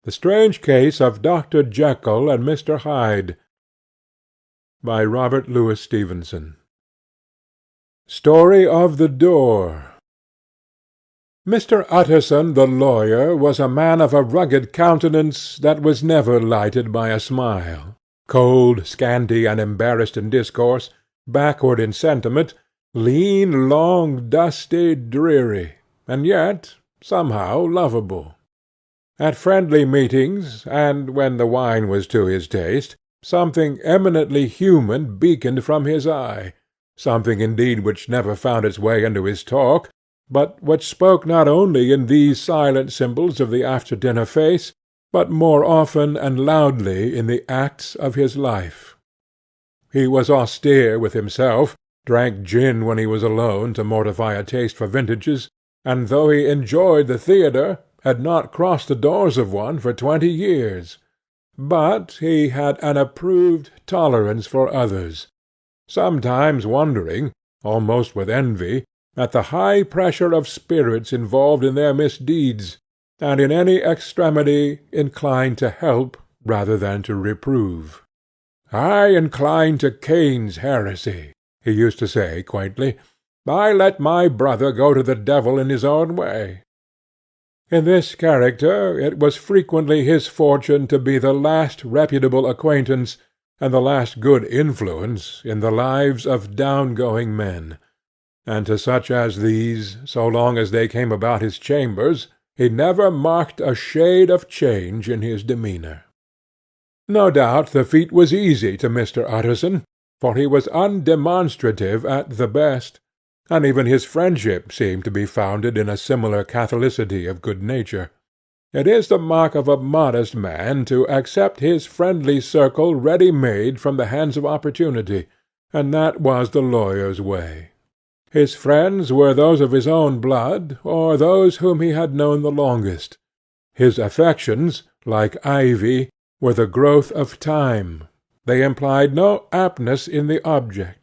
The Strange Case of Dr. Jekyll and Mr. Hyde, by Robert Louis Stevenson. Story of the Door. Mr. Utterson the lawyer was a man of a rugged countenance that was never lighted by a smile, cold, scanty, and embarrassed in discourse, backward in sentiment, lean, long, dusty, dreary, and yet somehow lovable. At friendly meetings, and when the wine was to his taste, something eminently human beaconed from his eye, something indeed which never found its way into his talk, but which spoke not only in these silent symbols of the after-dinner face, but more often and loudly in the acts of his life. He was austere with himself, drank gin when he was alone to mortify a taste for vintages, and though he enjoyed the theatre, had not crossed the doors of one for 20 years. But he had an approved tolerance for others, sometimes wondering, almost with envy, at the high pressure of spirits involved in their misdeeds, and in any extremity inclined to help rather than to reprove. "I incline to Cain's heresy," he used to say quaintly. "I let my brother go to the devil in his own way." In this character it was frequently his fortune to be the last reputable acquaintance and the last good influence in the lives of down-going men, and to such as these, so long as they came about his chambers, he never marked a shade of change in his demeanour. No doubt the feat was easy to Mr. Utterson, for he was undemonstrative at the best, and even his friendship seemed to be founded in a similar catholicity of good nature. It is the mark of a modest man to accept his friendly circle ready-made from the hands of opportunity, and that was the lawyer's way. His friends were those of his own blood, or those whom he had known the longest. His affections, like ivy, were the growth of time. They implied no aptness in the object.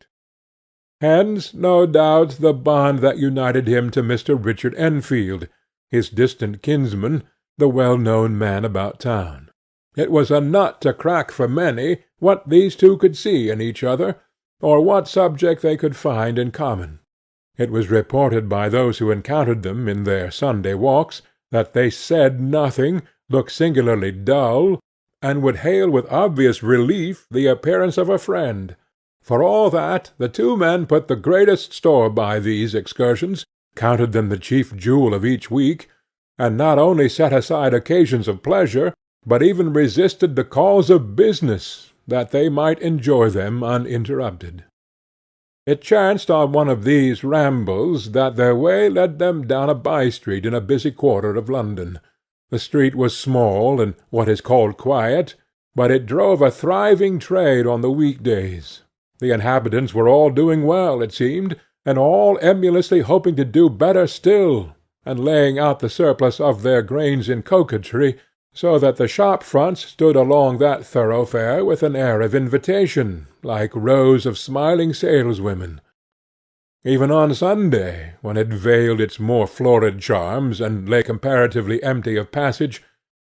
Hence, no doubt, the bond that united him to Mr. Richard Enfield, his distant kinsman, the well-known man about town. It was a nut to crack for many what these two could see in each other, or what subject they could find in common. It was reported by those who encountered them in their Sunday walks, that they said nothing, looked singularly dull, and would hail with obvious relief the appearance of a friend. For all that, the two men put the greatest store by these excursions, counted them the chief jewel of each week, and not only set aside occasions of pleasure, but even resisted the calls of business, that they might enjoy them uninterrupted. It chanced on one of these rambles that their way led them down a by-street in a busy quarter of London. The street was small and what is called quiet, but it drove a thriving trade on the week-days. The inhabitants were all doing well, it seemed, and all emulously hoping to do better still, and laying out the surplus of their grains in coquetry, so that the shop-fronts stood along that thoroughfare with an air of invitation, like rows of smiling saleswomen. Even on Sunday, when it veiled its more florid charms, and lay comparatively empty of passage,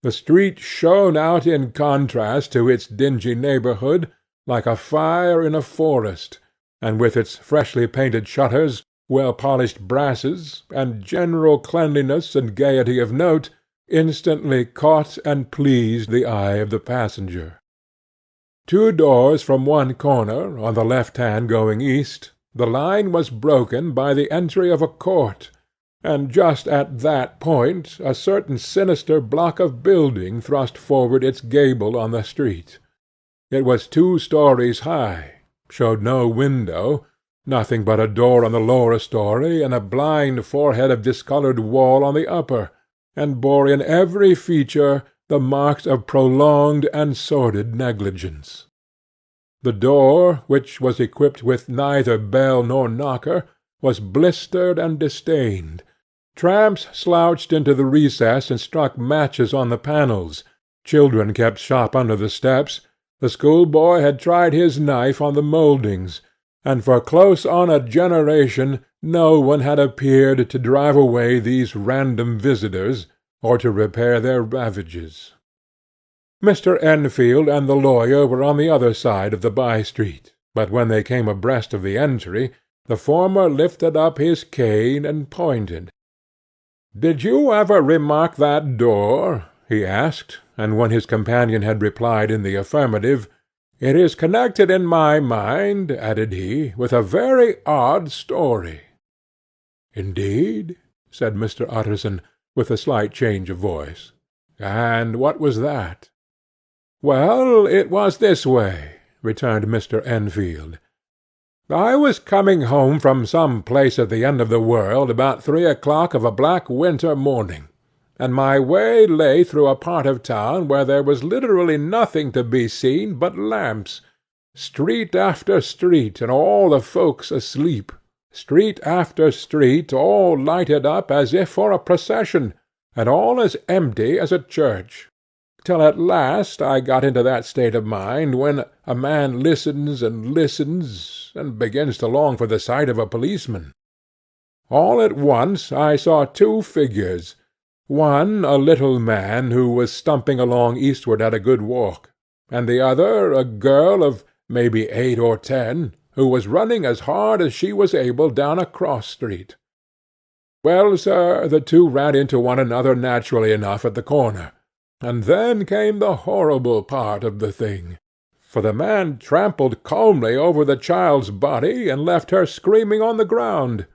the street shone out in contrast to its dingy neighbourhood, like a fire in a forest, and with its freshly painted shutters, well-polished brasses, and general cleanliness and gaiety of note, instantly caught and pleased the eye of the passenger. 2 doors from one corner, on the left hand going east, the line was broken by the entry of a court, and just at that point a certain sinister block of building thrust forward its gable on the street. It was 2 stories high, showed no window, nothing but a door on the lower story, and a blind forehead of discoloured wall on the upper, and bore in every feature the marks of prolonged and sordid negligence. The door, which was equipped with neither bell nor knocker, was blistered and distained. Tramps slouched into the recess and struck matches on the panels. Children kept shop under the steps. The schoolboy had tried his knife on the mouldings, and for close on a generation no one had appeared to drive away these random visitors, or to repair their ravages. Mr. Enfield and the lawyer were on the other side of the by-street, but when they came abreast of the entry, the former lifted up his cane and pointed. "Did you ever remark that door?" he asked, and when his companion had replied in the affirmative, "It is connected in my mind," added he, "with a very odd story." "Indeed?" said Mr. Utterson, with a slight change of voice. "And what was that?" "Well, it was this way," returned Mr. Enfield. "I was coming home from some place at the end of the world about 3 o'clock of a black winter morning, and my way lay through a part of town where there was literally nothing to be seen but lamps, street after street, and all the folks asleep, street after street, all lighted up as if for a procession, and all as empty as a church, till at last I got into that state of mind when a man listens and listens, and begins to long for the sight of a policeman. All at once I saw two figures, one a little man who was stumping along eastward at a good walk, and the other a girl of maybe 8 or 10, who was running as hard as she was able down a cross-street. Well, sir, the two ran into one another naturally enough at the corner, and then came the horrible part of the thing, for the man trampled calmly over the child's body and left her screaming on the ground.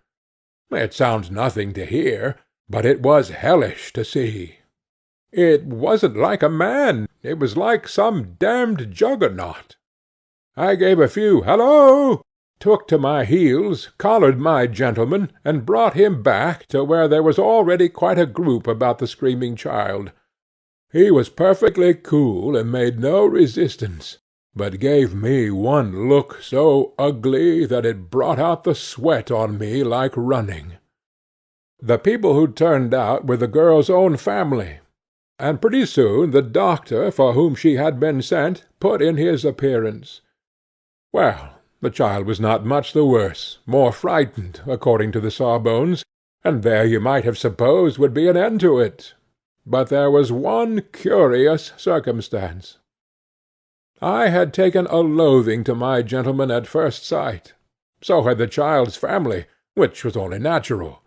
It sounds nothing to hear, but it was hellish to see. It wasn't like a man, it was like some damned juggernaut. I gave a few "Hallo!" took to my heels, collared my gentleman, and brought him back to where there was already quite a group about the screaming child. He was perfectly cool and made no resistance, but gave me one look so ugly that it brought out the sweat on me like running. The people who turned out were the girl's own family, and pretty soon the doctor for whom she had been sent put in his appearance. Well, the child was not much the worse, more frightened, according to the sawbones, and there you might have supposed would be an end to it. But there was one curious circumstance. I had taken a loathing to my gentleman at first sight. So had the child's family, which was only natural.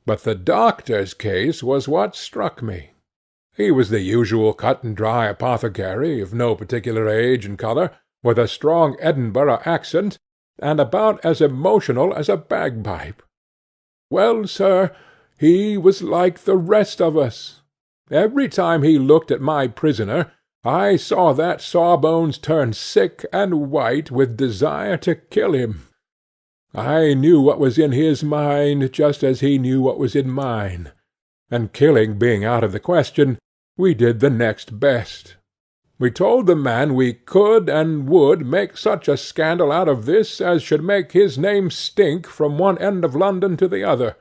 But the doctor's case was what struck me. He was the usual cut-and-dry apothecary, of no particular age and colour, with a strong Edinburgh accent, and about as emotional as a bagpipe. Well, sir, he was like the rest of us. Every time he looked at my prisoner, I saw that Sawbones turn sick and white with desire to kill him. I knew what was in his mind just as he knew what was in mine, and killing being out of the question, we did the next best. We told the man we could and would make such a scandal out of this as should make his name stink from one end of London to the other.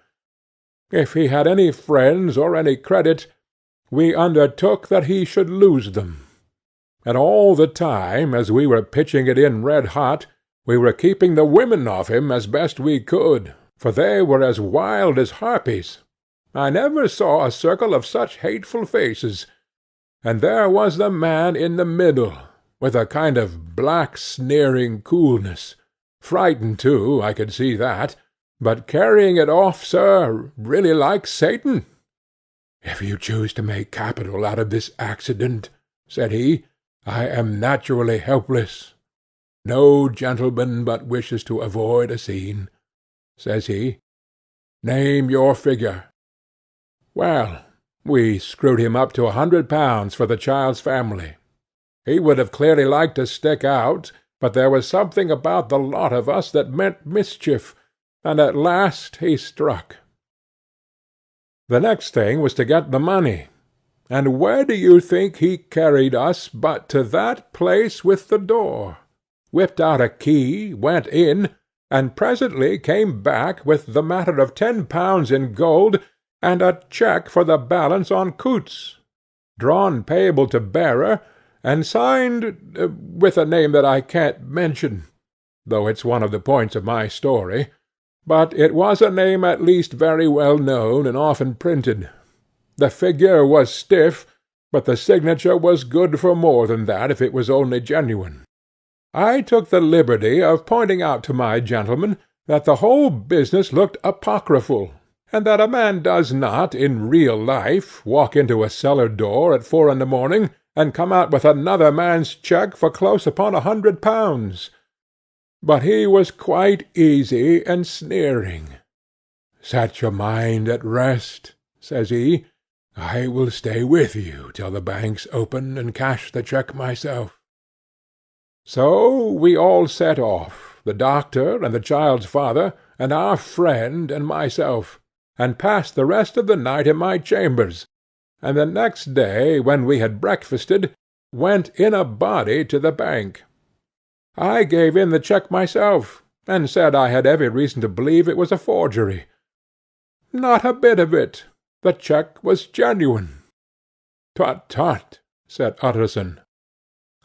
If he had any friends or any credit, we undertook that he should lose them. And all the time, as we were pitching it in red hot, we were keeping the women off him as best we could, for they were as wild as harpies. I never saw a circle of such hateful faces. And there was the man in the middle, with a kind of black sneering coolness, frightened too, I could see that, but carrying it off, sir, really like Satan. "If you choose to make capital out of this accident," said he, "I am naturally helpless. No gentleman but wishes to avoid a scene," says he. "Name your figure." Well, we screwed him up to £100 for the child's family. He would have clearly liked to stick out, but there was something about the lot of us that meant mischief, and at last he struck. The next thing was to get the money, and where do you think he carried us but to that place with the door? Whipped out a key, went in, and presently came back with the matter of £10 in gold, and a cheque for the balance on Coots, drawn payable to bearer, and signed with a name that I can't mention, though it's one of the points of my story, but it was a name at least very well known and often printed. The figure was stiff, but the signature was good for more than that if it was only genuine. I took the liberty of pointing out to my gentleman that the whole business looked apocryphal, and that a man does not, in real life, walk into a cellar door at 4 in the morning, and come out with another man's cheque for close upon £100. But he was quite easy and sneering. "Set your mind at rest," says he. "I will stay with you till the banks open, and cash the cheque myself." So we all set off, the doctor and the child's father, and our friend and myself, and passed the rest of the night in my chambers, and the next day, when we had breakfasted, went in a body to the bank. I gave in the cheque myself, and said I had every reason to believe it was a forgery. Not a bit of it. The cheque was genuine. "Tut, tut," said Utterson.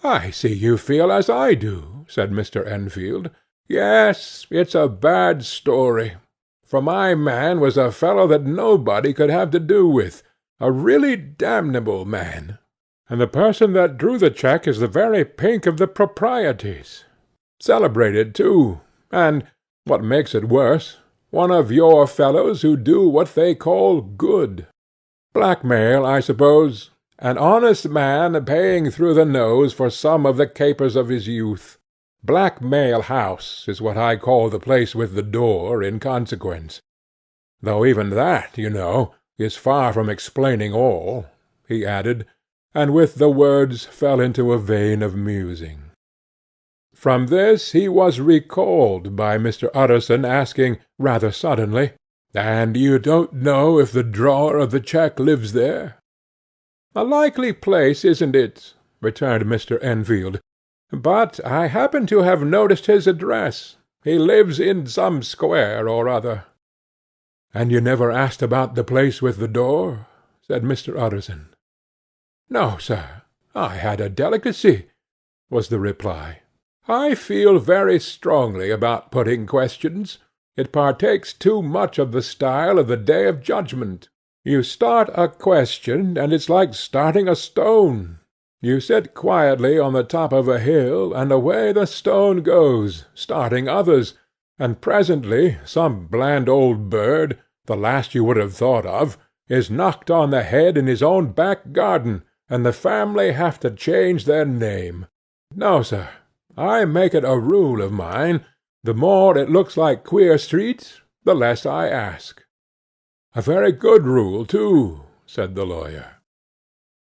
"I see you feel as I do," said Mr. Enfield. "Yes, it's a bad story, for my man was a fellow that nobody could have to do with, a really damnable man, and the person that drew the cheque is the very pink of the proprieties. Celebrated, too, and, what makes it worse, one of your fellows who do what they call good. Blackmail, I suppose. An honest man paying through the nose for some of the capers of his youth. Blackmail House is what I call the place with the door, in consequence. Though even that, you know, is far from explaining all," he added, and with the words fell into a vein of musing. From this he was recalled by Mr. Utterson asking, rather suddenly, "And you don't know if the drawer of the cheque lives there?" "A likely place, isn't it?" returned Mr. Enfield. "But I happen to have noticed his address. He lives in some square or other." "And you never asked about the place with the door?" said Mr. Utterson. "No, sir. I had a delicacy," was the reply. "I feel very strongly about putting questions. It partakes too much of the style of the Day of Judgment. You start a question, and it's like starting a stone. You sit quietly on the top of a hill, and away the stone goes, starting others, and presently some bland old bird, the last you would have thought of, is knocked on the head in his own back garden, and the family have to change their name. No, sir, I make it a rule of mine, the more it looks like Queer Street, the less I ask." "A very good rule, too," said the lawyer.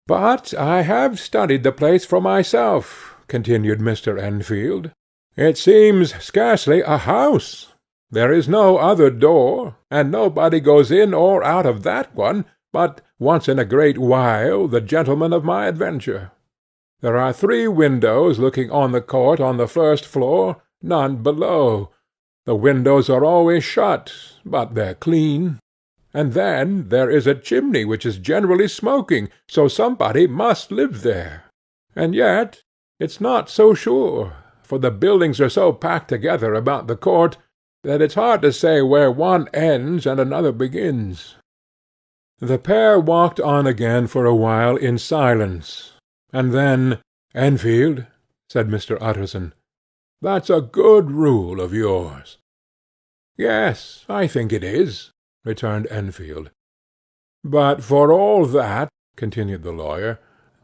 "But I have studied the place for myself," continued Mr. Enfield. "It seems scarcely a house. There is no other door, and nobody goes in or out of that one but, once in a great while, the gentleman of my adventure. There are 3 windows looking on the court on the first floor, none below. The windows are always shut, but they're clean. And then there is a chimney which is generally smoking, so somebody must live there. And yet it's not so sure, for the buildings are so packed together about the court that it's hard to say where one ends and another begins." The pair walked on again for a while in silence, and then, "Enfield," said Mr. Utterson, "that's a good rule of yours." "Yes, I think it is," returned Enfield. "But for all that," continued the lawyer,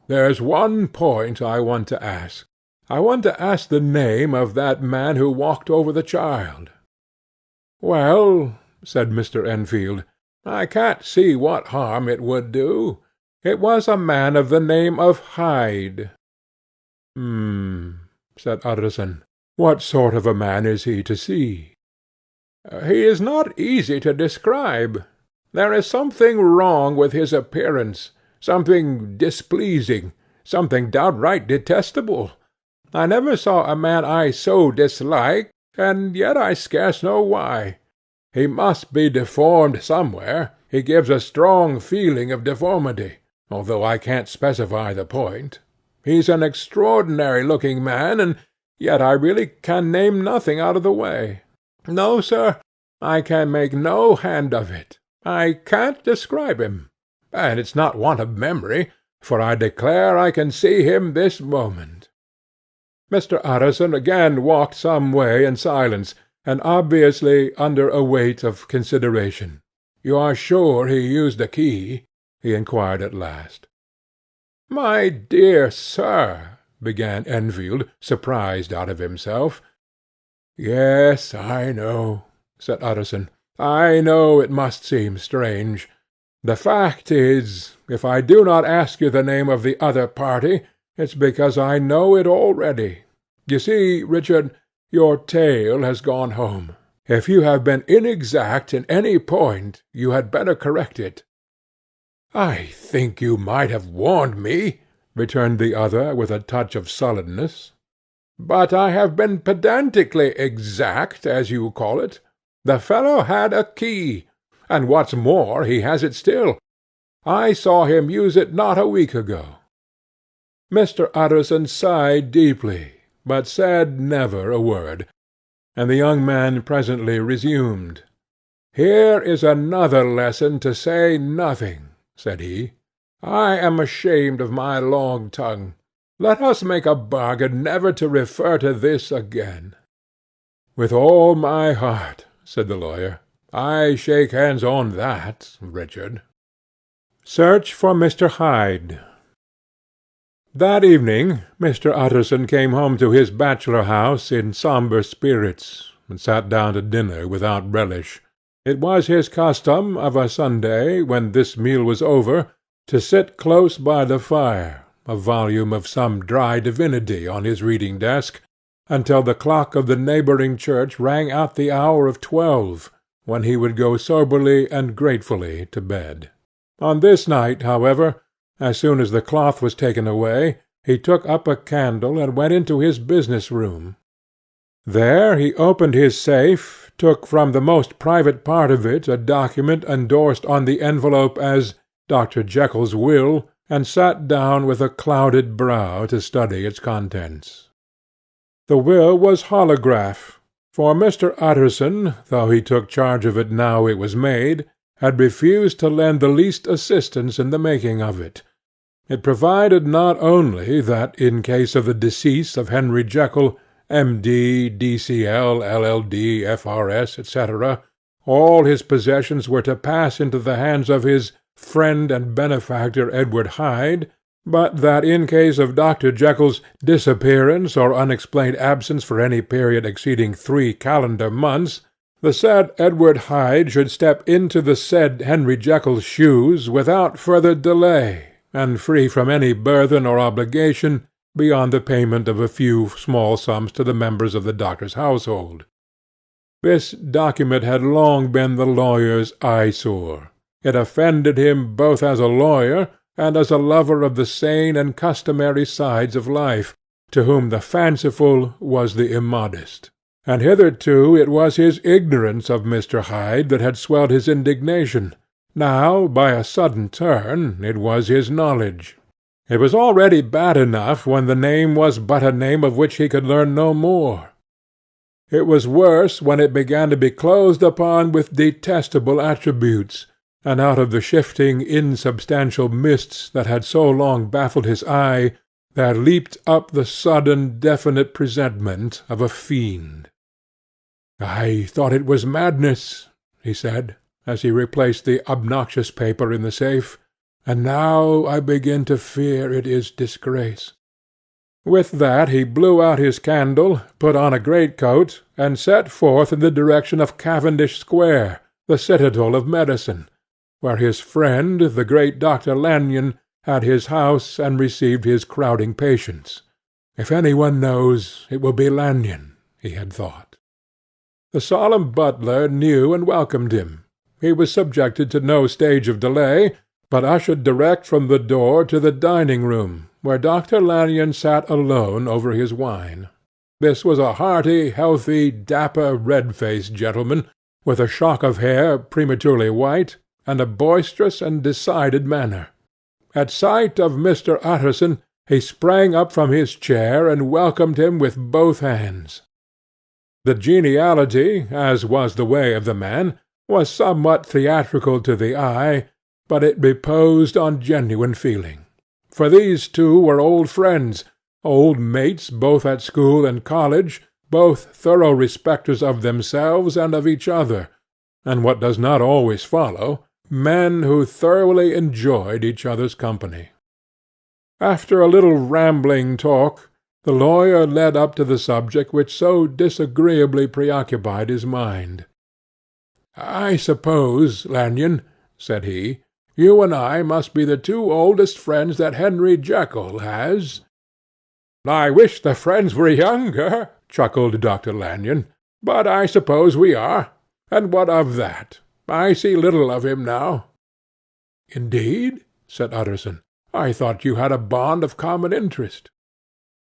"there's one point I want to ask. I want to ask the name of that man who walked over the child." "Well," said Mr. Enfield, "I can't see what harm it would do. It was a man of the name of Hyde." Said Utterson. "What sort of a man is he to see?" "He is not easy to describe. There is something wrong with his appearance, something displeasing, something downright detestable. I never saw a man I so dislike, and yet I scarce know why. He must be deformed somewhere. He gives a strong feeling of deformity, although I can't specify the point. He's an extraordinary-looking man, and yet I really can name nothing out of the way. No, sir, I can make no hand of it. I can't describe him, and it's not want of memory, for I declare I can see him this moment." Mr. Utterson again walked some way in silence, and obviously under a weight of consideration. "You are sure he used the key?" he inquired at last. "My dear sir," began Enfield, surprised out of himself. "Yes, I know," said Utterson. "I know it must seem strange. The fact is, if I do not ask you the name of the other party, it's because I know it already. You see, Richard, your tale has gone home. If you have been inexact in any point, you had better correct it." "I think you might have warned me," returned the other with a touch of sullenness. "But I have been pedantically exact, as you call it. The fellow had a key, and what's more, he has it still. I saw him use it not a week ago." Mr. Utterson sighed deeply, but said never a word, and the young man presently resumed. "Here is another lesson to say nothing," said he. "I am ashamed of my long tongue. Let us make a bargain never to refer to this again." "With all my heart," said the lawyer. "I shake hands on that, Richard." SEARCH for Mr. Hyde. That evening Mr. Utterson came home to his bachelor house in sombre spirits, and sat down to dinner without relish. It was his custom of a Sunday, when this meal was over, to sit close by the fire, a volume of some dry divinity on his reading desk, until the clock of the neighbouring church rang out the hour of 12, when he would go soberly and gratefully to bed. On this night, however, as soon as the cloth was taken away, he took up a candle and went into his business room. There he opened his safe, took from the most private part of it a document endorsed on the envelope as Dr. Jekyll's will, and sat down with a clouded brow to study its contents. The will was holograph, for Mr. Utterson, though he took charge of it now it was made, had refused to lend the least assistance in the making of it. It provided not only that, in case of the decease of Henry Jekyll, M.D., D.C.L., LL.D., F.R.S., etc., all his possessions were to pass into the hands of his friend and benefactor Edward Hyde, but that in case of Dr. Jekyll's disappearance or unexplained absence for any period exceeding 3 calendar months, the said Edward Hyde should step into the said Henry Jekyll's shoes without further delay, and free from any burthen or obligation beyond the payment of a few small sums to the members of the doctor's household. This document had long been the lawyer's eyesore. It offended him both as a lawyer and as a lover of the sane and customary sides of life, to whom the fanciful was the immodest. And hitherto it was his ignorance of Mr. Hyde that had swelled his indignation. Now, by a sudden turn, it was his knowledge. It was already bad enough when the name was but a name of which he could learn no more. It was worse when it began to be clothed upon with detestable attributes, and out of the shifting insubstantial mists that had so long baffled his eye, there leaped up the sudden definite presentment of a fiend. "I thought it was madness," he said, as he replaced the obnoxious paper in the safe, "and now I begin to fear it is disgrace." With that he blew out his candle, put on a greatcoat, and set forth in the direction of Cavendish Square, the citadel of medicine, where his friend, the great Dr. Lanyon, had his house and received his crowding patients. If any one knows, it will be Lanyon, he had thought. The solemn butler knew and welcomed him. He was subjected to no stage of delay, but ushered direct from the door to the dining-room, where Dr. Lanyon sat alone over his wine. This was a hearty, healthy, dapper, red-faced gentleman, with a shock of hair prematurely white, and a boisterous and decided manner. At sight of Mr. Utterson, he sprang up from his chair and welcomed him with both hands. The geniality, as was the way of the man, was somewhat theatrical to the eye, but it reposed on genuine feeling, for these two were old friends, old mates both at school and college, both thorough respecters of themselves and of each other, and what does not always follow, men who thoroughly enjoyed each other's company. After a little rambling talk, the lawyer led up to the subject which so disagreeably preoccupied his mind. "I suppose, Lanyon," said he, "you and I must be the two oldest friends that Henry Jekyll has." "I wish the friends were younger," chuckled Dr. Lanyon, "but I suppose we are. And what of that? I see little of him now." "Indeed?" said Utterson. "I thought you had a bond of common interest."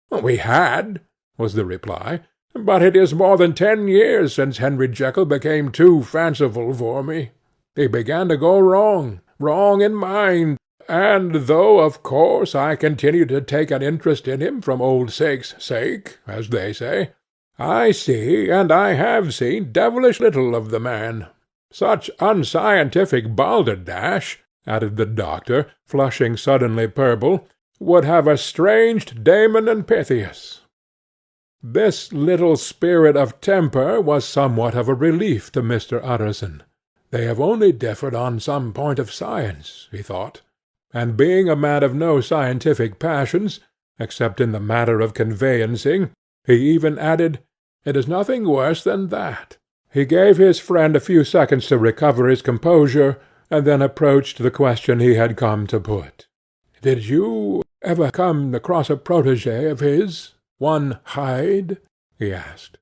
"We had," was the reply, "but it is more than 10 years since Henry Jekyll became too fanciful for me. He began to go wrong in mind, and though of course I continue to take an interest in him from old sake's sake, as they say, I see, and I have seen, devilish little of the man. Such unscientific balderdash," added the doctor, flushing suddenly purple, "would have estranged Damon and Pythias." This little spirit of temper was somewhat of a relief to Mr. Utterson. They have only differed on some point of science, he thought; and being a man of no scientific passions, except in the matter of conveyancing, he even added, "It is nothing worse than that." He gave his friend a few seconds to recover his composure, and then approached the question he had come to put. "Did you ever come across a protégé of his, one Hyde?" he asked.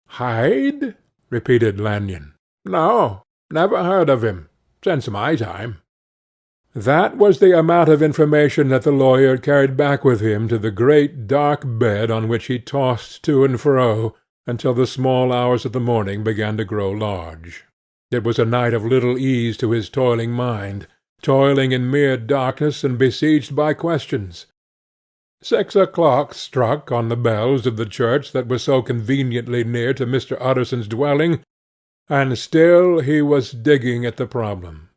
"Hyde?" repeated Lanyon. "No, never heard of him, since my time." That was the amount of information that the lawyer carried back with him to the great dark bed on which he tossed to and fro until the small hours of the morning began to grow large. It was a night of little ease to his toiling mind, toiling in mere darkness and besieged by questions. 6 o'clock struck on the bells of the church that was so conveniently near to Mr. Utterson's dwelling, and still he was digging at the problem.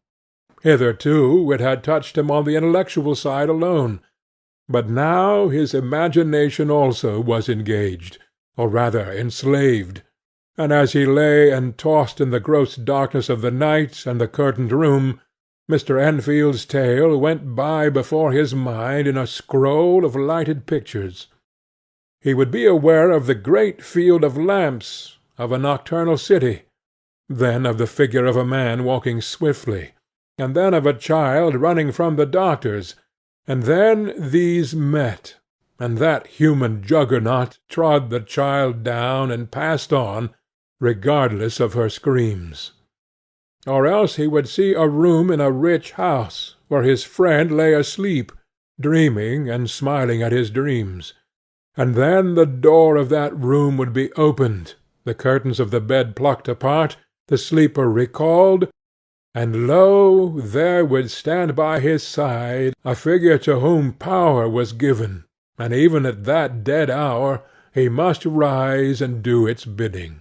Hitherto it had touched him on the intellectual side alone, but now his imagination also was engaged, or rather enslaved, and as he lay and tossed in the gross darkness of the night and the curtained room, Mr. Enfield's tale went by before his mind in a scroll of lighted pictures. He would be aware of the great field of lamps, of a nocturnal city, then of the figure of a man walking swiftly, and then of a child running from the doctor's, and then these met, and that human juggernaut trod the child down and passed on, regardless of her screams. Or else he would see a room in a rich house, where his friend lay asleep, dreaming and smiling at his dreams, and then the door of that room would be opened, the curtains of the bed plucked apart, the sleeper recalled, and lo, there would stand by his side a figure to whom power was given, and even at that dead hour he must rise and do its bidding.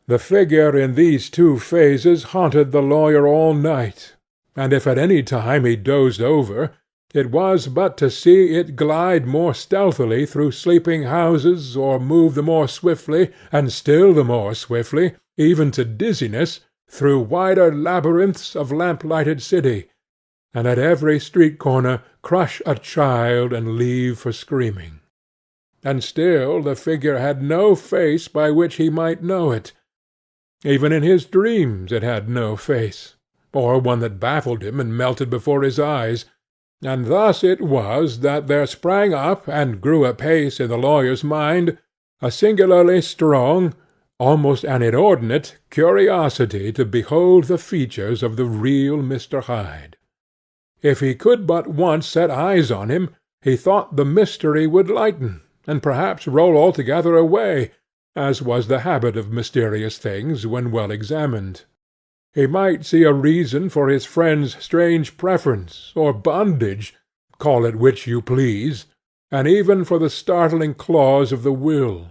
The figure in these two phases haunted the lawyer all night, and if at any time he dozed over, it was but to see it glide more stealthily through sleeping houses, or move the more swiftly, and still the more swiftly, even to dizziness, through wider labyrinths of lamp-lighted city, and at every street-corner crush a child and leave for screaming. And still the figure had no face by which he might know it. Even in his dreams it had no face, or one that baffled him and melted before his eyes, and thus it was that there sprang up and grew apace in the lawyer's mind a singularly strong, almost an inordinate, curiosity to behold the features of the real Mr. Hyde. If he could but once set eyes on him, he thought the mystery would lighten, and perhaps roll altogether away, as was the habit of mysterious things when well examined. He might see a reason for his friend's strange preference, or bondage, call it which you please, and even for the startling clause of the will.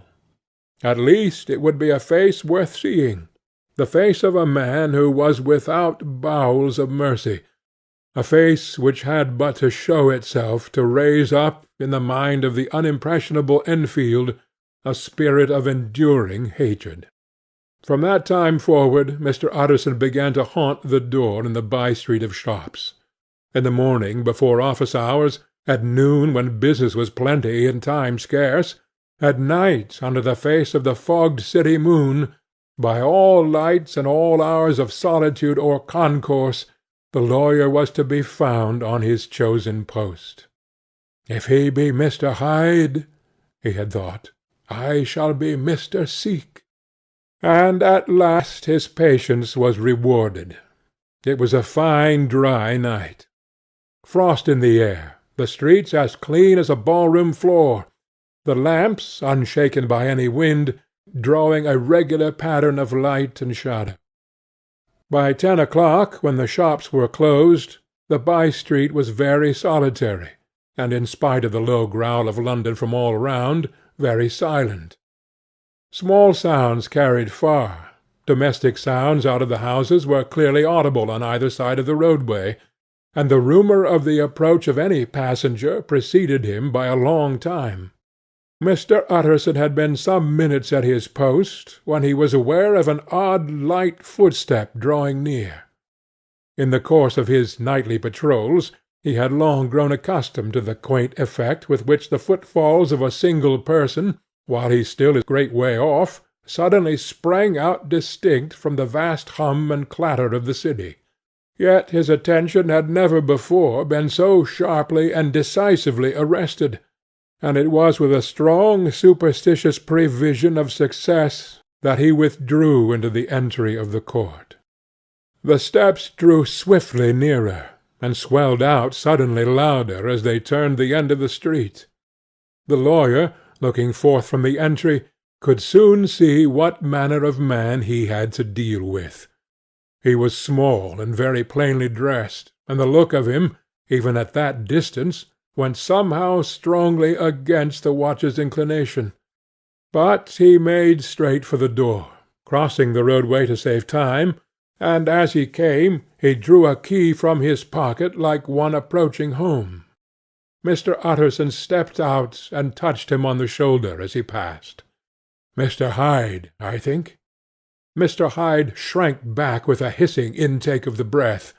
At least it would be a face worth seeing, the face of a man who was without bowels of mercy, a face which had but to show itself to raise up, in the mind of the unimpressionable Enfield, a spirit of enduring hatred. From that time forward Mr. Utterson began to haunt the door in the by-street of shops. In the morning before office hours, at noon when business was plenty and time scarce, at night under the face of the fogged city moon, by all lights and all hours of solitude or concourse, the lawyer was to be found on his chosen post. "If he be Mr. Hyde," he had thought, "I shall be Mr. Seek." And at last his patience was rewarded. It was a fine dry night. Frost in the air, the streets as clean as a ball-room floor, the lamps, unshaken by any wind, drawing a regular pattern of light and shadow. By 10 o'clock, when the shops were closed, the by-street was very solitary, and, in spite of the low growl of London from all round, very silent. Small sounds carried far. Domestic sounds out of the houses were clearly audible on either side of the roadway, and the rumour of the approach of any passenger preceded him by a long time. Mr. Utterson had been some minutes at his post, when he was aware of an odd light footstep drawing near. In the course of his nightly patrols he had long grown accustomed to the quaint effect with which the footfalls of a single person, while he still a great way off, suddenly sprang out distinct from the vast hum and clatter of the city. Yet his attention had never before been so sharply and decisively arrested, and it was with a strong superstitious prevision of success that he withdrew into the entry of the court. The steps drew swiftly nearer, and swelled out suddenly louder as they turned the end of the street. The lawyer, looking forth from the entry, could soon see what manner of man he had to deal with. He was small and very plainly dressed, and the look of him, even at that distance, went somehow strongly against the watcher's inclination. But he made straight for the door, crossing the roadway to save time, and as he came he drew a key from his pocket like one approaching home. Mr. Utterson stepped out and touched him on the shoulder as he passed. "Mr. Hyde, I think." Mr. Hyde shrank back with a hissing intake of the breath,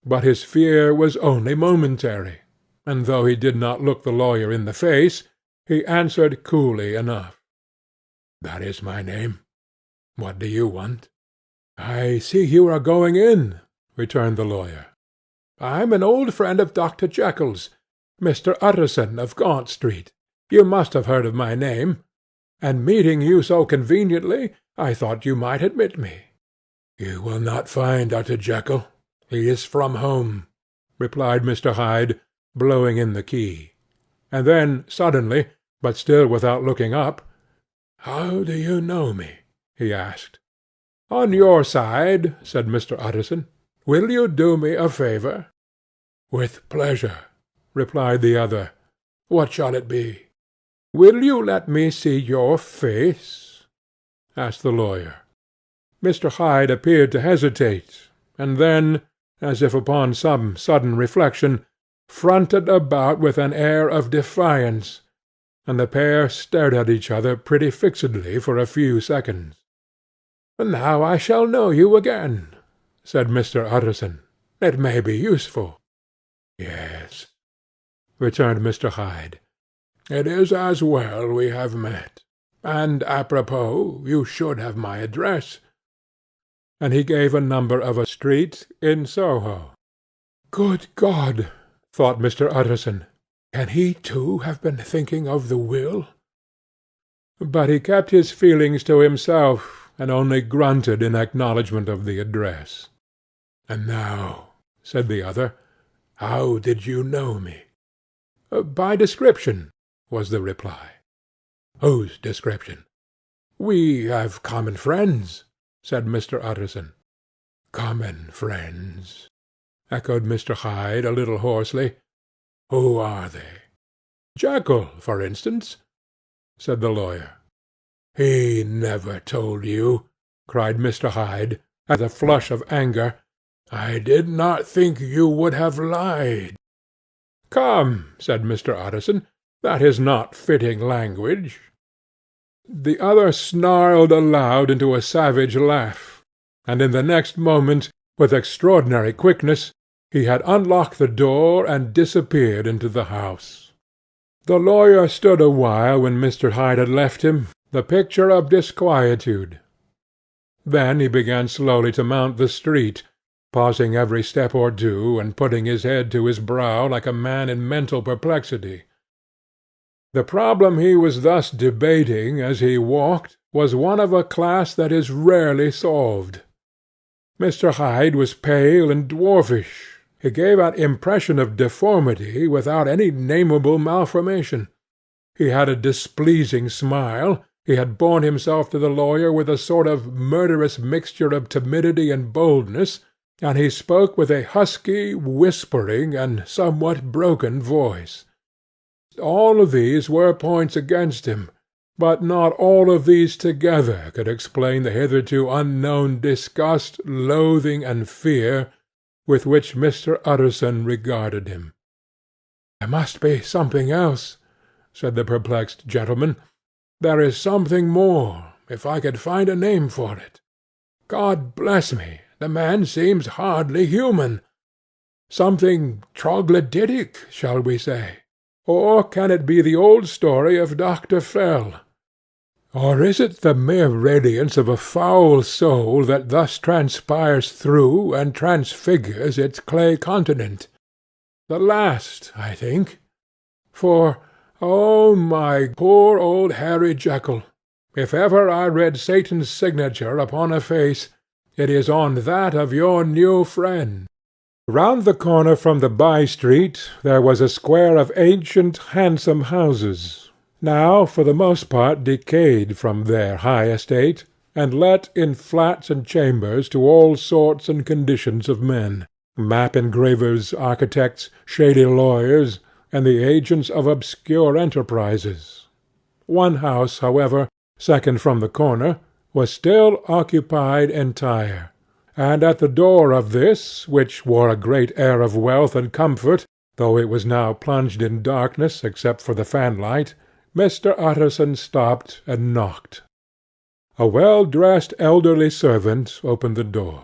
but his fear was only momentary, and though he did not look the lawyer in the face, he answered coolly enough. "That is my name. What do you want?" "I see you are going in," returned the lawyer. "I'm an old friend of Dr. Jekyll's, Mr. Utterson of Gaunt Street. You must have heard of my name, and meeting you so conveniently, I thought you might admit me." "You will not find Dr. Jekyll. He is from home," replied Mr. Hyde, blowing in the key. And then suddenly, but still without looking up, "How do you know me?" he asked. "On your side," said Mr. Utterson. "Will you do me a favour?" "With pleasure," replied the other. "What shall it be?" "Will you let me see your face?" asked the lawyer. Mr. Hyde appeared to hesitate, and then, as if upon some sudden reflection, fronted about with an air of defiance, and the pair stared at each other pretty fixedly for a few seconds. "Now I shall know you again," said Mr. Utterson. "It may be useful." "Yes," returned Mr. Hyde. "It is as well we have met. And, apropos, you should have my address." And he gave a number of a street in Soho. "Good God!" thought Mr. Utterson. "Can he too have been thinking of the will?" But he kept his feelings to himself, and only grunted in acknowledgment of the address. "And now," said the other, "how did you know me?" "By description," was the reply. "Whose description?" "We have common friends," said Mr. Utterson. "Common friends," echoed Mr. Hyde a little hoarsely. "Who are they?" "Jekyll, for instance," said the lawyer. "He never told you," cried Mr. Hyde, with a flush of anger, I did not think you would have lied." "Come," said Mr. Utterson, "that is not fitting language." The other snarled aloud into a savage laugh, and in the next moment, with extraordinary quickness, he had unlocked the door and disappeared into the house. The lawyer stood a while when Mr. Hyde had left him, the picture of disquietude. Then he began slowly to mount the street, pausing every step or two, and putting his head to his brow like a man in mental perplexity. The problem he was thus debating as he walked was one of a class that is rarely solved. Mr. Hyde was pale and dwarfish. He gave an impression of deformity without any nameable malformation. He had a displeasing smile. He had borne himself to the lawyer with a sort of murderous mixture of timidity and boldness, and he spoke with a husky, whispering, and somewhat broken voice. All of these were points against him, but not all of these together could explain the hitherto unknown disgust, loathing, and fear with which Mr. Utterson regarded him. "There must be something else," said the perplexed gentleman. "There is something more, if I could find a name for it. God bless me, the man seems hardly human. Something troglodytic, shall we say? Or can it be the old story of Dr. Fell? Or is it the mere radiance of a foul soul that thus transpires through and transfigures its clay continent? The last, I think. For, oh, my poor old Harry Jekyll, if ever I read Satan's signature upon a face, it is on that of your new friend." Round the corner from the by-street there was a square of ancient, handsome houses, now for the most part decayed from their high estate, and let in flats and chambers to all sorts and conditions of men, map engravers, architects, shady lawyers, and the agents of obscure enterprises. One house, however, second from the corner, was still occupied entire, and at the door of this, which wore a great air of wealth and comfort, though it was now plunged in darkness except for the fanlight, Mr. Utterson stopped and knocked. A well-dressed elderly servant opened the door.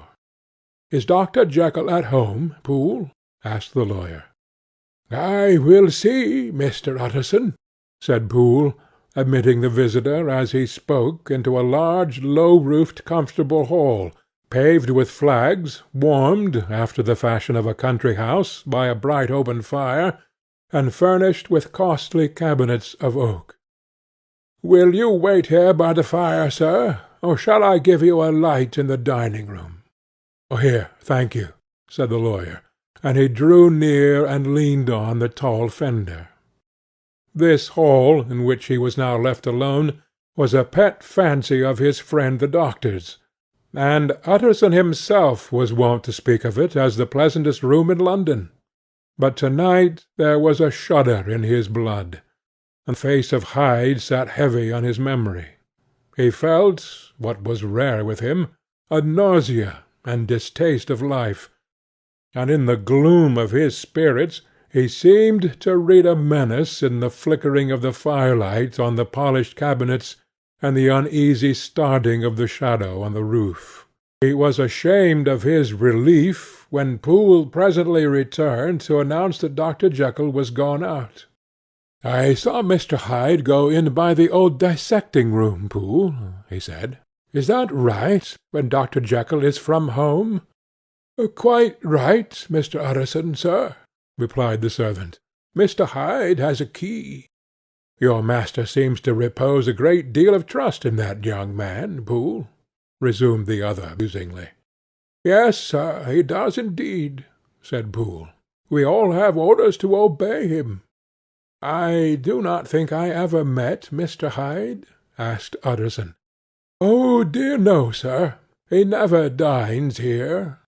"Is Dr. Jekyll at home, Poole?" asked the lawyer. "I will see, Mr. Utterson," said Poole, admitting the visitor, as he spoke, into a large, low-roofed, comfortable hall, paved with flags, warmed, after the fashion of a country house, by a bright open fire, and furnished with costly cabinets of oak. "Will you wait here by the fire, sir, or shall I give you a light in the dining-room?" "Here, thank you," said the lawyer, and he drew near and leaned on the tall fender. This hall, in which he was now left alone, was a pet fancy of his friend the doctor's, and Utterson himself was wont to speak of it as the pleasantest room in London. But to-night there was a shudder in his blood, and the face of Hyde sat heavy on his memory. He felt, what was rare with him, a nausea and distaste of life, and in the gloom of his spirits he seemed to read a menace in the flickering of the firelight on the polished cabinets and the uneasy starting of the shadow on the roof. He was ashamed of his relief when Poole presently returned to announce that Dr. Jekyll was gone out. "I saw Mr. Hyde go in by the old dissecting-room, Poole," he said. "Is that right, when Dr. Jekyll is from home?" "Quite right, Mr. Utterson, sir," replied the servant. "Mr. Hyde has a key." "Your master seems to repose a great deal of trust in that young man, Poole," resumed the other musingly. "Yes, sir, he does indeed," said Poole. "We all have orders to obey him." "I do not think I ever met Mr. Hyde?" asked Utterson. "Oh dear no, sir. He never dines here,"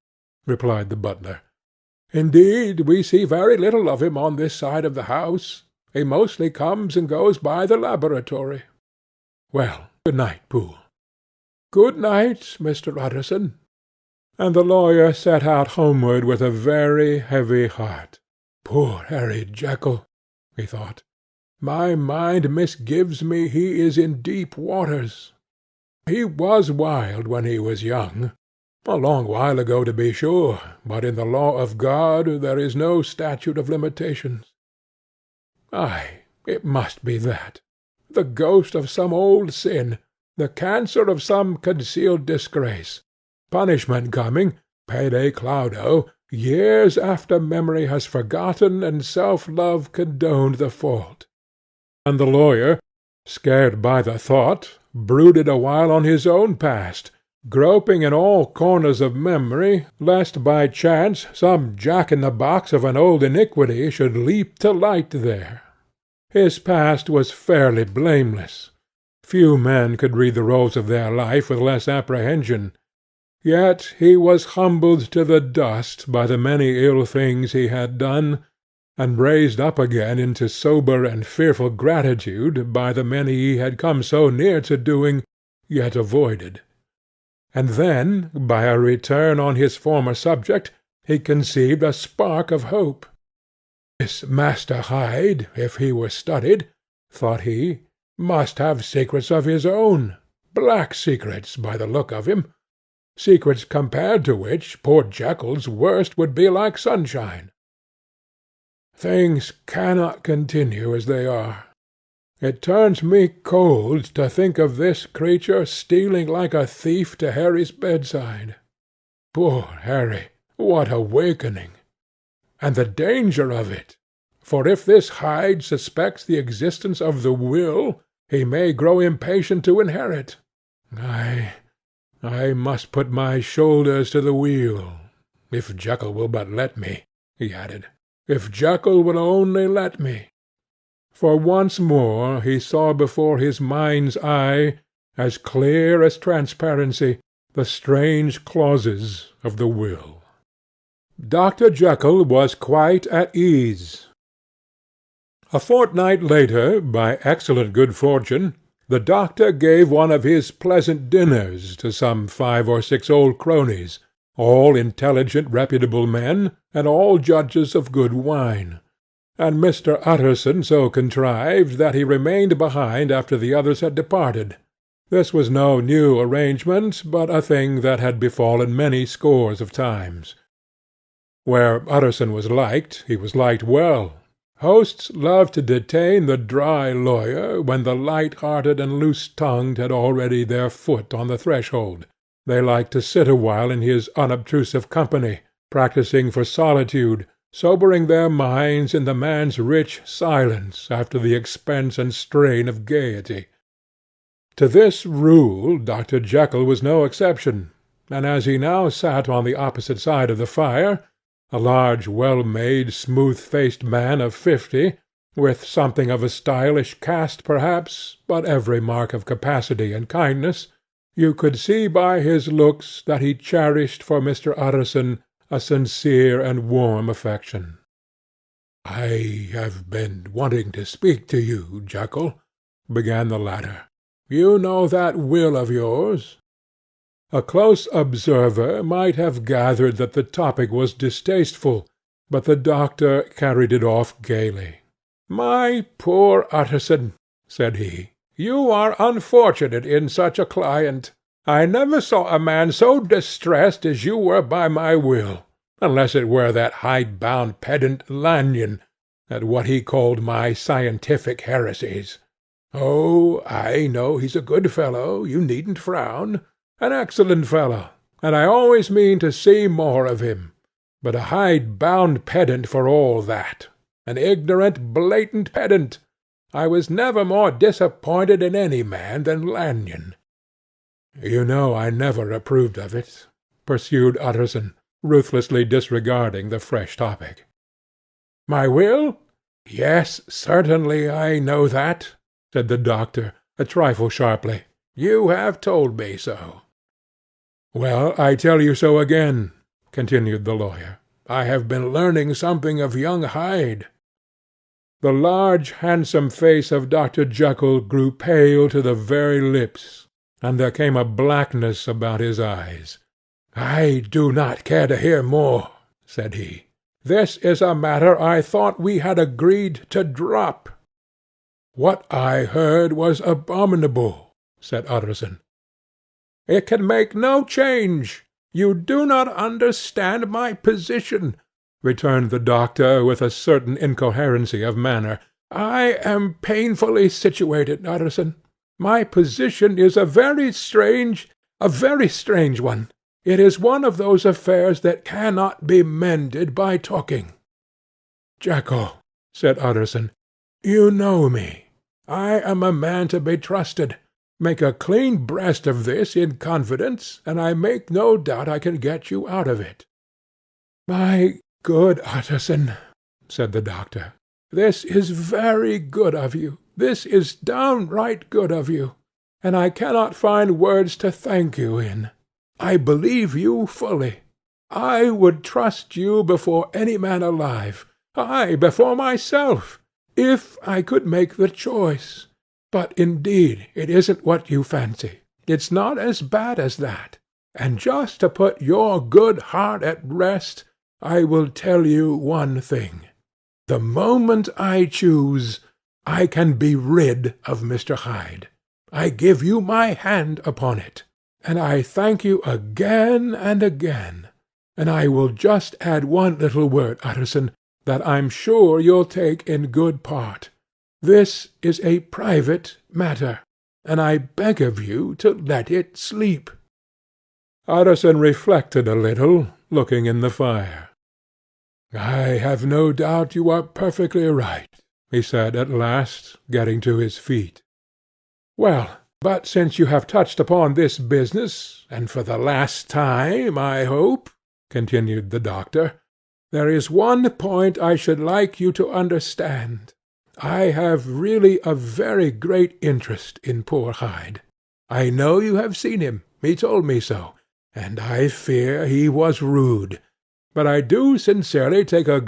replied the butler. "Indeed, we see very little of him on this side of the house. He mostly comes and goes by the laboratory." "Well, good night, Poole." "Good night, Mr. Utterson." and the lawyer set out homeward with a very heavy heart. "Poor Harry Jekyll!" he thought. "My mind misgives me he is in deep waters. He was wild when he was young, a long while ago to be sure, but in the law of God there is no statute of limitations. Ay, it must be that. The ghost of some old sin, the cancer of some concealed disgrace. Punishment coming, pede claudo, years after memory has forgotten and self-love condoned the fault." And the lawyer, scared by the thought, brooded awhile on his own past, groping in all corners of memory, lest by chance some jack-in-the-box of an old iniquity should leap to light there. His past was fairly blameless. Few men could read the rolls of their life with less apprehension. Yet he was humbled to the dust by the many ill things he had done, and raised up again into sober and fearful gratitude by the many he had come so near to doing, yet avoided. And then, by a return on his former subject, he conceived a spark of hope. "This Master Hyde, if he were studied," thought he, "must have secrets of his own, black secrets by the look of him, secrets compared to which poor Jekyll's worst would be like sunshine. Things cannot continue as they are. It turns me cold to think of this creature stealing like a thief to Harry's bedside. Poor Harry, what awakening! And the danger of it, for if this Hyde suspects the existence of the will, he may grow impatient to inherit. I must put my shoulders to the wheel, if Jekyll will but let me," he added. "If Jekyll will only let me." For once more he saw before his mind's eye, as clear as transparency, the strange clauses of the will. Dr. Jekyll was quite at ease. A fortnight later, by excellent good fortune, the doctor gave one of his pleasant dinners to some 5 or 6 old cronies, all intelligent reputable men, and all judges of good wine; and Mr. Utterson so contrived that he remained behind after the others had departed. This was no new arrangement, but a thing that had befallen many scores of times. Where Utterson was liked, he was liked well. Hosts loved to detain the dry lawyer when the light-hearted and loose-tongued had already their foot on the threshold. They liked to sit awhile in his unobtrusive company, practising for solitude, sobering their minds in the man's rich silence after the expense and strain of gaiety. To this rule Dr. Jekyll was no exception, and as he now sat on the opposite side of the fire, a large, well-made, smooth-faced man of 50, with something of a stylish cast perhaps, but every mark of capacity and kindness, you could see by his looks that he cherished for Mr. Utterson a sincere and warm affection. "I have been wanting to speak to you, Jekyll," began the latter. "You know that will of yours?" A close observer might have gathered that the topic was distasteful, but the doctor carried it off gaily. "My poor Utterson," said he, "you are unfortunate in such a client. I never saw a man so distressed as you were by my will, unless it were that hide-bound pedant Lanyon, at what he called my scientific heresies. Oh, I know he's a good fellow, you needn't frown. An excellent fellow, and I always mean to see more of him, but a hide-bound pedant for all that, an ignorant, blatant pedant. I was never more disappointed in any man than Lanyon." "You know I never approved of it," pursued Utterson, ruthlessly disregarding the fresh topic. "My will? Yes, certainly I know that," said the doctor, a trifle sharply. "You have told me so." "Well, I tell you so again," continued the lawyer. "I have been learning something of young Hyde." The large handsome face of Dr. Jekyll grew pale to the very lips, and there came a blackness about his eyes. "I do not care to hear more," said he. "This is a matter I thought we had agreed to drop." "What I heard was abominable," said Utterson. "It can make no change. You do not understand my position," returned the doctor, with a certain incoherency of manner. "I am painfully situated, Utterson. My position is a very strange one. It is one of those affairs that cannot be mended by talking." "Jekyll," said Utterson, "you know me. I am a man to be trusted. Make a clean breast of this in confidence, and I make no doubt I can get you out of it." "My good Utterson," said the doctor, "this is very good of you. This is downright good of you, and I cannot find words to thank you in. I believe you fully. I would trust you before any man alive, aye, before myself, if I could make the choice. But indeed it isn't what you fancy. It's not as bad as that. And just to put your good heart at rest, I will tell you one thing. The moment I choose, I can be rid of Mr. Hyde. I give you my hand upon it, and I thank you again and again. And I will just add one little word, Utterson, that I'm sure you'll take in good part. This is a private matter, and I beg of you to let it sleep." Utterson reflected a little, looking in the fire. "I have no doubt you are perfectly right," he said at last, getting to his feet. "Well, but since you have touched upon this business, and for the last time, I hope," continued the doctor, "there is one point I should like you to understand. I have really a very great interest in poor Hyde. I know you have seen him. He told me so, and I fear he was rude. But I do sincerely take a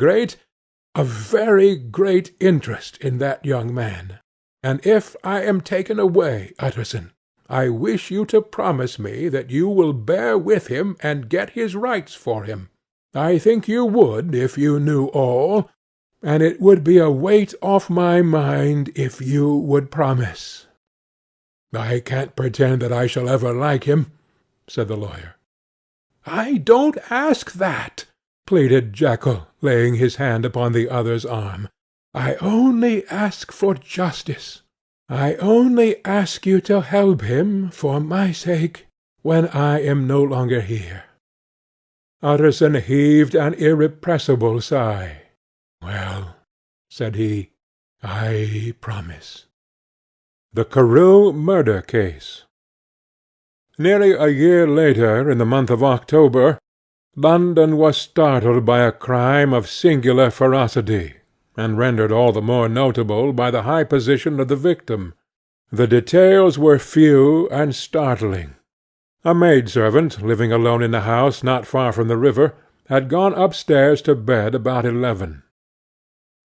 very great interest in that young man. And if I am taken away, Utterson, I wish you to promise me that you will bear with him and get his rights for him. I think you would if you knew all, and it would be a weight off my mind if you would promise." "I can't pretend that I shall ever like him," said the lawyer. "I don't ask that," pleaded Jekyll, laying his hand upon the other's arm. "I only ask for justice. I only ask you to help him, for my sake, when I am no longer here." Utterson heaved an irrepressible sigh. "Well," said he, "I promise." The Carew murder case. Nearly a year later, in the month of October, London was startled by a crime of singular ferocity, and rendered all the more notable by the high position of the victim. The details were few and startling. A maid-servant, living alone in a house not far from the river, had gone upstairs to bed about 11.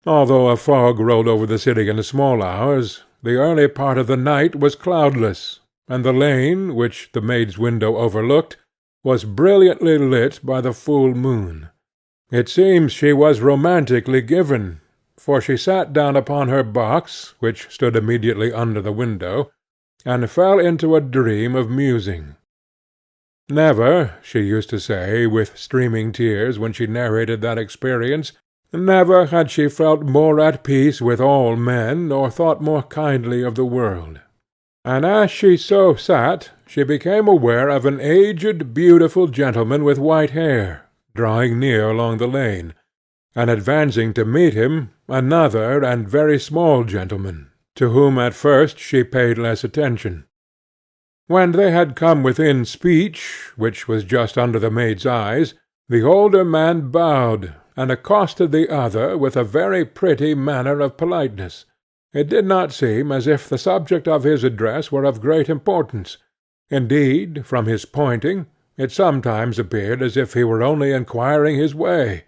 Although a fog rolled over the city in the small hours, the early part of the night was cloudless, and the lane, which the maid's window overlooked, was brilliantly lit by the full moon. It seems she was romantically given, for she sat down upon her box, which stood immediately under the window, and fell into a dream of musing. Never, she used to say, with streaming tears, when she narrated that experience, never had she felt more at peace with all men, or thought more kindly of the world. And as she so sat, she became aware of an aged, beautiful gentleman with white hair, drawing near along the lane, and advancing to meet him, another and very small gentleman, to whom at first she paid less attention. When they had come within speech, which was just under the maid's eyes, the older man bowed, and accosted the other with a very pretty manner of politeness. It did not seem as if the subject of his address were of great importance. Indeed, from his pointing, it sometimes appeared as if he were only inquiring his way,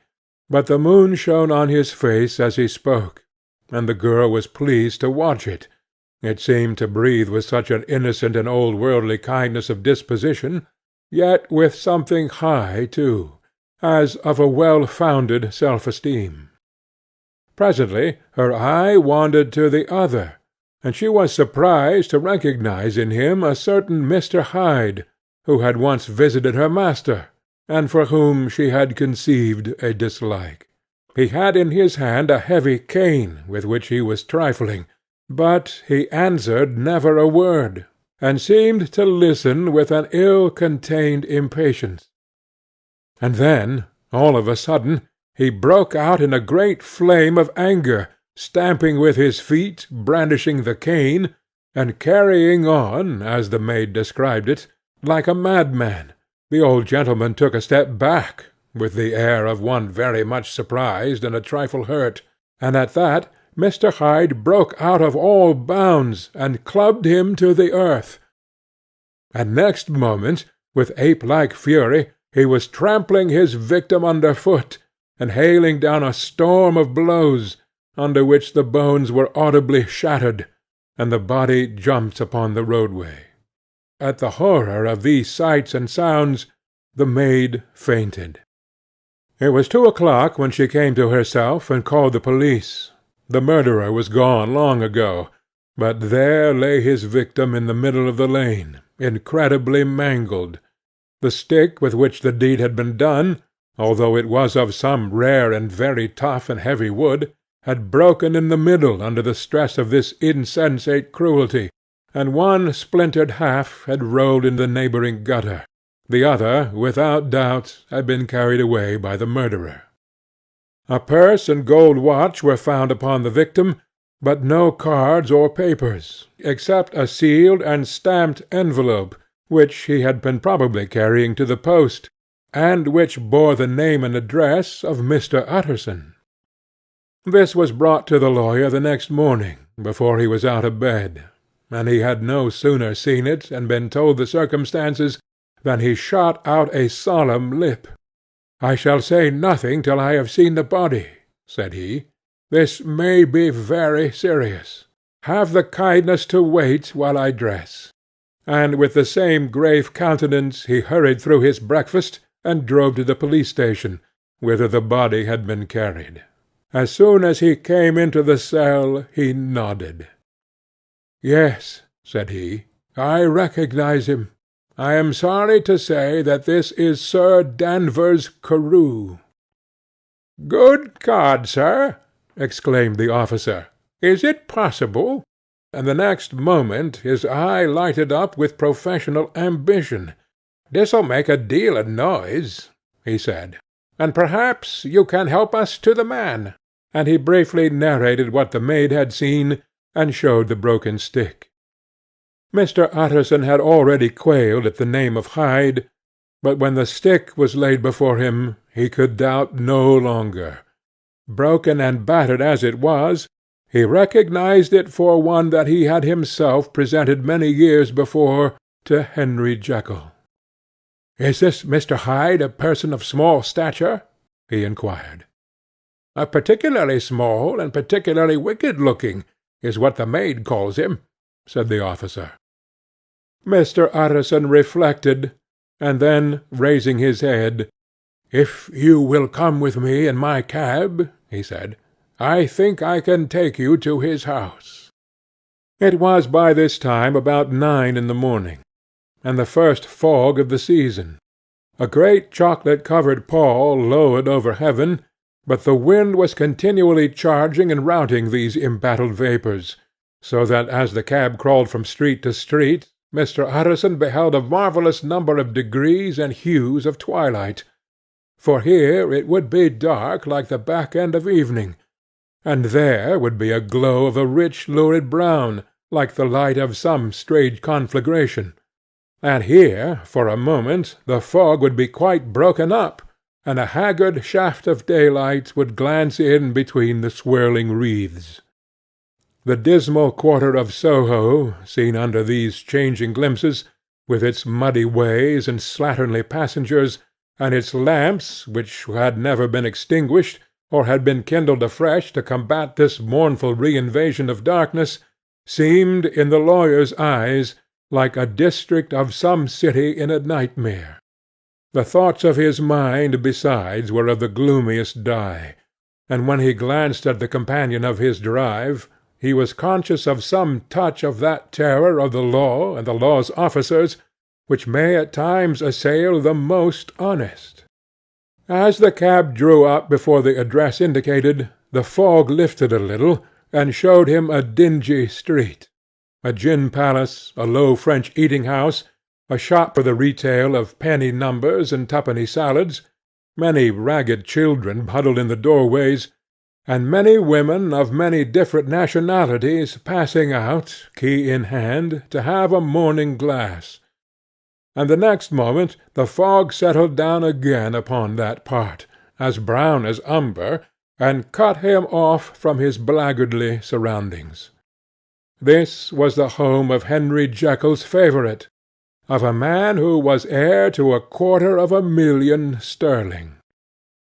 but the moon shone on his face as he spoke, and the girl was pleased to watch it. It seemed to breathe with such an innocent and old-worldly kindness of disposition, yet with something high too, as of a well-founded self-esteem. Presently her eye wandered to the other, and she was surprised to recognize in him a certain Mr. Hyde, who had once visited her master, and for whom she had conceived a dislike. He had in his hand a heavy cane, with which he was trifling, but he answered never a word, and seemed to listen with an ill-contained impatience. And then, all of a sudden, he broke out in a great flame of anger, stamping with his feet, brandishing the cane, and carrying on, as the maid described it, like a madman. The old gentleman took a step back, with the air of one very much surprised and a trifle hurt, and at that Mr. Hyde broke out of all bounds, and clubbed him to the earth. And next moment, with ape-like fury, he was trampling his victim under foot, and hailing down a storm of blows, under which the bones were audibly shattered, and the body jumped upon the roadway. At the horror of these sights and sounds, the maid fainted. It was 2 o'clock when she came to herself and called the police. The murderer was gone long ago, but there lay his victim in the middle of the lane, incredibly mangled. The stick with which the deed had been done, although it was of some rare and very tough and heavy wood, had broken in the middle under the stress of this insensate cruelty, and one splintered half had rolled in the neighbouring gutter. The other, without doubt, had been carried away by the murderer. A purse and gold watch were found upon the victim, but no cards or papers, except a sealed and stamped envelope, which he had been probably carrying to the post, and which bore the name and address of Mr. Utterson. This was brought to the lawyer the next morning, before he was out of bed, and he had no sooner seen it and been told the circumstances than he shot out a solemn lip. "I shall say nothing till I have seen the body," said he. "This may be very serious. Have the kindness to wait while I dress." And with the same grave countenance he hurried through his breakfast, and drove to the police station, whither the body had been carried. As soon as he came into the cell he nodded. "Yes," said he, "I recognize him. I am sorry to say that this is Sir Danvers Carew." "Good God, sir!" exclaimed the officer. "Is it possible?" And the next moment his eye lighted up with professional ambition. "This'll make a deal of noise," he said, "and perhaps you can help us to the man." And he briefly narrated what the maid had seen, and showed the broken stick. Mr. Utterson had already quailed at the name of Hyde, but when the stick was laid before him he could doubt no longer. Broken and battered as it was, he recognized it for one that he had himself presented many years before to Henry Jekyll. "Is this Mr. Hyde a person of small stature?" he inquired. "Particularly small and particularly wicked-looking, is what the maid calls him," said the officer. Mr. Utterson reflected, and then, raising his head, "If you will come with me in my cab," he said, "I think I can take you to his house." It was by this time about 9 in the morning, and the first fog of the season. A great chocolate-covered pall lowered over heaven, but the wind was continually charging and routing these embattled vapours, so that as the cab crawled from street to street, Mr. Utterson beheld a marvellous number of degrees and hues of twilight, for here it would be dark like the back end of evening, and there would be a glow of a rich lurid brown, like the light of some strange conflagration, and here, for a moment, the fog would be quite broken up, and a haggard shaft of daylight would glance in between the swirling wreaths. The dismal quarter of Soho, seen under these changing glimpses, with its muddy ways and slatternly passengers, and its lamps, which had never been extinguished, or had been kindled afresh to combat this mournful reinvasion of darkness, seemed, in the lawyer's eyes, like a district of some city in a nightmare, The thoughts of his mind, besides, were of the gloomiest dye, and when he glanced at the companion of his drive, he was conscious of some touch of that terror of the law and the law's officers which may at times assail the most honest. As the cab drew up before the address indicated, the fog lifted a little, and showed him a dingy street, a gin palace, a low French eating-house, a shop for the retail of penny numbers and twopenny salads, many ragged children huddled in the doorways, and many women of many different nationalities passing out, key in hand, to have a morning glass. And the next moment the fog settled down again upon that part, as brown as umber, and cut him off from his blackguardly surroundings. This was the home of Henry Jekyll's favourite, of a man who was heir to 250,000 sterling.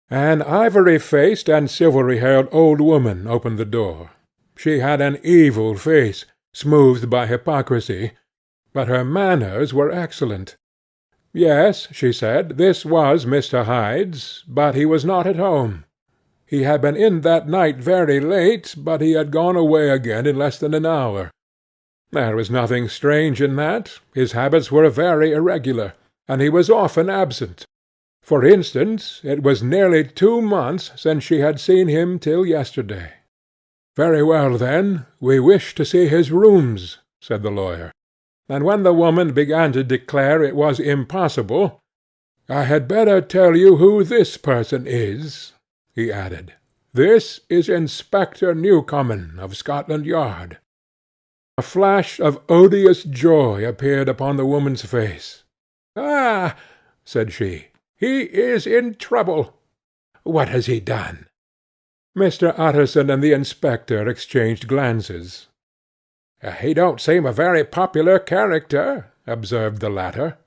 An ivory-faced and silvery-haired old woman opened the door. She had an evil face, smoothed by hypocrisy, but her manners were excellent. Yes, she said, this was Mr. Hyde's, but he was not at home. He had been in that night very late, but he had gone away again in less than an hour. There was nothing strange in that. His habits were very irregular, and he was often absent. For instance, it was nearly 2 months since she had seen him till yesterday. "Very well, then, we wish to see his rooms," said the lawyer. And when the woman began to declare it was impossible, "I had better tell you who this person is," he added. "This is Inspector Newcomen, of Scotland Yard." A flash of odious joy appeared upon the woman's face. "Ah!" said she, "he is in trouble. What has he done?" Mr. Utterson and the inspector exchanged glances. "He don't seem a very popular character," observed the latter.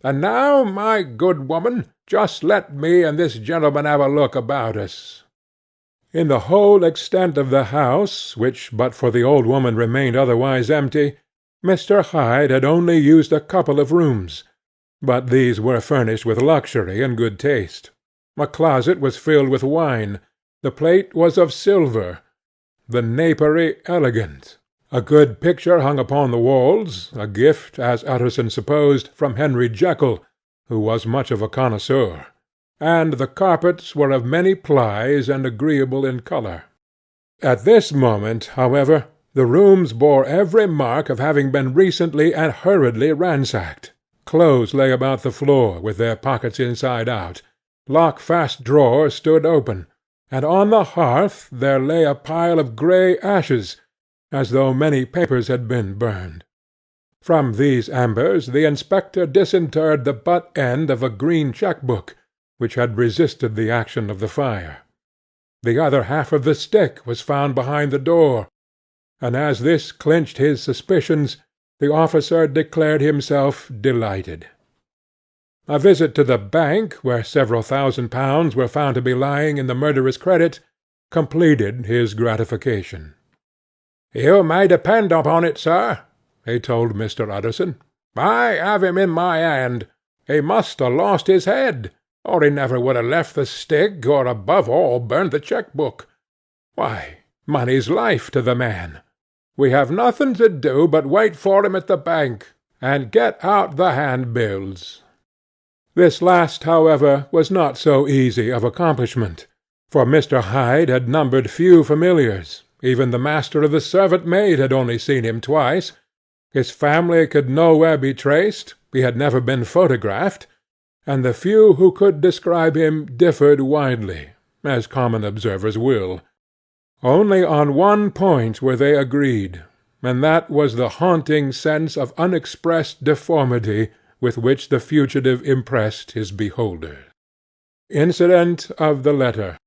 "And now, my good woman, just let me and this gentleman have a look about us." In the whole extent of the house, which but for the old woman remained otherwise empty, Mr. Hyde had only used a couple of rooms, but these were furnished with luxury and good taste. A closet was filled with wine, the plate was of silver, the napery elegant, a good picture hung upon the walls, a gift, as Utterson supposed, from Henry Jekyll, who was much of a connoisseur, and the carpets were of many plies and agreeable in colour. At this moment, however, the rooms bore every mark of having been recently and hurriedly ransacked. Clothes lay about the floor, with their pockets inside out, lock-fast drawers stood open, and on the hearth there lay a pile of grey ashes, as though many papers had been burned. From these embers the inspector disinterred the butt end of a green cheque-book, which had resisted the action of the fire. The other half of the stick was found behind the door, and as this clinched his suspicions, the officer declared himself delighted. A visit to the bank, where several £1,000 were found to be lying in the murderer's credit, completed his gratification. "You may depend upon it, sir," he told Mr. Utterson. "I have him in my hand. He must have lost his head, or he never would have left the stick, or above all burnt the cheque-book. Why, money's life to the man. We have nothing to do but wait for him at the bank, and get out the handbills." This last, however, was not so easy of accomplishment, for Mr. Hyde had numbered few familiars. Even the master of the servant-maid had only seen him twice. His family could nowhere be traced, he had never been photographed, and the few who could describe him differed widely, as common observers will. Only on one point were they agreed, and that was the haunting sense of unexpressed deformity with which the fugitive impressed his beholder. Incident of the letter.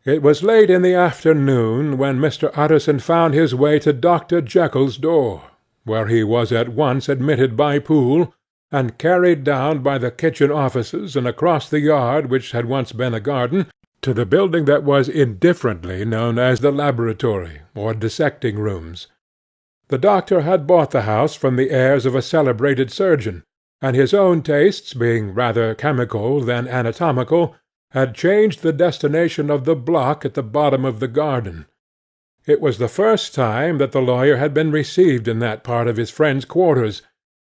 It was late in the afternoon when Mr. Utterson found his way to Dr. Jekyll's door, where he was at once admitted by Poole, and carried down by the kitchen offices and across the yard which had once been a garden, to the building that was indifferently known as the laboratory, or dissecting rooms. The doctor had bought the house from the heirs of a celebrated surgeon, and his own tastes being rather chemical than anatomical, had changed the destination of the block at the bottom of the garden. It was the first time that the lawyer had been received in that part of his friend's quarters,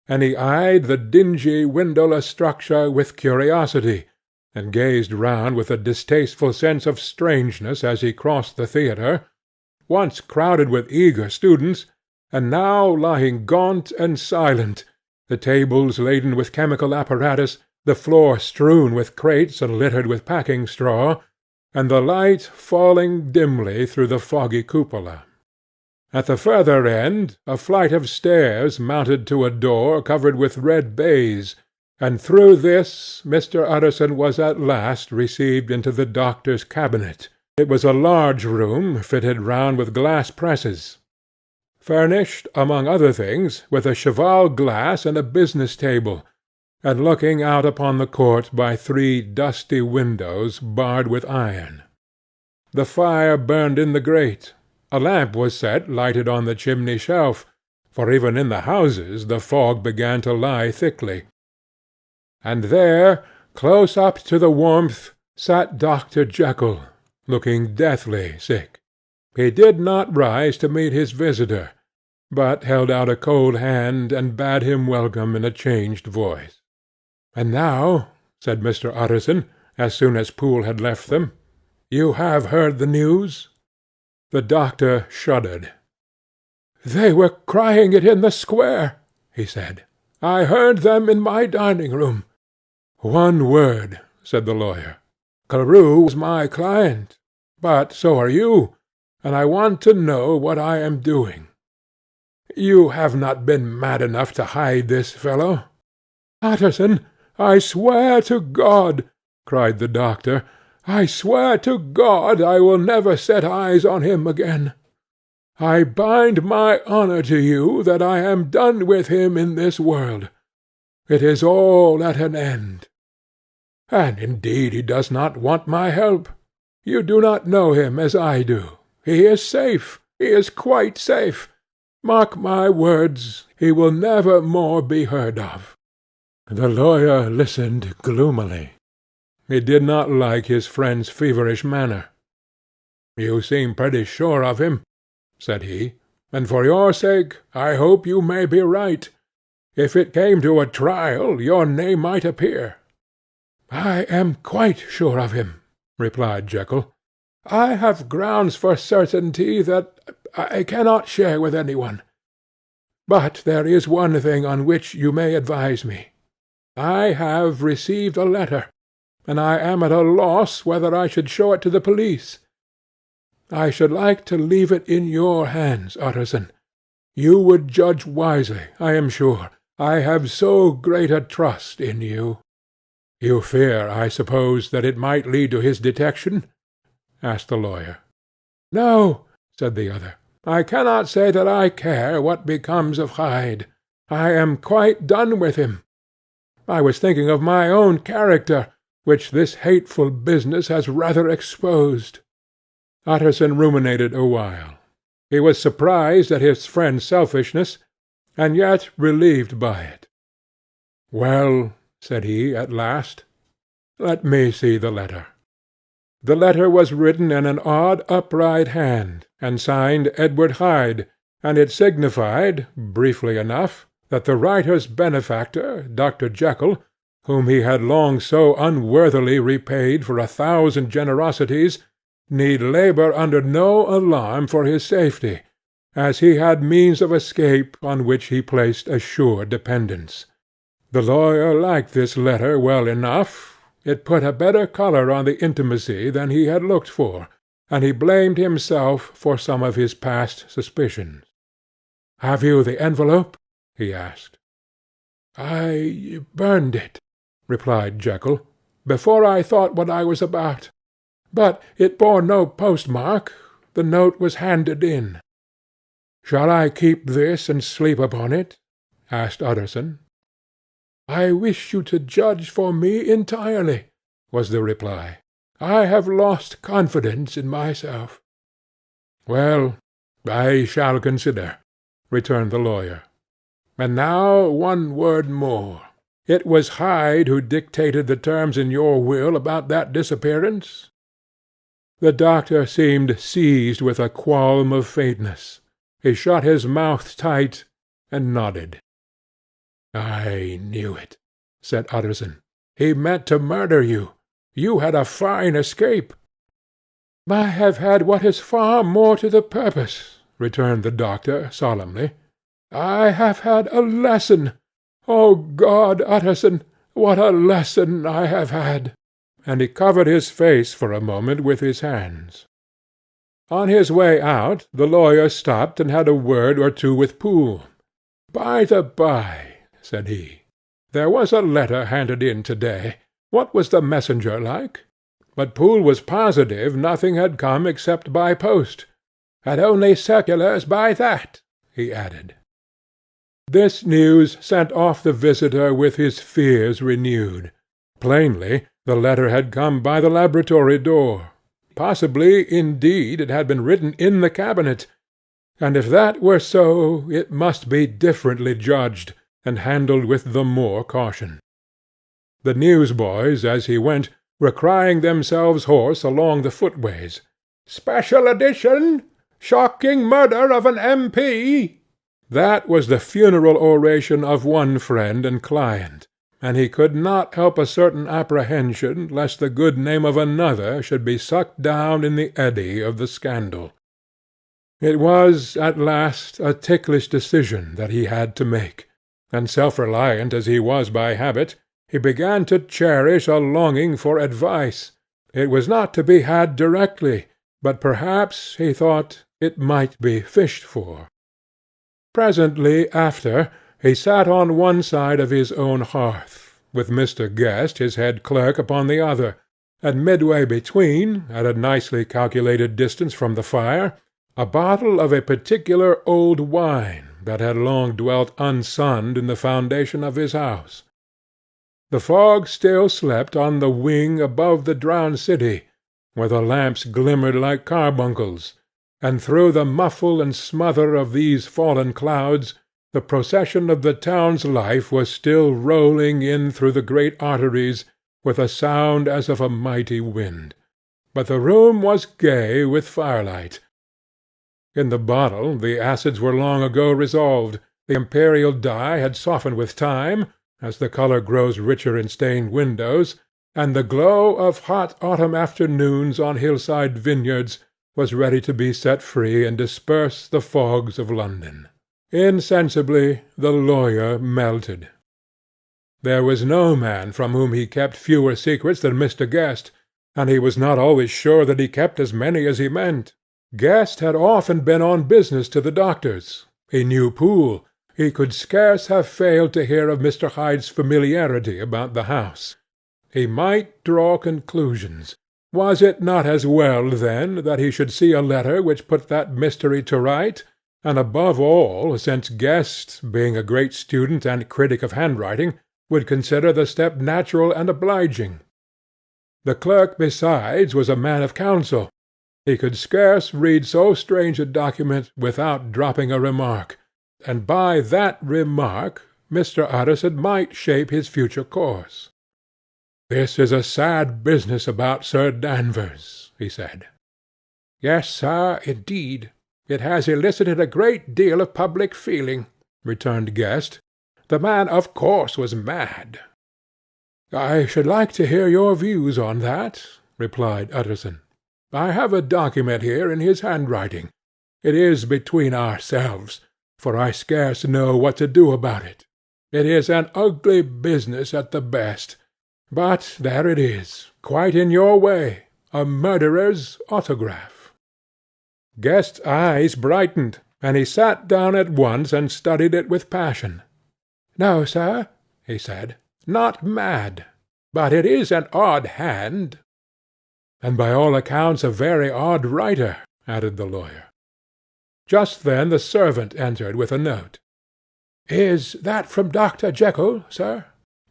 and he eyed the dingy windowless structure with curiosity, and gazed round with a distasteful sense of strangeness as he crossed the theatre, once crowded with eager students, and now lying gaunt and silent, the tables laden with chemical apparatus, the floor strewn with crates and littered with packing straw, and the light falling dimly through the foggy cupola. At the further end a flight of stairs mounted to a door covered with red baize, and through this Mr. Utterson was at last received into the doctor's cabinet. It was a large room fitted round with glass presses, furnished, among other things, with a cheval glass and a business table, and looking out upon the court by 3 dusty windows barred with iron. The fire burned in the grate. A lamp was set lighted on the chimney shelf, for even in the houses the fog began to lie thickly. And there, close up to the warmth, sat Dr. Jekyll, looking deathly sick. He did not rise to meet his visitor, but held out a cold hand and bade him welcome in a changed voice. "And now," said Mr. Utterson, as soon as Poole had left them, "you have heard the news?" The doctor shuddered. "They were crying it in the square," he said. "I heard them in my dining-room." "One word," said the lawyer. "Carew is my client, but so are you, and I want to know what I am doing. You have not been mad enough to hide this fellow?" "Utterson, I swear to God," cried the doctor, "I swear to God I will never set eyes on him again. I bind my honour to you that I am done with him in this world. It is all at an end. And indeed he does not want my help. You do not know him as I do. He is safe. He is quite safe. Mark my words, he will never more be heard of." The lawyer listened gloomily. He did not like his friend's feverish manner. "You seem pretty sure of him," said he, "and for your sake I hope you may be right. If it came to a trial, your name might appear." "I am quite sure of him," replied Jekyll. "I have grounds for certainty that I cannot share with any one. But there is one thing on which you may advise me. I have received a letter, and I am at a loss whether I should show it to the police. I should like to leave it in your hands, Utterson. You would judge wisely, I am sure. I have so great a trust in you." "You fear, I suppose, that it might lead to his detection?" asked the lawyer. "No," said the other. "I cannot say that I care what becomes of Hyde. I am quite done with him. I was thinking of my own character, which this hateful business has rather exposed." Utterson ruminated a while. He was surprised at his friend's selfishness, and yet relieved by it. "Well," said he at last, "let me see the letter." The letter was written in an odd upright hand, and signed Edward Hyde, and it signified, briefly enough, that the writer's benefactor, Dr. Jekyll, whom he had long so unworthily repaid for 1,000 generosities, need labour under no alarm for his safety, as he had means of escape on which he placed a sure dependence. The lawyer liked this letter well enough. It put a better colour on the intimacy than he had looked for, and he blamed himself for some of his past suspicions. "Have you the envelope?" he asked. "I burned it," replied Jekyll, "before I thought what I was about. But it bore no postmark. The note was handed in." "Shall I keep this and sleep upon it?" asked Utterson. "I wish you to judge for me entirely," was the reply. "I have lost confidence in myself." "Well, I shall consider," returned the lawyer. "And now one word more. It was Hyde who dictated the terms in your will about that disappearance?" The doctor seemed seized with a qualm of faintness. He shut his mouth tight, and nodded. "I knew it," said Utterson. "He meant to murder you. You had a fine escape." "I have had what is far more to the purpose," returned the doctor, solemnly. "I have had a lesson. O God, Utterson, what a lesson I have had!" And he covered his face for a moment with his hands. On his way out, the lawyer stopped and had a word or two with Poole. "By the by," said he, "there was a letter handed in to-day. What was the messenger like?" But Poole was positive nothing had come except by post. "And only circulars by that," he added. This news sent off the visitor with his fears renewed. Plainly, the letter had come by the laboratory door. Possibly, indeed, it had been written in the cabinet, and if that were so, it must be differently judged, and handled with the more caution. The newsboys, as he went, were crying themselves hoarse along the footways. "Special edition! Shocking murder of an M.P.!" That was the funeral oration of one friend and client, and he could not help a certain apprehension lest the good name of another should be sucked down in the eddy of the scandal. It was, at last, a ticklish decision that he had to make, and self-reliant as he was by habit, he began to cherish a longing for advice. It was not to be had directly, but perhaps, he thought, it might be fished for. Presently after, he sat on one side of his own hearth, with Mr. Guest, his head clerk, upon the other, and midway between, at a nicely calculated distance from the fire, a bottle of a particular old wine that had long dwelt unsunned in the foundation of his house. The fog still slept on the wing above the drowned city, where the lamps glimmered like carbuncles, and through the muffle and smother of these fallen clouds the procession of the town's life was still rolling in through the great arteries with a sound as of a mighty wind. But the room was gay with firelight. In the bottle the acids were long ago resolved, the imperial dye had softened with time, as the colour grows richer in stained windows, and the glow of hot autumn afternoons on hillside vineyards was ready to be set free and disperse the fogs of London. Insensibly the lawyer melted. There was no man from whom he kept fewer secrets than Mr. Guest, and he was not always sure that he kept as many as he meant. Guest had often been on business to the doctor's. He knew Poole. He could scarce have failed to hear of Mr. Hyde's familiarity about the house. He might draw conclusions. Was it not as well, then, that he should see a letter which put that mystery to right, and above all, since Guest, being a great student and critic of handwriting, would consider the step natural and obliging? The clerk, besides, was a man of counsel. He could scarce read so strange a document without dropping a remark, and by that remark Mr. Utterson might shape his future course. "This is a sad business about Sir Danvers," he said. "Yes, sir, indeed. It has elicited a great deal of public feeling," returned Guest. "The man of course was mad." "I should like to hear your views on that," replied Utterson. "I have a document here in his handwriting. It is between ourselves, for I scarce know what to do about it. It is an ugly business at the best. But there it is, quite in your way, a murderer's autograph." Guest's eyes brightened, and he sat down at once and studied it with passion. "No, sir," he said, "not mad. But it is an odd hand." "And by all accounts a very odd writer," added the lawyer. Just then the servant entered with a note. "Is that from Dr. Jekyll, sir?"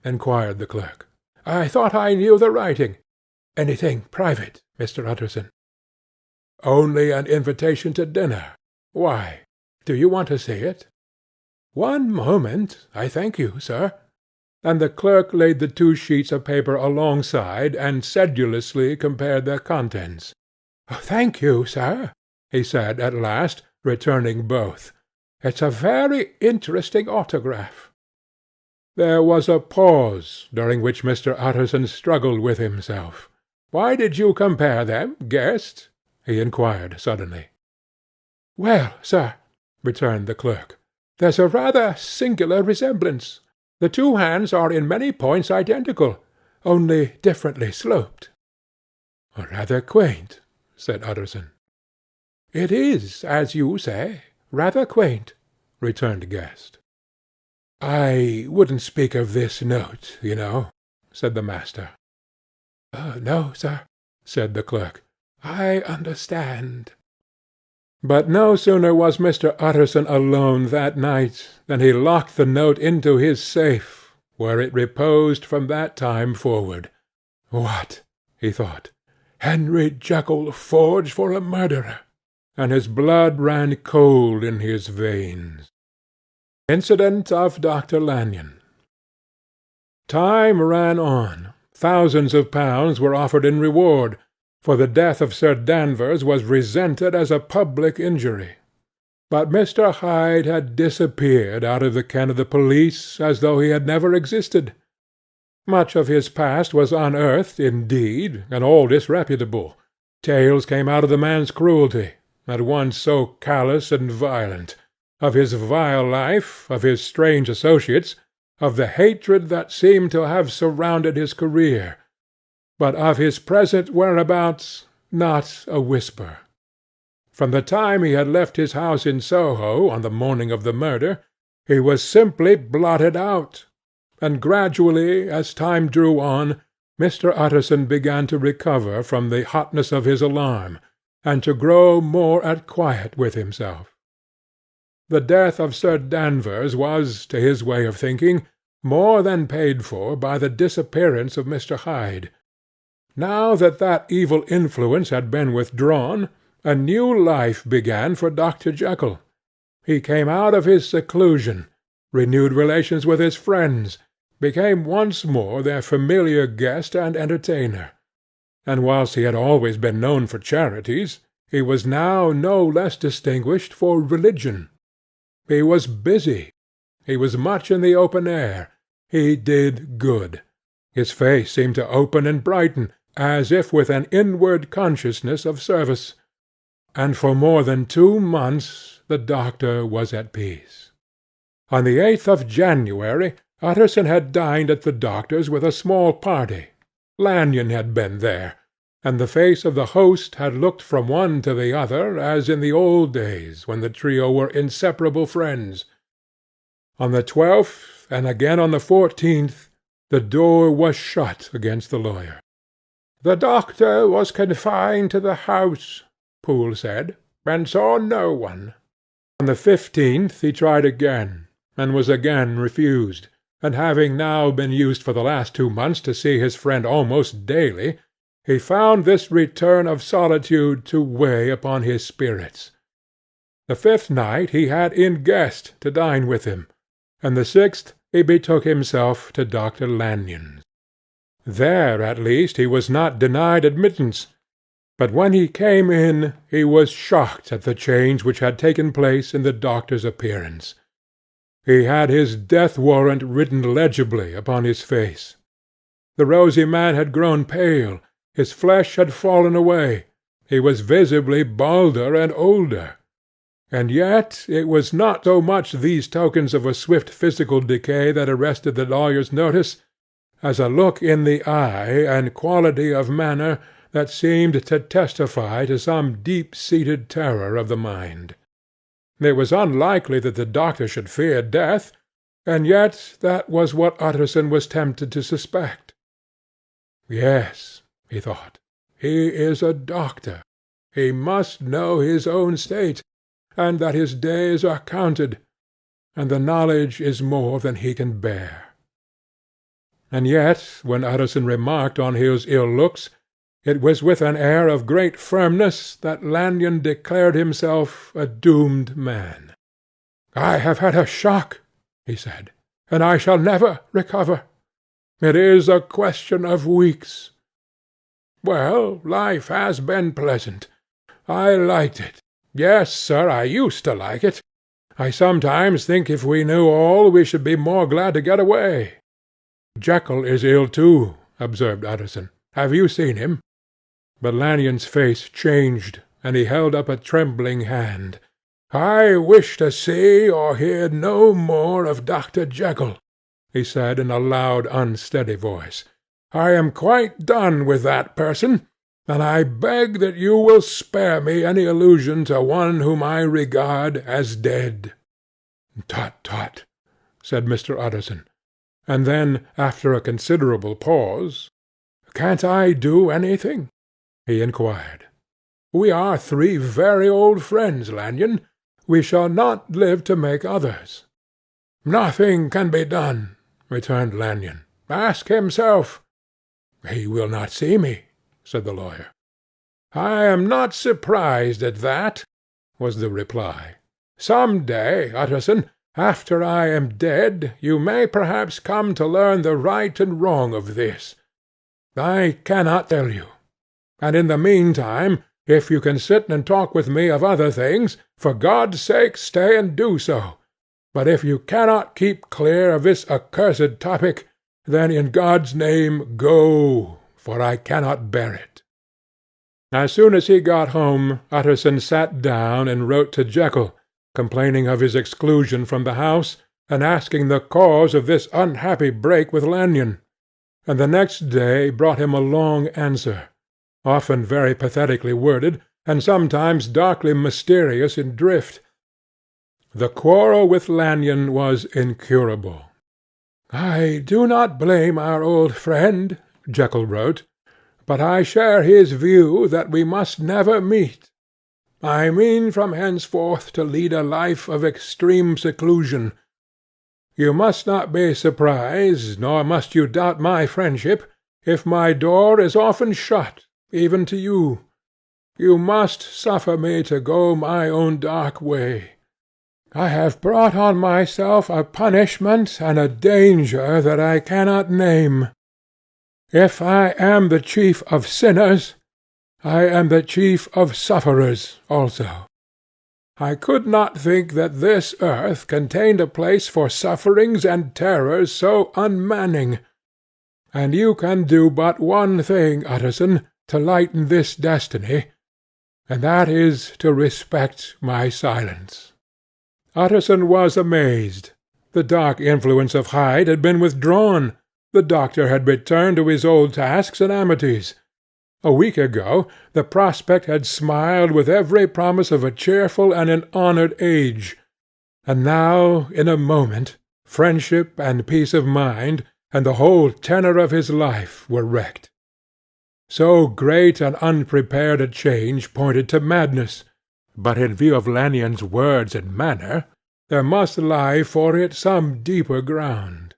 inquired the clerk. "I thought I knew the writing. Anything private, Mr. Utterson?" "Only an invitation to dinner. Why? Do you want to see it?" "One moment, I thank you, sir." and the clerk laid the two sheets of paper alongside and sedulously compared their contents. "Thank you, sir," he said at last, returning both. "It's a very interesting autograph." There was a pause, during which Mr. Utterson struggled with himself. "Why did you compare them, Guest?" he inquired suddenly. "Well, sir," returned the clerk, "there's a rather singular resemblance. The two hands are in many points identical, only differently sloped." "Rather quaint," said Utterson. "It is, as you say, rather quaint," returned Guest. "I wouldn't speak of this note, you know," said the master. "No, sir," said the clerk. "I understand." But no sooner was Mr. Utterson alone that night than he locked the note into his safe, where it reposed from that time forward. "What!" he thought, "Henry Jekyll forged for a murderer!" and his blood ran cold in his veins. Incident of Dr. Lanyon. Time ran on. Thousands of pounds were offered in reward, for the death of Sir Danvers was resented as a public injury. But Mr. Hyde had disappeared out of the ken of the police as though he had never existed. Much of his past was unearthed, indeed, and all disreputable. Tales came out of the man's cruelty, at once so callous and violent, of his vile life, of his strange associates, of the hatred that seemed to have surrounded his career, but of his present whereabouts not a whisper. From the time he had left his house in Soho on the morning of the murder, he was simply blotted out, and gradually, as time drew on, Mr. Utterson began to recover from the hotness of his alarm, and to grow more at quiet with himself. The death of Sir Danvers was, to his way of thinking, more than paid for by the disappearance of Mr. Hyde. Now that that evil influence had been withdrawn, a new life began for Dr. Jekyll. He came out of his seclusion, renewed relations with his friends, became once more their familiar guest and entertainer, and whilst he had always been known for charities, he was now no less distinguished for religion. He was busy. He was much in the open air. He did good. His face seemed to open and brighten, as if with an inward consciousness of service, and for more than 2 months the doctor was at peace. On the 8th of January Utterson had dined at the doctor's with a small party. Lanyon had been there, and the face of the host had looked from one to the other as in the old days when the trio were inseparable friends. On the 12th, and again on the 14th, the door was shut against the lawyer. "The doctor was confined to the house," Poole said, "and saw no one." On the 15th he tried again, and was again refused, and having now been used for the last 2 months to see his friend almost daily, he found this return of solitude to weigh upon his spirits. The 5th night he had in Guest to dine with him, and the 6th he betook himself to Dr. Lanyon's. There at least he was not denied admittance, but when he came in he was shocked at the change which had taken place in the doctor's appearance. He had his death warrant written legibly upon his face. The rosy man had grown pale, his flesh had fallen away, he was visibly balder and older. And yet it was not so much these tokens of a swift physical decay that arrested the lawyer's notice, as a look in the eye and quality of manner that seemed to testify to some deep-seated terror of the mind. It was unlikely that the doctor should fear death, and yet that was what Utterson was tempted to suspect. Yes, he thought, he is a doctor. He must know his own state, and that his days are counted, and the knowledge is more than he can bear. And yet, when Utterson remarked on his ill looks, it was with an air of great firmness that Lanyon declared himself a doomed man. "I have had a shock," he said, "and I shall never recover. It is a question of weeks. Well, life has been pleasant. I liked it. Yes, sir, I used to like it. I sometimes think if we knew all, we should be more glad to get away." "Jekyll is ill too," observed Utterson. "Have you seen him?" But Lanyon's face changed, and he held up a trembling hand. "I wish to see or hear no more of Dr. Jekyll," he said in a loud, unsteady voice. "I am quite done with that person, and I beg that you will spare me any allusion to one whom I regard as dead." "Tut, tut," said Mr. Utterson; and then, after a considerable pause, "Can't I do anything?" he inquired. "We are three very old friends, Lanyon. We shall not live to make others." "Nothing can be done," returned Lanyon. "Ask himself." "He will not see me," said the lawyer. "I am not surprised at that," was the reply. "Some day, Utterson, after I am dead, you may perhaps come to learn the right and wrong of this. I cannot tell you. And in the meantime, if you can sit and talk with me of other things, for God's sake stay and do so. But if you cannot keep clear of this accursed topic, then in God's name go, for I cannot bear it." As soon as he got home, Utterson sat down and wrote to Jekyll, complaining of his exclusion from the house, and asking the cause of this unhappy break with Lanyon, and the next day brought him a long answer, often very pathetically worded, and sometimes darkly mysterious in drift. The quarrel with Lanyon was incurable. "I do not blame our old friend," Jekyll wrote, "but I share his view that we must never meet. I mean from henceforth to lead a life of extreme seclusion. You must not be surprised, nor must you doubt my friendship, if my door is often shut, even to you. You must suffer me to go my own dark way. I have brought on myself a punishment and a danger that I cannot name. If I am the chief of sinners, I am the chief of sufferers also. I could not think that this earth contained a place for sufferings and terrors so unmanning. And you can do but one thing, Utterson, to lighten this destiny, and that is to respect my silence." Utterson was amazed. The dark influence of Hyde had been withdrawn. The doctor had returned to his old tasks and amities. A week ago the prospect had smiled with every promise of a cheerful and an honoured age, and now, in a moment, friendship and peace of mind, and the whole tenor of his life were wrecked. So great and unprepared a change pointed to madness, but in view of Lanyon's words and manner, there must lie for it some deeper ground.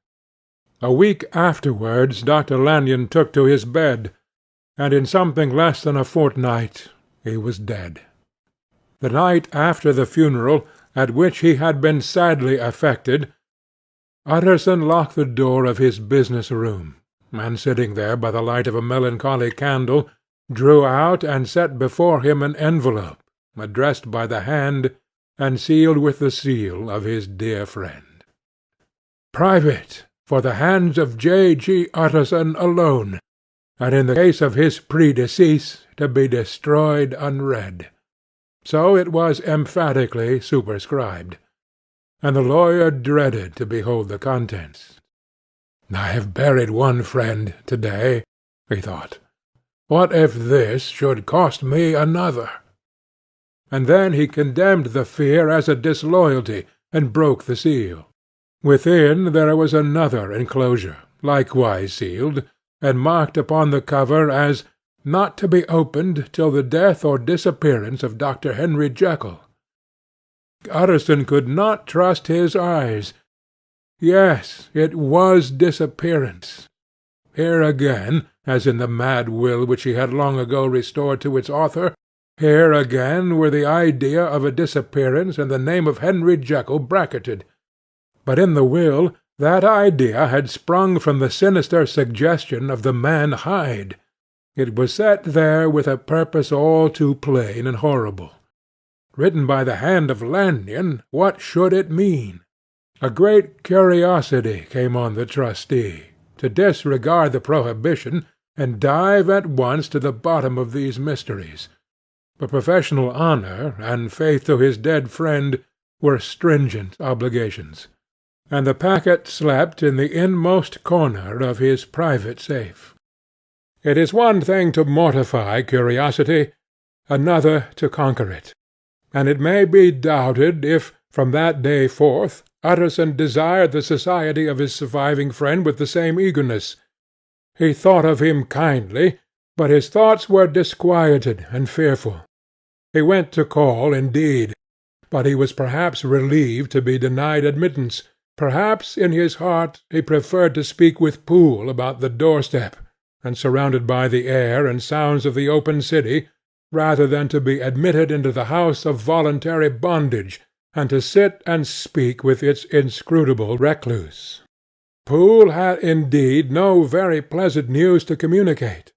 A week afterwards Dr. Lanyon took to his bed, and in something less than a fortnight he was dead. The night after the funeral, at which he had been sadly affected, Utterson locked the door of his business room, and sitting there by the light of a melancholy candle, drew out and set before him an envelope, addressed by the hand, and sealed with the seal of his dear friend. "Private, for the hands of J. G. Utterson alone, and in the case of his predecease to be destroyed unread." So it was emphatically superscribed, and the lawyer dreaded to behold the contents. "I have buried one friend to-day," he thought. "What if this should cost me another?" And then he condemned the fear as a disloyalty, and broke the seal. Within there was another enclosure, likewise sealed, and marked upon the cover as "not to be opened till the death or disappearance of Dr. Henry Jekyll." Utterson could not trust his eyes. Yes, it was disappearance. Here again, as in the mad will which he had long ago restored to its author, here again were the idea of a disappearance and the name of Henry Jekyll bracketed. But in the will That idea had sprung from the sinister suggestion of the man Hyde. It was set there with a purpose all too plain and horrible. Written by the hand of Lanyon, what should it mean? A great curiosity came on the trustee, to disregard the prohibition, and dive at once to the bottom of these mysteries. But professional honour, and faith to his dead friend, were stringent obligations, and the packet slept in the inmost corner of his private safe. It is one thing to mortify curiosity, another to conquer it, and it may be doubted if, from that day forth, Utterson desired the society of his surviving friend with the same eagerness. He thought of him kindly, but his thoughts were disquieted and fearful. He went to call, indeed, but he was perhaps relieved to be denied admittance. Perhaps in his heart he preferred to speak with Poole about the doorstep, and surrounded by the air and sounds of the open city, rather than to be admitted into the house of voluntary bondage, and to sit and speak with its inscrutable recluse. Poole had indeed no very pleasant news to communicate.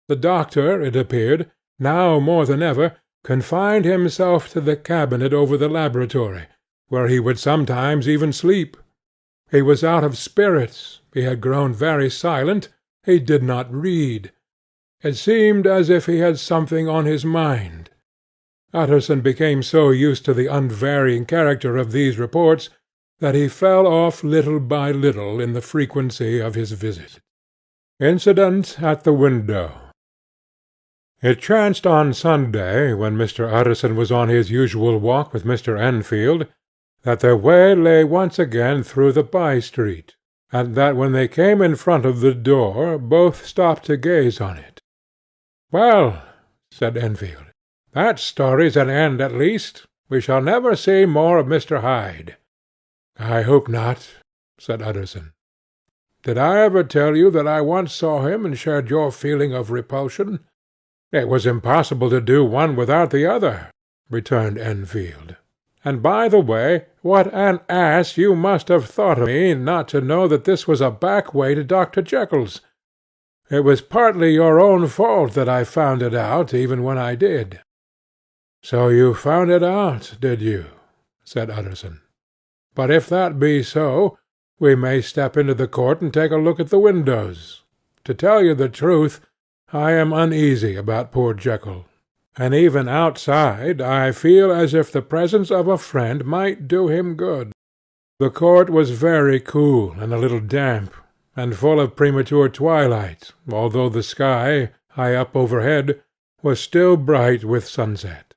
The doctor, it appeared, now more than ever, confined himself to the cabinet over the laboratory, where he would sometimes even sleep. He was out of spirits, he had grown very silent, he did not read. It seemed as if he had something on his mind. Utterson became so used to the unvarying character of these reports that he fell off little by little in the frequency of his visit. Incident at the window. It chanced on Sunday, when Mr. Utterson was on his usual walk with Mr. Enfield, that their way lay once again through the by-street, and that when they came in front of the door both stopped to gaze on it. "Well," said Enfield, "that story's an end at least. We shall never see more of Mr. Hyde." "I hope not," said Utterson. "Did I ever tell you that I once saw him and shared your feeling of repulsion?" "It was impossible to do one without the other," returned Enfield. "And by the way, what an ass you must have thought of me not to know that this was a back way to Dr. Jekyll's. It was partly your own fault that I found it out, even when I did." "So you found it out, did you?" said Utterson. "But if that be so, we may step into the court and take a look at the windows. To tell you the truth, I am uneasy about poor Jekyll, and even outside I feel as if the presence of a friend might do him good." The court was very cool and a little damp, and full of premature twilight, although the sky, high up overhead, was still bright with sunset.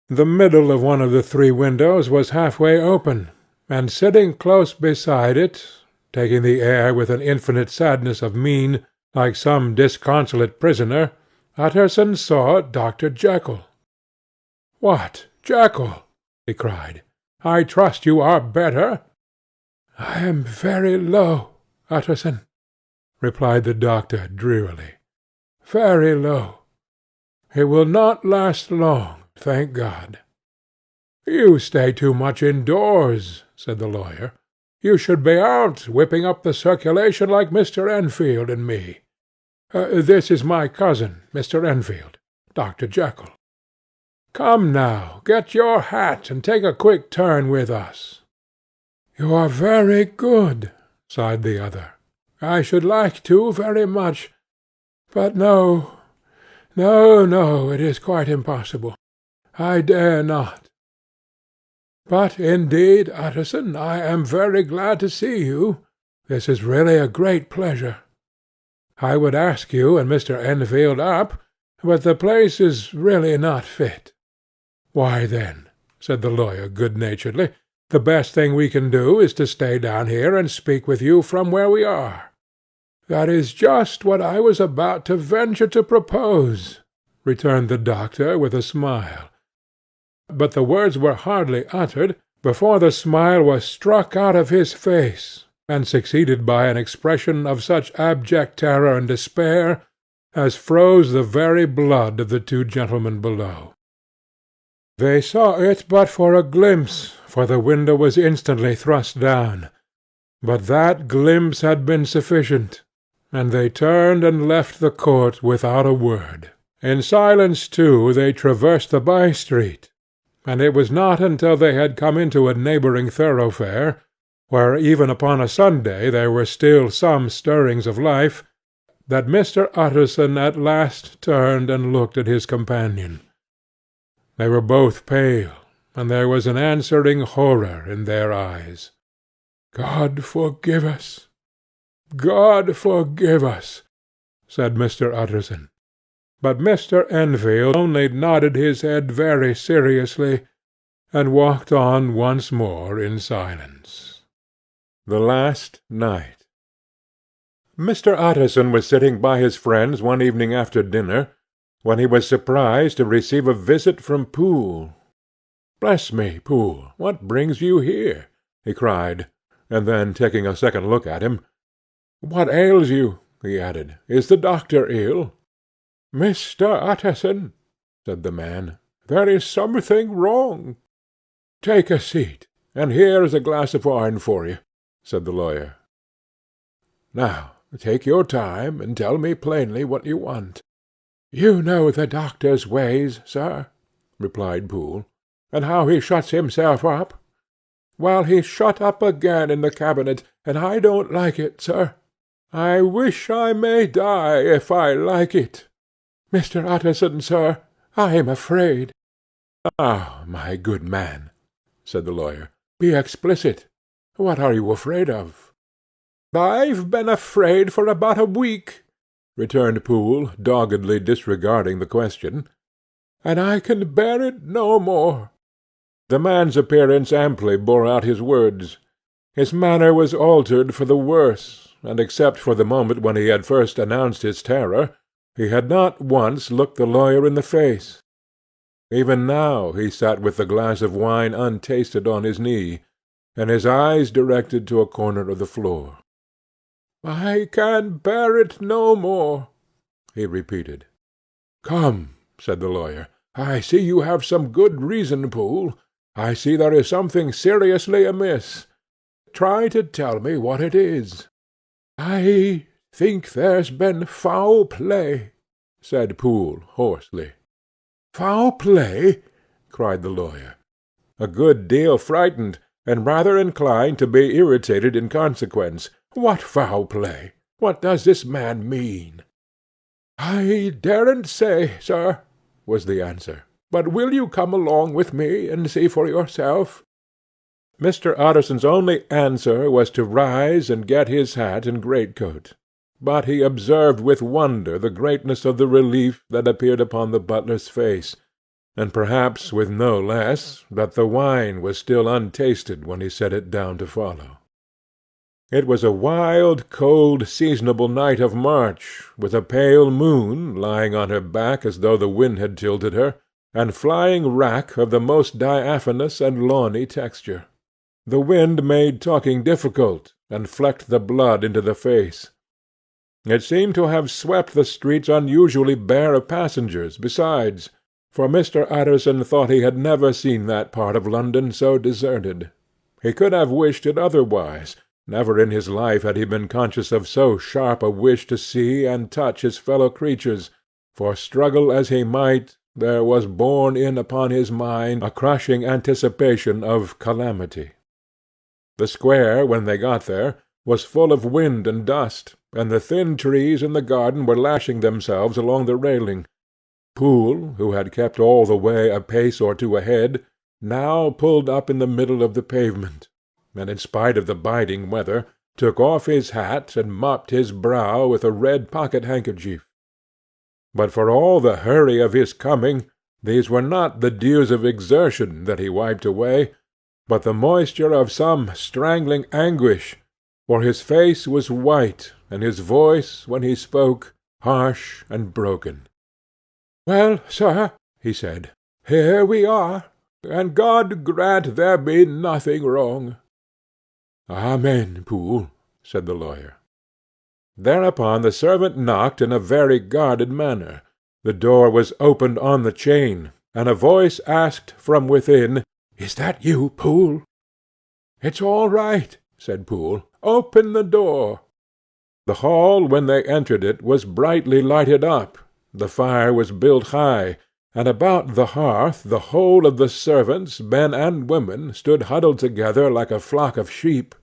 The middle of one of the three windows was half-way open, and sitting close beside it, taking the air with an infinite sadness of mien, like some disconsolate prisoner, Utterson saw Dr. Jekyll. "What, Jekyll!" he cried. "I trust you are better?" "I am very low, Utterson," replied the doctor drearily. "Very low. It will not last long, thank God." "You stay too much indoors," said the lawyer. "You should be out, whipping up the circulation like Mr. Enfield and me. This is my cousin, Mr. Enfield, Dr. Jekyll. Come now, get your hat, and take a quick turn with us." "You are very good," sighed the other. "I should like to very much, but no, it is quite impossible. I dare not. But indeed, Utterson, I am very glad to see you. This is really a great pleasure. I would ask you and Mr. Enfield up, but the place is really not fit." "Why then," said the lawyer good-naturedly, "the best thing we can do is to stay down here and speak with you from where we are." "That is just what I was about to venture to propose," returned the doctor with a smile. But the words were hardly uttered before the smile was struck out of his face, and succeeded by an expression of such abject terror and despair as froze the very blood of the two gentlemen below. They saw it but for a glimpse, for the window was instantly thrust down, But that glimpse had been sufficient, and they turned and left the court without a word. In silence, too, they traversed the by-street, and it was not until they had come into a neighbouring thoroughfare, where even upon a Sunday there were still some stirrings of life, that Mr. Utterson at last turned and looked at his companion. They were both pale, and there was an answering horror in their eyes. "God forgive us! God forgive us!" said Mr. Utterson. But Mr. Enfield only nodded his head very seriously, and walked on once more in silence. The last night. Mr. Utterson was sitting by his friends one evening after dinner, when he was surprised to receive a visit from Poole. "Bless me, Poole, what brings you here?" he cried, and then, taking a second look at him, "What ails you?" he added. "Is the doctor ill?" "Mr. Utterson," said the man, "there is something wrong." "Take a seat, and here is a glass of wine for you," said the lawyer. "Now take your time, and tell me plainly what you want." "You know the doctor's ways, sir," replied Poole, "and how he shuts himself up. Well, he's shut up again in the cabinet, and I don't like it, sir. I wish I may die if I like it. Mr. Utterson, sir, I am afraid." "Ah, my good man," said the lawyer, "be explicit. What are you afraid of?" "I've been afraid for about a week," returned Poole, doggedly disregarding the question, "and I can bear it no more." The man's appearance amply bore out his words. His manner was altered for the worse, and except for the moment when he had first announced his terror, he had not once looked the lawyer in the face. Even now he sat with the glass of wine untasted on his knee, and his eyes directed to a corner of the floor. "I can bear it no more," he repeated. "Come," said the lawyer, "I see you have some good reason, Poole. I see there is something seriously amiss. Try to tell me what it is." "I think there's been foul play," said Poole hoarsely. "Foul play!" cried the lawyer, a good deal frightened, and rather inclined to be irritated in consequence. "What foul play? What does this man mean?" "I daren't say, sir," was the answer. "But will you come along with me and see for yourself?" Mr. Utterson's only answer was to rise and get his hat and greatcoat, but he observed with wonder the greatness of the relief that appeared upon the butler's face, and perhaps with no less, that the wine was still untasted when he set it down to follow. It was a wild, cold, seasonable night of March, with a pale moon lying on her back as though the wind had tilted her, and flying wrack of the most diaphanous and lawny texture. The wind made talking difficult, and flecked the blood into the face. It seemed to have swept the streets unusually bare of passengers, besides, for Mr. Utterson thought he had never seen that part of London so deserted. He could have wished it otherwise. Never in his life had he been conscious of so sharp a wish to see and touch his fellow creatures, for struggle as he might, there was borne in upon his mind a crushing anticipation of calamity. The square, when they got there, was full of wind and dust, and the thin trees in the garden were lashing themselves along the railing. Poole, who had kept all the way a pace or two ahead, now pulled up in the middle of the pavement, and in spite of the biting weather, took off his hat and mopped his brow with a red pocket-handkerchief. But for all the hurry of his coming, these were not the dews of exertion that he wiped away, but the moisture of some strangling anguish, for his face was white, and his voice, when he spoke, harsh and broken. "Well, sir," he said, "here we are, and God grant there be nothing wrong." "Amen, Poole," said the lawyer. Thereupon the servant knocked in a very guarded manner. The door was opened on the chain, and a voice asked from within, "Is that you, Poole?" "It's all right," said Poole. "Open the door." The hall, when they entered it, was brightly lighted up. The fire was built high, and about the hearth the whole of the servants, men and women, stood huddled together like a flock of sheep.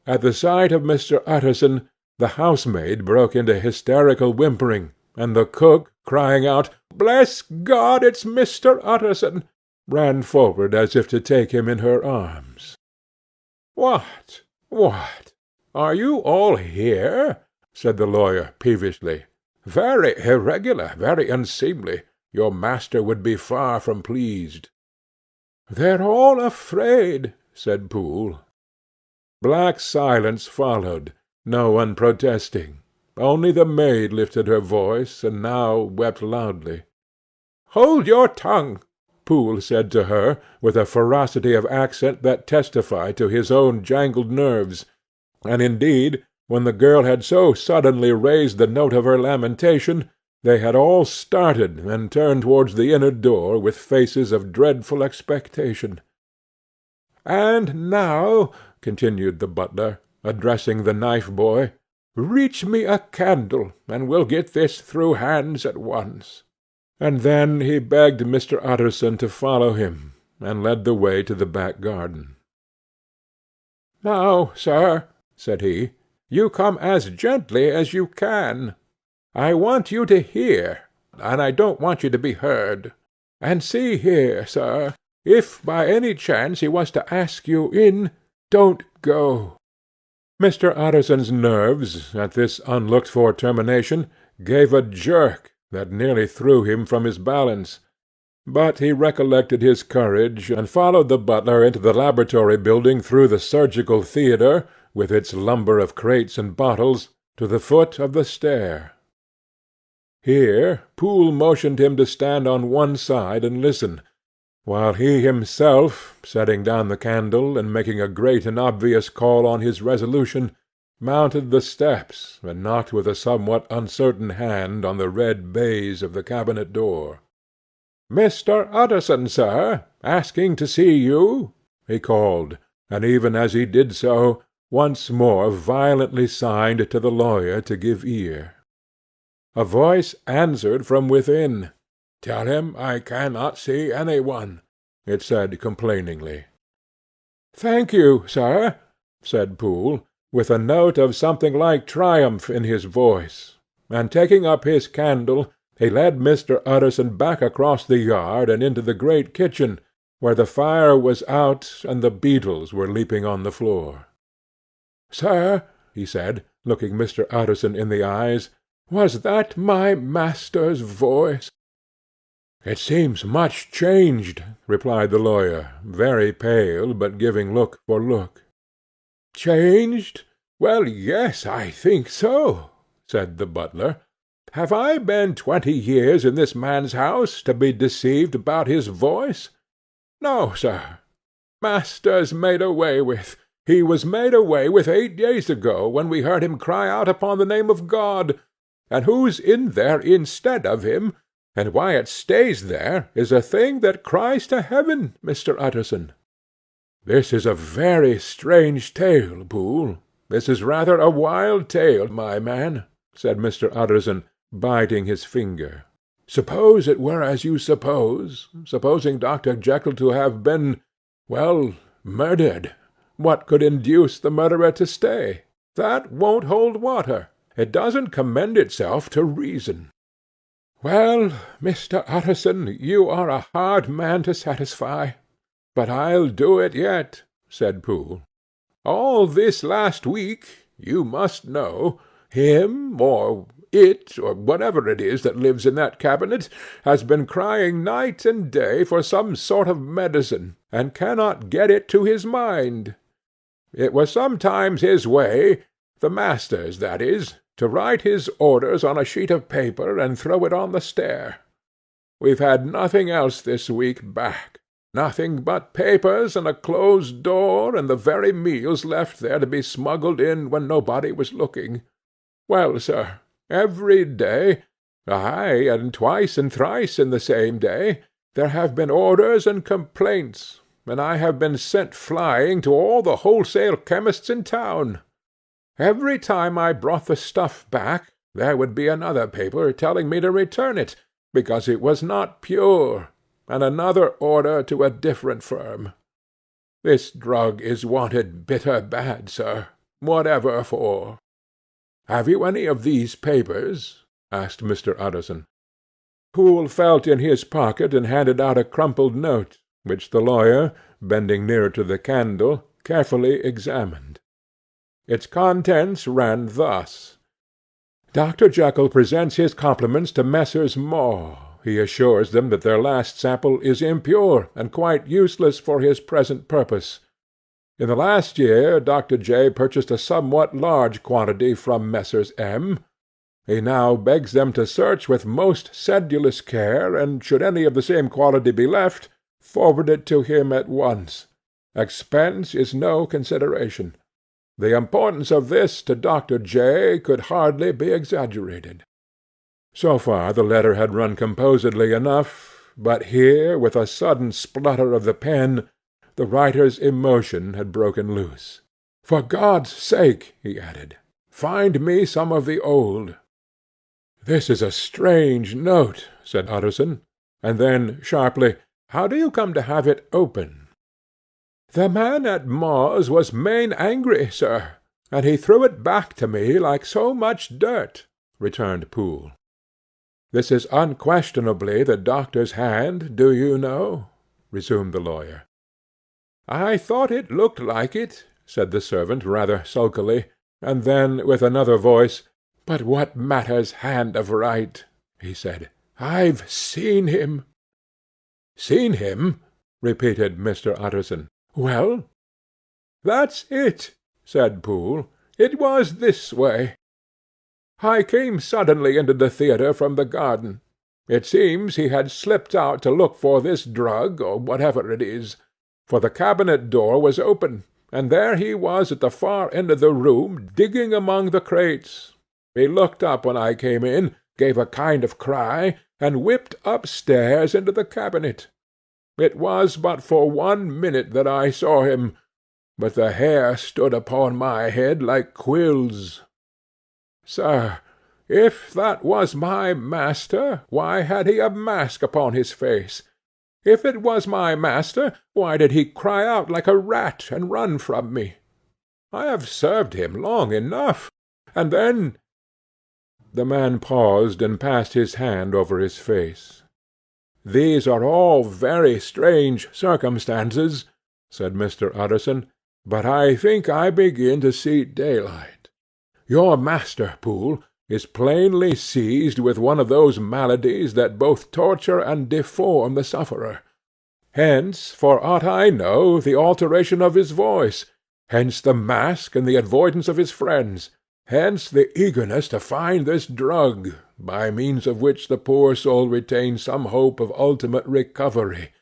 At the sight of Mr. Utterson, the housemaid broke into hysterical whimpering, and the cook, crying out, "Bless God, it's Mr. Utterson!" ran forward as if to take him in her arms. "What! Are you all here?" said the lawyer, peevishly. "Very irregular, very unseemly. Your master would be far from pleased." "They're all afraid," said Poole. Black silence followed, no one protesting. Only the maid lifted her voice, and now wept loudly. "Hold your tongue!" Poole said to her, with a ferocity of accent that testified to his own jangled nerves; and indeed, when the girl had so suddenly raised the note of her lamentation, they had all started and turned towards the inner door with faces of dreadful expectation. "And now," continued the butler, addressing the knife-boy, "reach me a candle, and we'll get this through hands at once." And then he begged Mr. Utterson to follow him, and led the way to the back garden. "Now, sir," said he, "you come as gently as you can. I want you to hear, and I don't want you to be heard. And see here, sir, if by any chance he was to ask you in, don't go." Mr. Utterson's nerves, at this unlooked-for termination, gave a jerk that nearly threw him from his balance; but he recollected his courage, and followed the butler into the laboratory building through the surgical theatre, with its lumber of crates and bottles, to the foot of the stair. Here Poole motioned him to stand on one side and listen, while he himself, setting down the candle, and making a great and obvious call on his resolution, mounted the steps, and knocked with a somewhat uncertain hand on the red baize of the cabinet door. "Mr. Utterson, sir, asking to see you," he called, and even as he did so, once more violently signed to the lawyer to give ear. A voice answered from within. "Tell him I cannot see any one," it said complainingly. "Thank you, sir," said Poole, with a note of something like triumph in his voice, and taking up his candle, he led Mr. Utterson back across the yard and into the great kitchen, where the fire was out and the beetles were leaping on the floor. "Sir," he said, looking Mr. Utterson in the eyes, "was that my master's voice?" "It seems much changed," replied the lawyer, very pale, but giving look for look. "Changed? Well, yes, I think so," said the butler. "Have I been 20 years in this man's house to be deceived about his voice? No, sir. Master's made away with. He was made away with 8 days ago, when we heard him cry out upon the name of God. And who's in there instead of him, and why it stays there, is a thing that cries to heaven, Mr. Utterson." "This is a very strange tale, Poole. This is rather a wild tale, my man," said Mr. Utterson, biting his finger. "Suppose it were as you suppose, supposing Dr. Jekyll to have been, well, murdered, what could induce the murderer to stay? That won't hold water. It doesn't commend itself to reason." "Well, Mr. Utterson, you are a hard man to satisfy. But I'll do it yet," said Poole. "All this last week, you must know, him, or it, or whatever it is that lives in that cabinet, has been crying night and day for some sort of medicine, and cannot get it to his mind. It was sometimes his way, the master's that is, to write his orders on a sheet of paper and throw it on the stair. We've had nothing else this week back. Nothing but papers and a closed door, and the very meals left there to be smuggled in when nobody was looking. Well, sir, every day, aye, and twice and thrice in the same day, there have been orders and complaints, and I have been sent flying to all the wholesale chemists in town. Every time I brought the stuff back, there would be another paper telling me to return it, because it was not pure, and another order to a different firm. This drug is wanted bitter bad, sir, whatever for." "Have you any of these papers?" asked Mr. Utterson. Poole felt in his pocket and handed out a crumpled note, which the lawyer, bending nearer to the candle, carefully examined. Its contents ran thus: "Dr. Jekyll presents his compliments to Messrs. Maw. He assures them that their last sample is impure and quite useless for his present purpose. In the last year Dr. J. purchased a somewhat large quantity from Messrs. M. He now begs them to search with most sedulous care, and should any of the same quality be left, forward it to him at once. Expense is no consideration. The importance of this to Dr. J. could hardly be exaggerated." So far the letter had run composedly enough, but here, with a sudden splutter of the pen, the writer's emotion had broken loose. "For God's sake," he added, "find me some of the old." "This is a strange note," said Utterson, and then sharply, "How do you come to have it open?" "The man at Maw's was main angry, sir, and he threw it back to me like so much dirt," returned Poole. "This is unquestionably the doctor's hand, do you know?" resumed the lawyer. "I thought it looked like it," said the servant rather sulkily, and then with another voice, "But what matters hand of right?" he said. "I've seen him." "Seen him?" repeated Mr. Utterson. "Well?" "That's it," said Poole. "It was this way. I came suddenly into the theatre from the garden. It seems he had slipped out to look for this drug, or whatever it is, for the cabinet door was open, and there he was at the far end of the room, digging among the crates. He looked up when I came in, gave a kind of cry, and whipped upstairs into the cabinet. It was but for 1 minute that I saw him, but the hair stood upon my head like quills. Sir, if that was my master, why had he a mask upon his face? If it was my master, why did he cry out like a rat and run from me? I have served him long enough, and then—" The man paused and passed his hand over his face. "These are all very strange circumstances," said Mr. Utterson, "but I think I begin to see daylight. Your master, Poole, is plainly seized with one of those maladies that both torture and deform the sufferer. Hence, for aught I know, the alteration of his voice, hence the mask and the avoidance of his friends, hence the eagerness to find this drug, by means of which the poor soul retains some hope of ultimate recovery.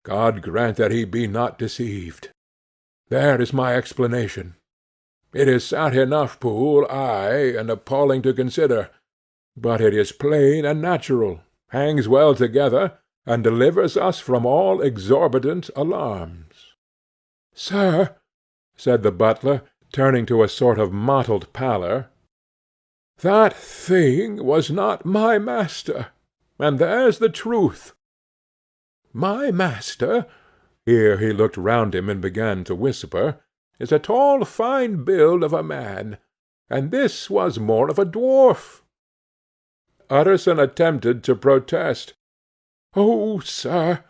God grant that he be not deceived. There is my explanation. It is sad enough, Poole, ay, and appalling to consider, but it is plain and natural, hangs well together, and delivers us from all exorbitant alarms." "Sir," said the butler, turning to a sort of mottled pallor, "that thing was not my master, and there's the truth. My master," here he looked round him and began to whisper, "is a tall fine build of a man, and this was more of a dwarf." Utterson attempted to protest. "Oh, sir,"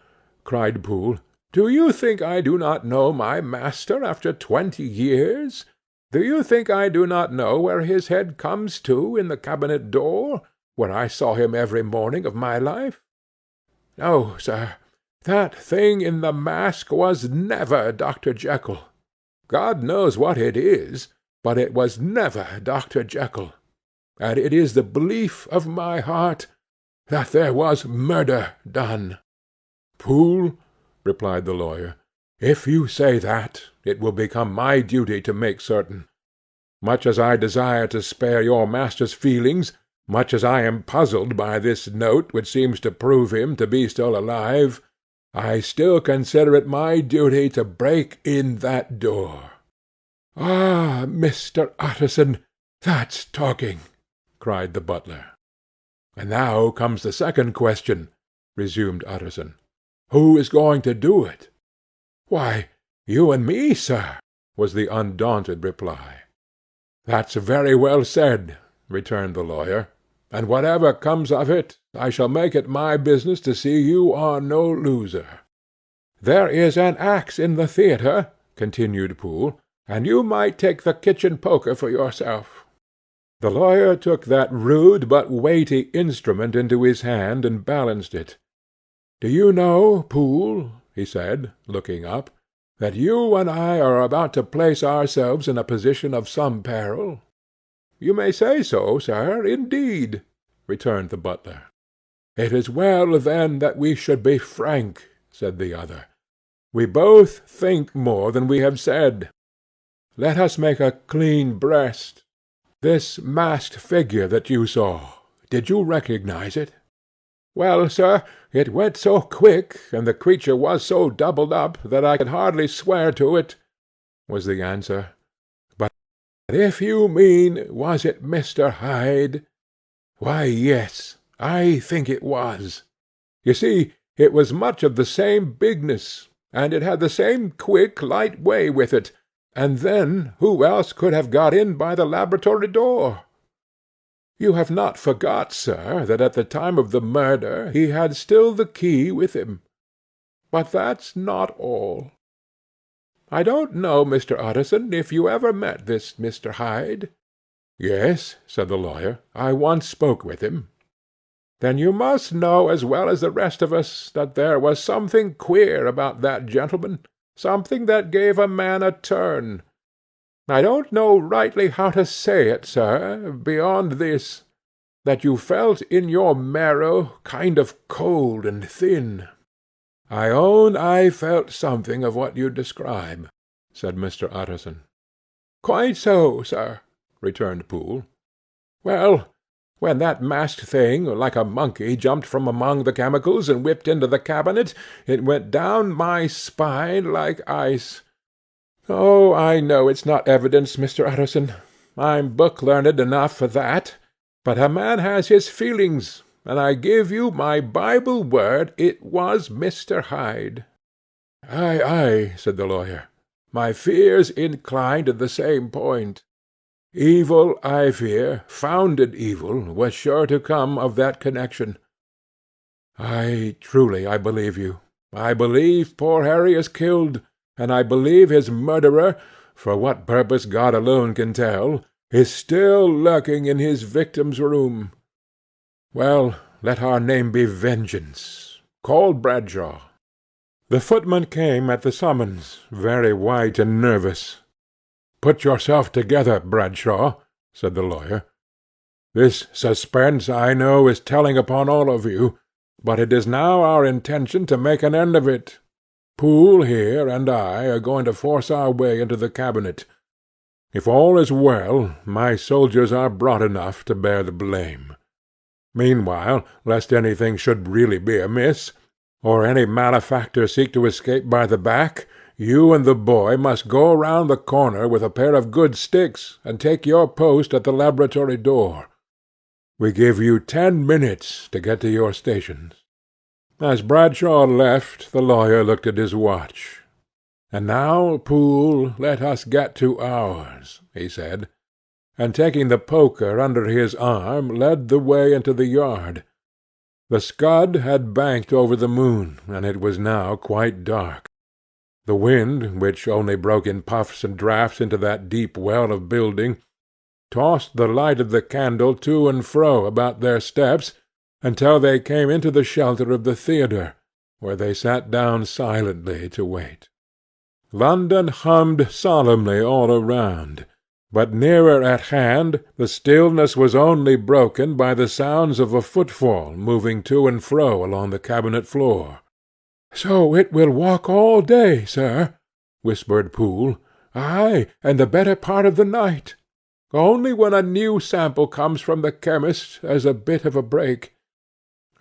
cried Poole, "do you think I do not know my master after 20 years? Do you think I do not know where his head comes to in the cabinet door, where I saw him every morning of my life? No, sir, that thing in the mask was never Dr. Jekyll. God knows what it is, but it was never Dr. Jekyll, and it is the belief of my heart that there was murder done." "Poole," replied the lawyer, "if you say that, it will become my duty to make certain. Much as I desire to spare your master's feelings, much as I am puzzled by this note which seems to prove him to be still alive, I still consider it my duty to break in that door." "Ah, Mr. Utterson, that's talking!" cried the butler. "And now comes the second question," resumed Utterson. "Who is going to do it?" "Why, you and me, sir," was the undaunted reply. "That's very well said," returned the lawyer, "and whatever comes of it, I shall make it my business to see you are no loser." "There is an axe in the theatre," continued Poole, "and you might take the kitchen poker for yourself." The lawyer took that rude but weighty instrument into his hand and balanced it. "Do you know, Poole," he said, looking up, "that you and I are about to place ourselves in a position of some peril?" "You may say so, sir, indeed," returned the butler. "It is well, then, that we should be frank," said the other. "We both think more than we have said. Let us make a clean breast. This masked figure that you saw, did you recognize it?" "Well, sir, it went so quick, and the creature was so doubled up, that I could hardly swear to it," was the answer. "But if you mean, was it Mr. Hyde? Why, yes, I think it was. You see, it was much of the same bigness, and it had the same quick, light way with it, and then who else could have got in by the laboratory door? You have not forgot, sir, that at the time of the murder he had still the key with him. But that's not all. I don't know, Mr. Utterson, if you ever met this Mr. Hyde?" "Yes," said the lawyer, "I once spoke with him." "Then you must know as well as the rest of us that there was something queer about that gentleman, something that gave a man a turn. I don't know rightly how to say it, sir, beyond this, that you felt in your marrow kind of cold and thin." "I own I felt something of what you describe," said Mr. Utterson. "Quite so, sir," returned Poole. "Well, when that masked thing, like a monkey, jumped from among the chemicals and whipped into the cabinet, it went down my spine like ice. Oh, I know it's not evidence, Mr. Utterson. I'm book-learned enough for that. But a man has his feelings, and I give you my Bible word it was Mr. Hyde." "Ay, ay," said the lawyer. "My fears incline to the same point. Evil, I fear, founded evil, was sure to come of that connection. Truly I believe you. I believe poor Harry is killed, and I believe his murderer, for what purpose God alone can tell, is still lurking in his victim's room. Well, let our name be Vengeance. Call Bradshaw." The footman came at the summons, very white and nervous. "Put yourself together, Bradshaw," said the lawyer. "This suspense, I know, is telling upon all of you, but it is now our intention to make an end of it. Poole here and I are going to force our way into the cabinet. If all is well, my soldiers are broad enough to bear the blame. Meanwhile, lest anything should really be amiss, or any malefactor seek to escape by the back, you and the boy must go round the corner with a pair of good sticks, and take your post at the laboratory door. We give you 10 minutes to get to your stations." As Bradshaw left, the lawyer looked at his watch. "And now, Poole, let us get to ours," he said, and taking the poker under his arm led the way into the yard. The scud had banked over the moon, and it was now quite dark. The wind, which only broke in puffs and draughts into that deep well of building, tossed the light of the candle to and fro about their steps, until they came into the shelter of the theatre, where they sat down silently to wait. London hummed solemnly all around, but nearer at hand the stillness was only broken by the sounds of a footfall moving to and fro along the cabinet floor. "So it will walk all day, sir," whispered Poole. "Ay, and the better part of the night. Only when a new sample comes from the chemist there's a bit of a break.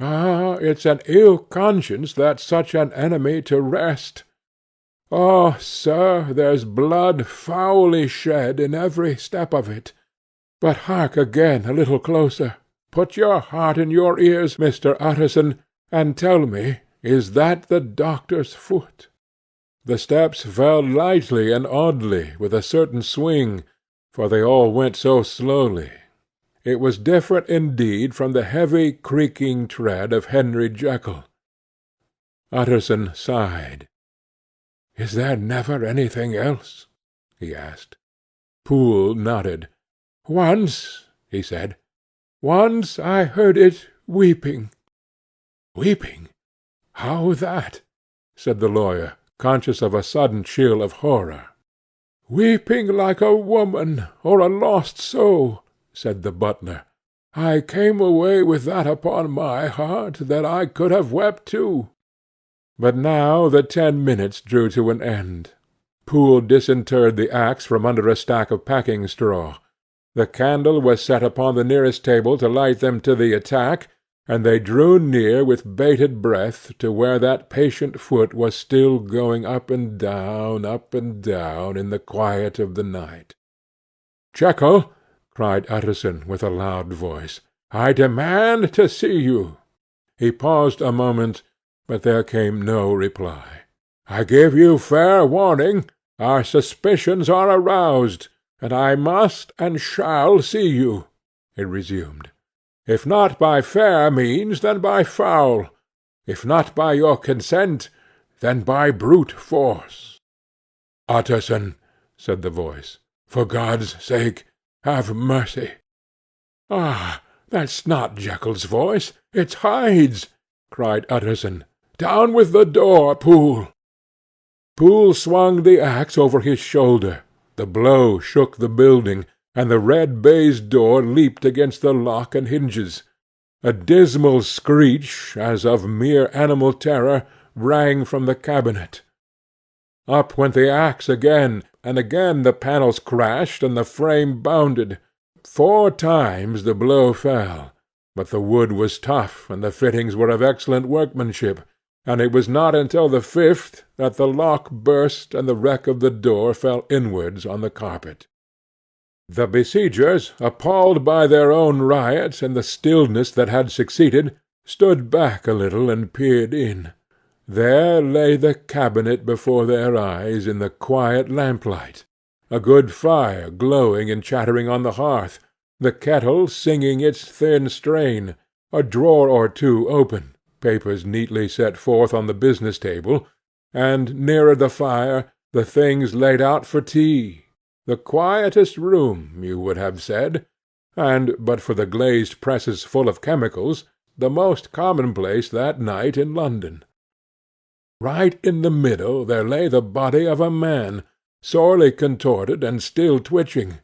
Ah, it's an ill conscience that's such an enemy to rest. Ah, sir, there's blood foully shed in every step of it. But hark again a little closer. Put your heart in your ears, Mr. Utterson, and tell me, is that the doctor's foot? The steps fell lightly and oddly, with a certain swing, for they all went so slowly. It was different indeed from the heavy creaking tread of Henry Jekyll. Utterson sighed. "Is there never anything else?" he asked. Poole nodded. "Once," he said, "once I heard it weeping." "Weeping? How that?" said the lawyer, conscious of a sudden chill of horror. "Weeping like a woman, or a lost soul," said the butler. "I came away with that upon my heart, that I could have wept too." But now the 10 minutes drew to an end. Poole disinterred the axe from under a stack of packing straw. The candle was set upon the nearest table to light them to the attack, and they drew near with bated breath to where that patient foot was still going up and down in the quiet of the night. "Jekyll," cried Utterson with a loud voice, "I demand to see you." He paused a moment, but there came no reply. "I give you fair warning. Our suspicions are aroused, and I must and shall see you," he resumed. "If not by fair means, then by foul. If not by your consent, then by brute force." "Utterson," said the voice, "for God's sake, have mercy." "Ah, that's not Jekyll's voice, it's Hyde's," cried Utterson. "Down with the door, Poole." Poole swung the axe over his shoulder. The blow shook the building, and the red baize door leaped against the lock and hinges. A dismal screech, as of mere animal terror, rang from the cabinet. Up went the axe again, and again the panels crashed and the frame bounded. 4 times the blow fell, but the wood was tough, and the fittings were of excellent workmanship, and it was not until the 5th that the lock burst and the wreck of the door fell inwards on the carpet. The besiegers, appalled by their own riot and the stillness that had succeeded, stood back a little and peered in. There lay the cabinet before their eyes in the quiet lamplight, a good fire glowing and chattering on the hearth, the kettle singing its thin strain, a drawer or two open, papers neatly set forth on the business table, and, nearer the fire, the things laid out for tea. The quietest room, you would have said, and, but for the glazed presses full of chemicals, the most commonplace that night in London. Right in the middle there lay the body of a man, sorely contorted and still twitching.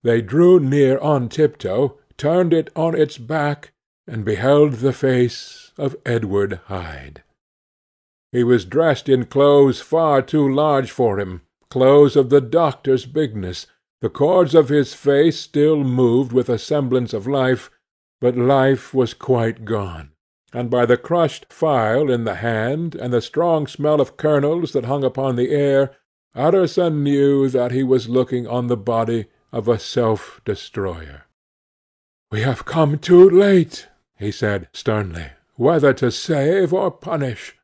They drew near on tiptoe, turned it on its back, and beheld the face of Edward Hyde. He was dressed in clothes far too large for him, clothes of the doctor's bigness. The cords of his face still moved with a semblance of life, but life was quite gone, and by the crushed phial in the hand, and the strong smell of kernels that hung upon the air, Utterson knew that he was looking on the body of a self-destroyer. "We have come too late," he said sternly, "whether to save or punish.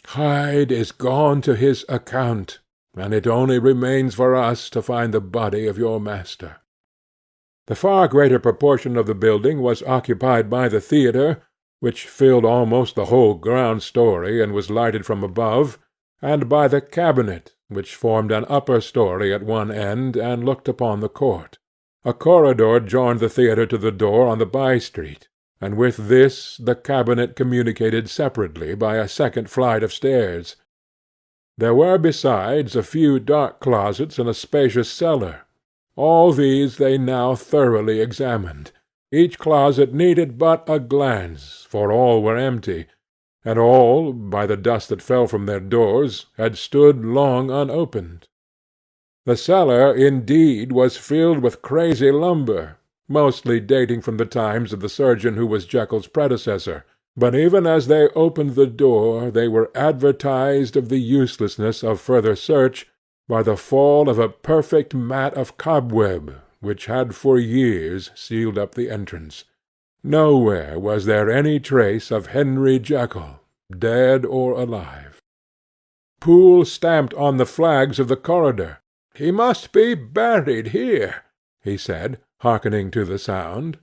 Hyde is gone to his account, and it only remains for us to find the body of your master." The far greater proportion of the building was occupied by the theatre, which filled almost the whole ground story and was lighted from above, and by the cabinet, which formed an upper story at one end and looked upon the court. A corridor joined the theatre to the door on the by-street, and with this the cabinet communicated separately by a second flight of stairs. There were besides a few dark closets and a spacious cellar. All these they now thoroughly examined. Each closet needed but a glance, for all were empty, and all, by the dust that fell from their doors, had stood long unopened. The cellar, indeed, was filled with crazy lumber, mostly dating from the times of the surgeon who was Jekyll's predecessor, But even as they opened the door they were advertised of the uselessness of further search by the fall of a perfect mat of cobweb which had for years sealed up the entrance. Nowhere was there any trace of Henry Jekyll, dead or alive. Poole stamped on the flags of the corridor. "He must be buried here," he said, hearkening to the sound.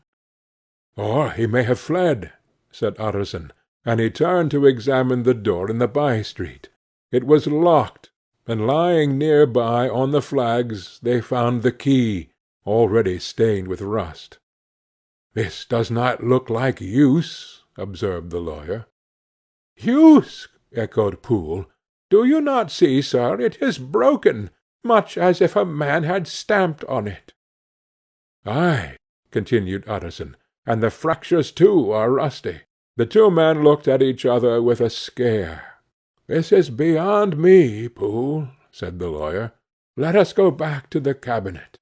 "Or he may have fled," said Utterson, and he turned to examine the door in the by-street. It was locked, and lying near by on the flags they found the key, already stained with rust. "This does not look like use," observed the lawyer. "Use!" echoed Poole. "Do you not see, sir, it is broken, much as if a man had stamped on it." "Ay," continued Utterson, "and the fractures too are rusty." The two men looked at each other with a scare. "This is beyond me, Poole," said the lawyer. "Let us go back to the cabinet."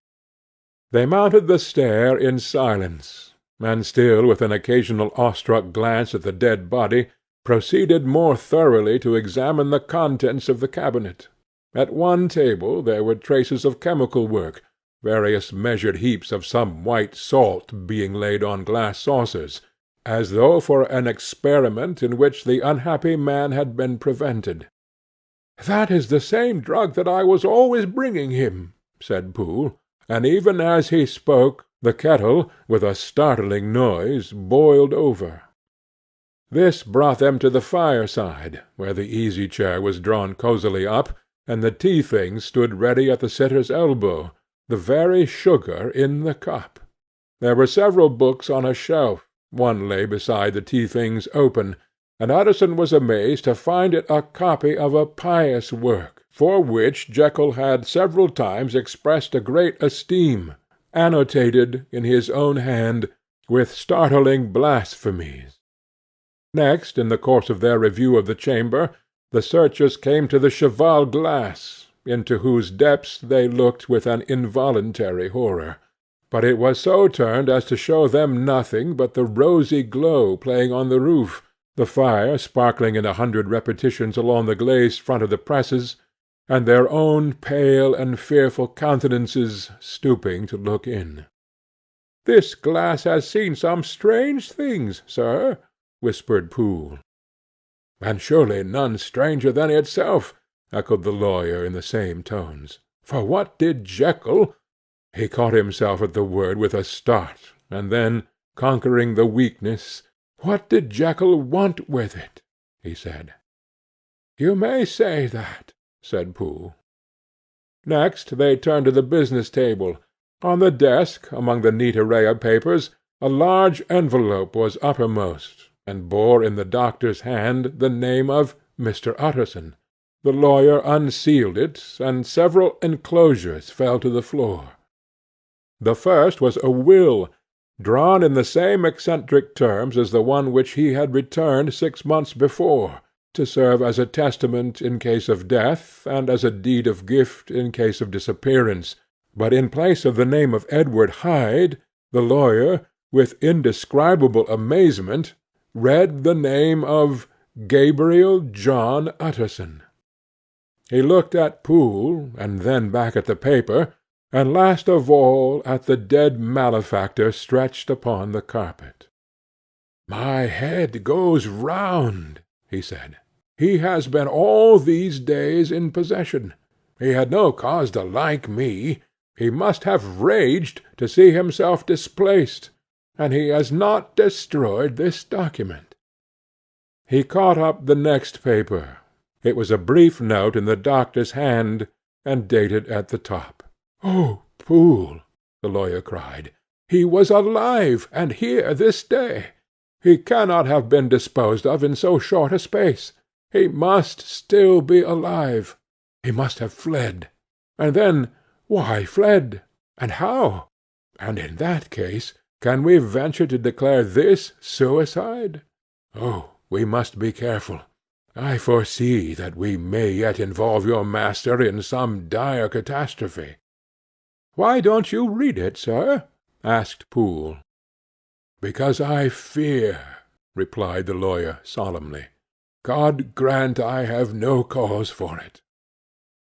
They mounted the stair in silence, and still with an occasional awestruck glance at the dead body, proceeded more thoroughly to examine the contents of the cabinet. At one table there were traces of chemical work, various measured heaps of some white salt being laid on glass saucers, as though for an experiment in which the unhappy man had been prevented. "That is the same drug that I was always bringing him," said Poole, and even as he spoke the kettle, with a startling noise, boiled over. This brought them to the fireside, where the easy-chair was drawn cosily up, and the tea-things stood ready at the sitter's elbow, the very sugar in the cup. There were several books on a shelf, one lay beside the tea-things open, and Utterson was amazed to find it a copy of a pious work, for which Jekyll had several times expressed a great esteem, annotated, in his own hand, with startling blasphemies. Next, in the course of their review of the chamber, the searchers came to the cheval glass, into whose depths they looked with an involuntary horror. But it was so turned as to show them nothing but the rosy glow playing on the roof, the fire sparkling in 100 repetitions along the glazed front of the presses, and their own pale and fearful countenances stooping to look in. "This glass has seen some strange things, sir," whispered Poole. "And surely none stranger than itself," echoed the lawyer in the same tones. "For what did Jekyll—" He caught himself at the word with a start, and then, conquering the weakness, "What did Jekyll want with it?" he said. "You may say that," said Poole. Next they turned to the business table. On the desk, among the neat array of papers, a large envelope was uppermost, and bore in the doctor's hand the name of Mr. Utterson. The lawyer unsealed it, and several enclosures fell to the floor. The first was a will, drawn in the same eccentric terms as the one which he had returned 6 months before, to serve as a testament in case of death, and as a deed of gift in case of disappearance, but in place of the name of Edward Hyde, the lawyer, with indescribable amazement, read the name of Gabriel John Utterson. He looked at Poole, and then back at the paper, and last of all at the dead malefactor stretched upon the carpet. "My head goes round," he said. "He has been all these days in possession. He had no cause to like me. He must have raged to see himself displaced, and he has not destroyed this document." He caught up the next paper. It was a brief note in the doctor's hand, and dated at the top. "Oh, Poole!" the lawyer cried. "He was alive, and here this day. He cannot have been disposed of in so short a space. He must still be alive. He must have fled. And then, why fled? And how? And in that case, can we venture to declare this suicide? Oh, we must be careful. I foresee that we may yet involve your master in some dire catastrophe." "Why don't you read it, sir?" asked Poole. "Because I fear. replied the lawyer, solemnly. "God grant I have no cause for it."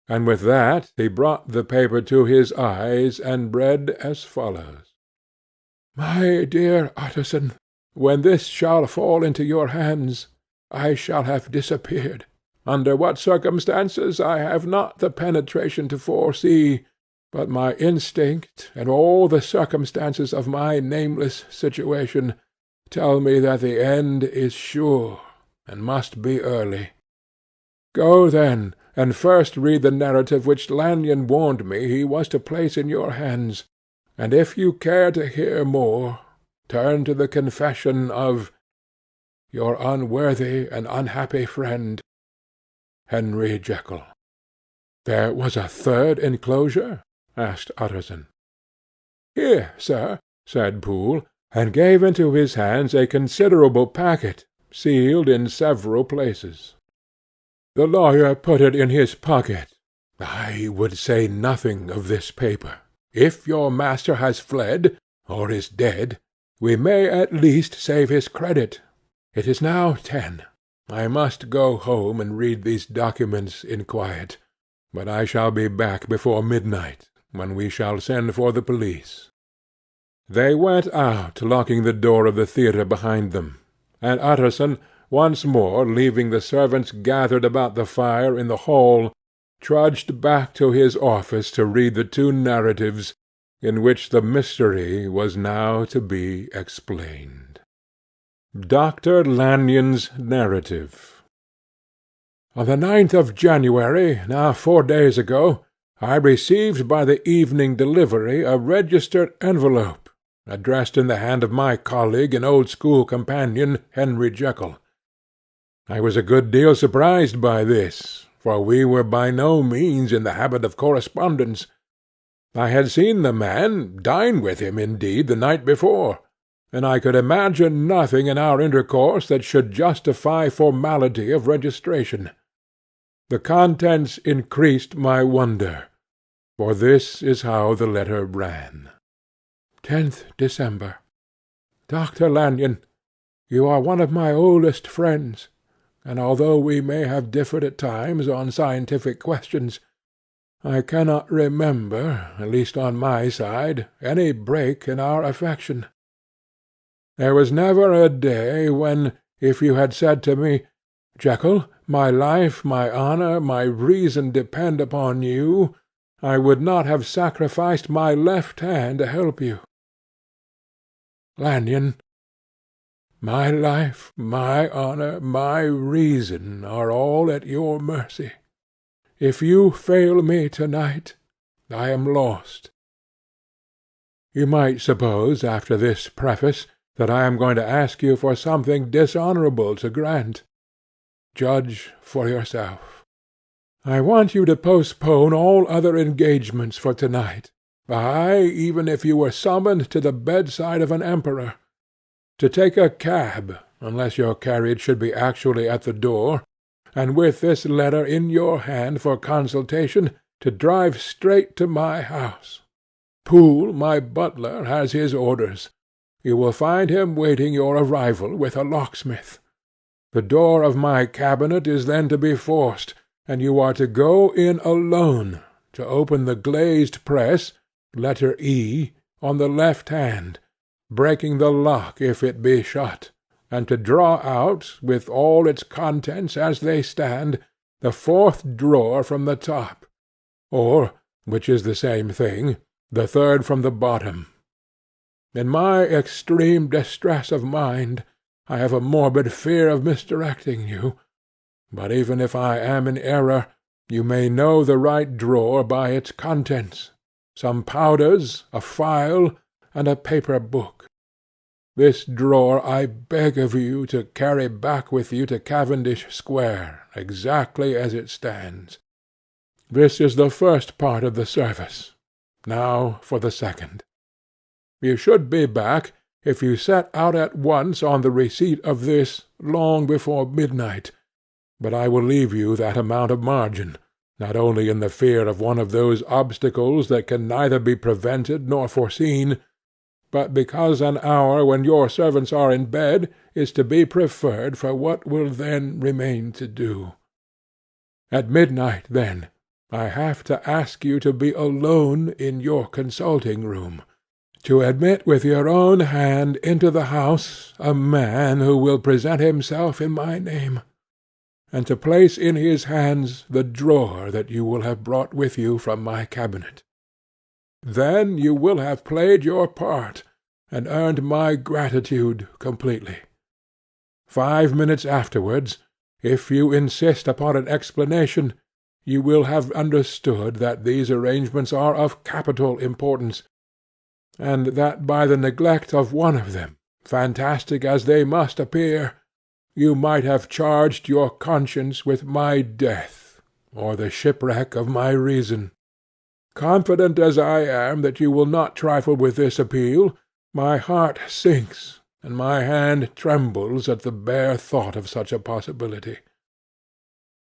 And with that he brought the paper to his eyes, and read as follows: "My dear Utterson, when this shall fall into your hands, I shall have disappeared. Under what circumstances I have not the penetration to foresee, but my instinct, and all the circumstances of my nameless situation, tell me that the end is sure, and must be early. Go, then, and first read the narrative which Lanyon warned me he was to place in your hands, and if you care to hear more, turn to the confession of your unworthy and unhappy friend, Henry Jekyll." "There was a third enclosure?" asked Utterson. "Here, sir," said Poole, and gave into his hands a considerable packet, sealed in several places. The lawyer put it in his pocket. "I would say nothing of this paper. If your master has fled, or is dead, we may at least save his credit. It is now 10. I must go home and read these documents in quiet, but I shall be back before midnight, when we shall send for the police." They went out, locking the door of the theatre behind them, and Utterson, once more leaving the servants gathered about the fire in the hall, trudged back to his office to read the two narratives, in which the mystery was now to be explained. Dr. Lanyon's Narrative. On the 9th of January, now 4 days ago, I received by the evening delivery a registered envelope, addressed in the hand of my colleague and old school companion, Henry Jekyll. I was a good deal surprised by this, for we were by no means in the habit of correspondence. I had seen the man, dined with him, indeed, the night before, and I could imagine nothing in our intercourse that should justify formality of registration. The contents increased my wonder, for this is how the letter ran: 10th December. Dr. Lanyon, you are one of my oldest friends, and although we may have differed at times on scientific questions, I cannot remember, at least on my side, any break in our affection. There was never a day when, if you had said to me, "Jekyll, my life, my honour, my reason depend upon you," I would not have sacrificed my left hand to help you. Lanyon, my life, my honour, my reason are all at your mercy. If you fail me to-night, I am lost. You might suppose, after this preface, that I am going to ask you for something dishonourable to grant. Judge for yourself. I want you to postpone all other engagements for to-night, aye, even if you were summoned to the bedside of an emperor; to take a cab, unless your carriage should be actually at the door, and with this letter in your hand for consultation, to drive straight to my house. Poole, my butler, has his orders. You will find him waiting your arrival with a locksmith. The door of my cabinet is then to be forced, and you are to go in alone, to open the glazed press, letter E, on the left hand, breaking the lock if it be shut, and to draw out, with all its contents as they stand, the fourth drawer from the top, or, which is the same thing, the third from the bottom. In my extreme distress of mind, I have a morbid fear of misdirecting you, but even if I am in error, you may know the right drawer by its contents, some powders, a file, and a paper book. This drawer I beg of you to carry back with you to Cavendish Square, exactly as it stands. This is the first part of the service. Now for the second. You should be back, if you set out at once on the receipt of this, long before midnight, but I will leave you that amount of margin, not only in the fear of one of those obstacles that can neither be prevented nor foreseen, but because an hour when your servants are in bed is to be preferred for what will then remain to do. At midnight, then, I have to ask you to be alone in your consulting room, to admit with your own hand into the house a man who will present himself in my name, and to place in his hands the drawer that you will have brought with you from my cabinet. Then you will have played your part, and earned my gratitude completely. 5 minutes afterwards, if you insist upon an explanation, you will have understood that these arrangements are of capital importance, and that by the neglect of one of them, fantastic as they must appear, you might have charged your conscience with my death, or the shipwreck of my reason. Confident as I am that you will not trifle with this appeal, my heart sinks, and my hand trembles at the bare thought of such a possibility.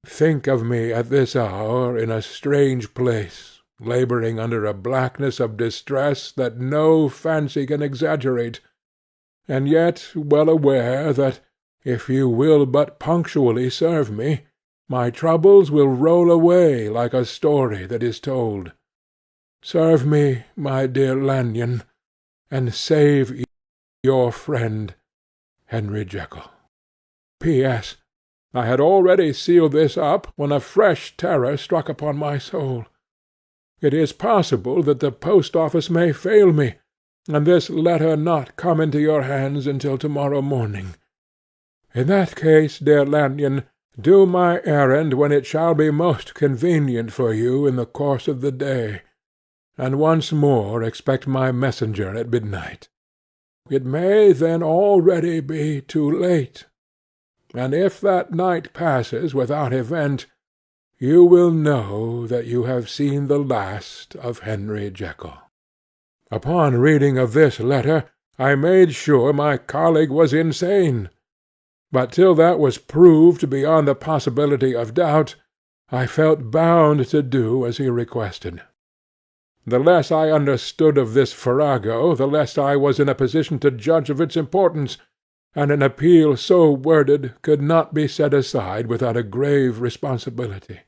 Think of me at this hour in a strange place, labouring under a blackness of distress that no fancy can exaggerate, and yet well aware that, if you will but punctually serve me, my troubles will roll away like a story that is told. Serve me, my dear Lanyon, and save your friend, Henry Jekyll. P.S. I had already sealed this up, when a fresh terror struck upon my soul. It is possible that the post-office may fail me, and this letter not come into your hands until to-morrow morning. In that case, dear Lanyon, do my errand when it shall be most convenient for you in the course of the day, and once more expect my messenger at midnight. It may then already be too late, and if that night passes without event, you will know that you have seen the last of Henry Jekyll. Upon reading of this letter, I made sure my colleague was insane, but till that was proved beyond the possibility of doubt, I felt bound to do as he requested. The less I understood of this farrago, the less I was in a position to judge of its importance, and an appeal so worded could not be set aside without a grave responsibility.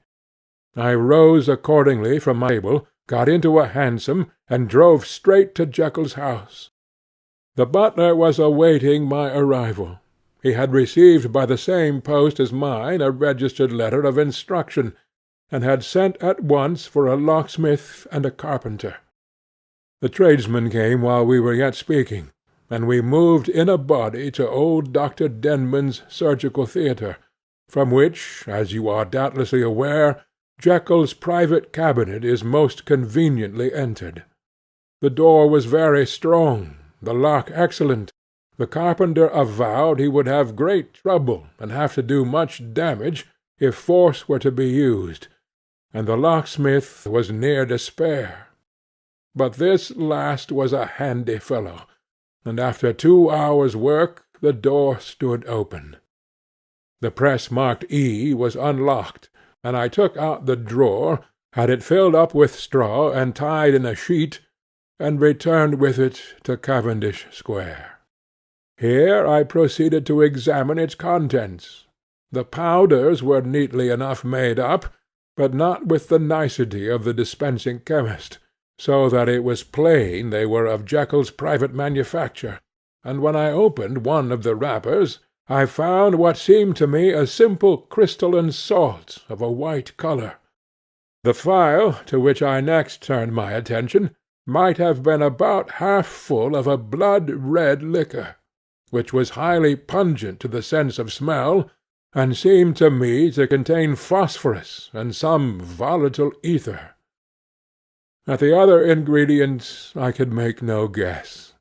I rose accordingly from my table, got into a hansom, and drove straight to Jekyll's house. The butler was awaiting my arrival. He had received by the same post as mine a registered letter of instruction, and had sent at once for a locksmith and a carpenter. The tradesmen came while we were yet speaking, and we moved in a body to old Dr. Denman's surgical theatre, from which, as you are doubtlessly aware, Jekyll's private cabinet is most conveniently entered. The door was very strong, the lock excellent. The carpenter avowed he would have great trouble, and have to do much damage, if force were to be used, and the locksmith was near despair. But this last was a handy fellow, and after 2 hours' work the door stood open. The press marked E was unlocked, and I took out the drawer, had it filled up with straw and tied in a sheet, and returned with it to Cavendish Square. Here I proceeded to examine its contents. The powders were neatly enough made up, but not with the nicety of the dispensing chemist, so that it was plain they were of Jekyll's private manufacture, and when I opened one of the wrappers, I found what seemed to me a simple crystalline salt of a white colour. The phial, to which I next turned my attention, might have been about half full of a blood-red liquor, which was highly pungent to the sense of smell, and seemed to me to contain phosphorus and some volatile ether. At the other ingredients I could make no guess.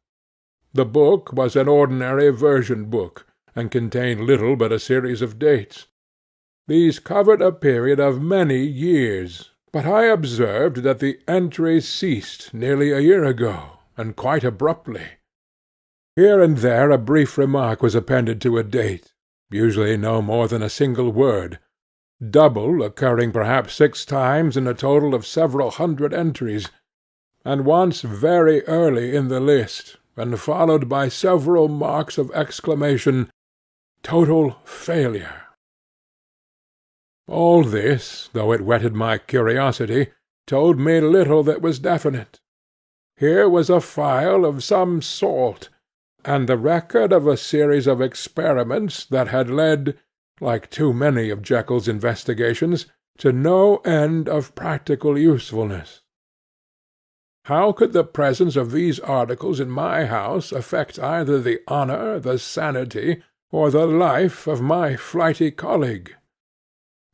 The book was an ordinary version book, and contained little but a series of dates. These covered a period of many years, but I observed that the entries ceased nearly a year ago, and quite abruptly. Here and there a brief remark was appended to a date, usually no more than a single word, double occurring perhaps 6 times in a total of several hundred entries, and once very early in the list, and followed by several marks of exclamation, "Total failure!" All this, though it whetted my curiosity, told me little that was definite. Here was a phial of some salt, and the record of a series of experiments that had led, like too many of Jekyll's investigations, to no end of practical usefulness. How could the presence of these articles in my house affect either the honour, the sanity, or the life of my flighty colleague?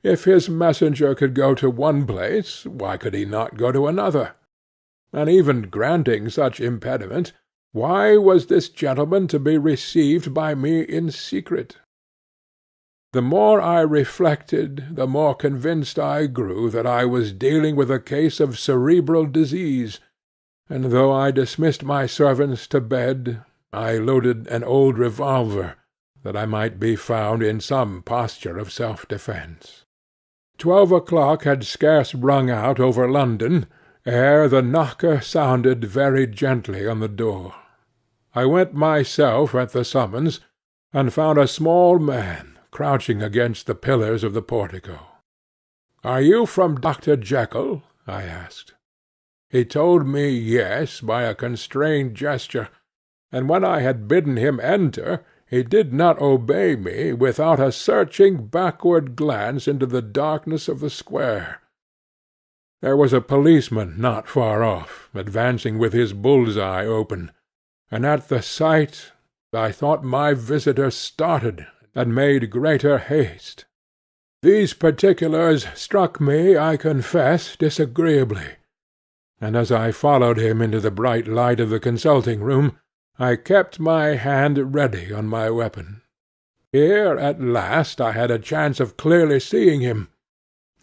If his messenger could go to one place, why could he not go to another? And even granting such impediment, why was this gentleman to be received by me in secret? The more I reflected, the more convinced I grew that I was dealing with a case of cerebral disease, and though I dismissed my servants to bed, I loaded an old revolver, that I might be found in some posture of self-defence. 12 o'clock had scarce rung out over London, ere the knocker sounded very gently on the door. I went myself at the summons, and found a small man crouching against the pillars of the portico. "Are you from Dr. Jekyll?" I asked. He told me yes by a constrained gesture, and when I had bidden him enter, he did not obey me without a searching backward glance into the darkness of the square. There was a policeman not far off, advancing with his bull's-eye open, and at the sight I thought my visitor started and made greater haste. These particulars struck me, I confess, disagreeably, and as I followed him into the bright light of the consulting-room, I kept my hand ready on my weapon. Here at last I had a chance of clearly seeing him.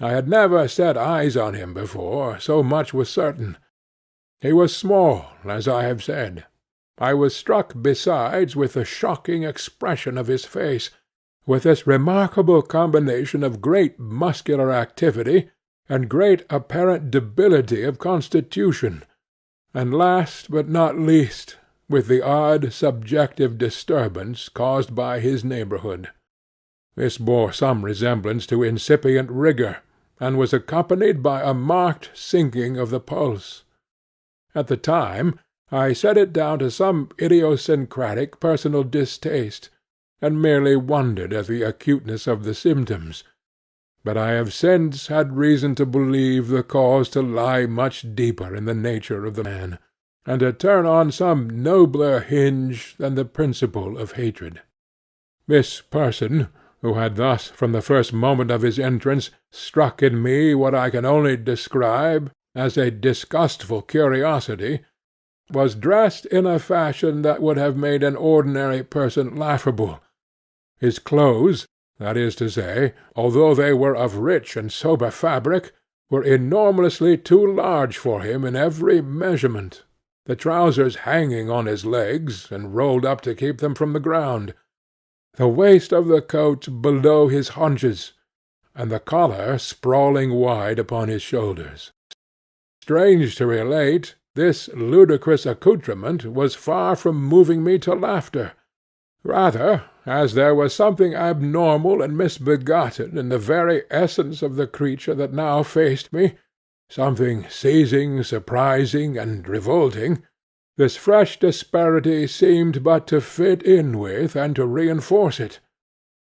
I had never set eyes on him before, so much was certain. He was small, as I have said. I was struck besides with the shocking expression of his face, with this remarkable combination of great muscular activity and great apparent debility of constitution, and last but not least, with the odd subjective disturbance caused by his neighbourhood. This bore some resemblance to incipient rigour, and was accompanied by a marked sinking of the pulse. At the time I set it down to some idiosyncratic personal distaste, and merely wondered at the acuteness of the symptoms, but I have since had reason to believe the cause to lie much deeper in the nature of the man, and to turn on some nobler hinge than the principle of hatred. This person, who had thus from the first moment of his entrance struck in me what I can only describe as a disgustful curiosity, was dressed in a fashion that would have made an ordinary person laughable. His clothes, that is to say, although they were of rich and sober fabric, were enormously too large for him in every measurement, the trousers hanging on his legs, and rolled up to keep them from the ground, the waist of the coat below his haunches, and the collar sprawling wide upon his shoulders. Strange to relate, this ludicrous accoutrement was far from moving me to laughter. Rather, as there was something abnormal and misbegotten in the very essence of the creature that now faced me, something seizing, surprising, and revolting, this fresh disparity seemed but to fit in with and to reinforce it,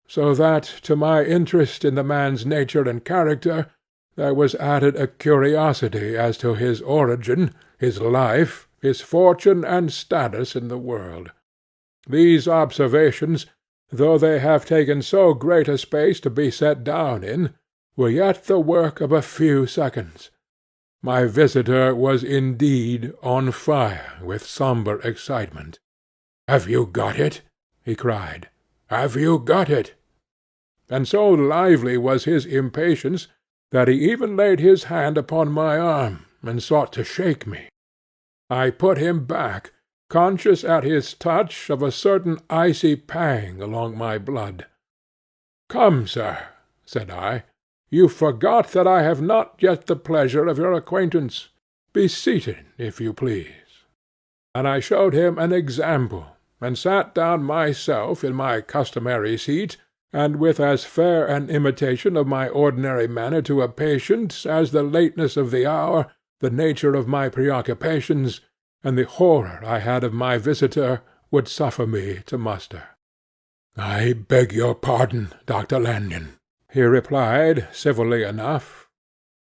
so that to my interest in the man's nature and character there was added a curiosity as to his origin, his life, his fortune and status in the world. These observations, though they have taken so great a space to be set down in, were yet the work of a few seconds. My visitor was indeed on fire with sombre excitement. "Have you got it?" he cried. "Have you got it?" And so lively was his impatience, that he even laid his hand upon my arm, and sought to shake me. I put him back, conscious at his touch of a certain icy pang along my blood. "Come, sir," said I, "you forgot that I have not yet the pleasure of your acquaintance. Be seated, if you please." and I showed him an example, and sat down myself in my customary seat, and with as fair an imitation of my ordinary manner to a patient as the lateness of the hour, the nature of my preoccupations, and the horror I had of my visitor, would suffer me to muster. "I beg your pardon, Dr. Lanyon," he replied, civilly enough.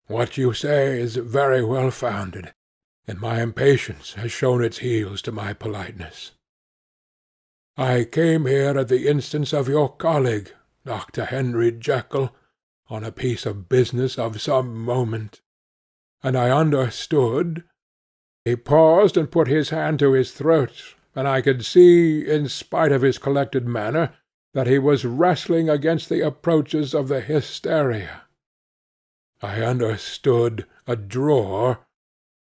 "What you say is very well founded, and my impatience has shown its heels to my politeness. I came here at the instance of your colleague, Dr. Henry Jekyll, on a piece of business of some moment, and I understood—" He paused and put his hand to his throat, and I could see, in spite of his collected manner, that he was wrestling against the approaches of the hysteria. I understood a drawer,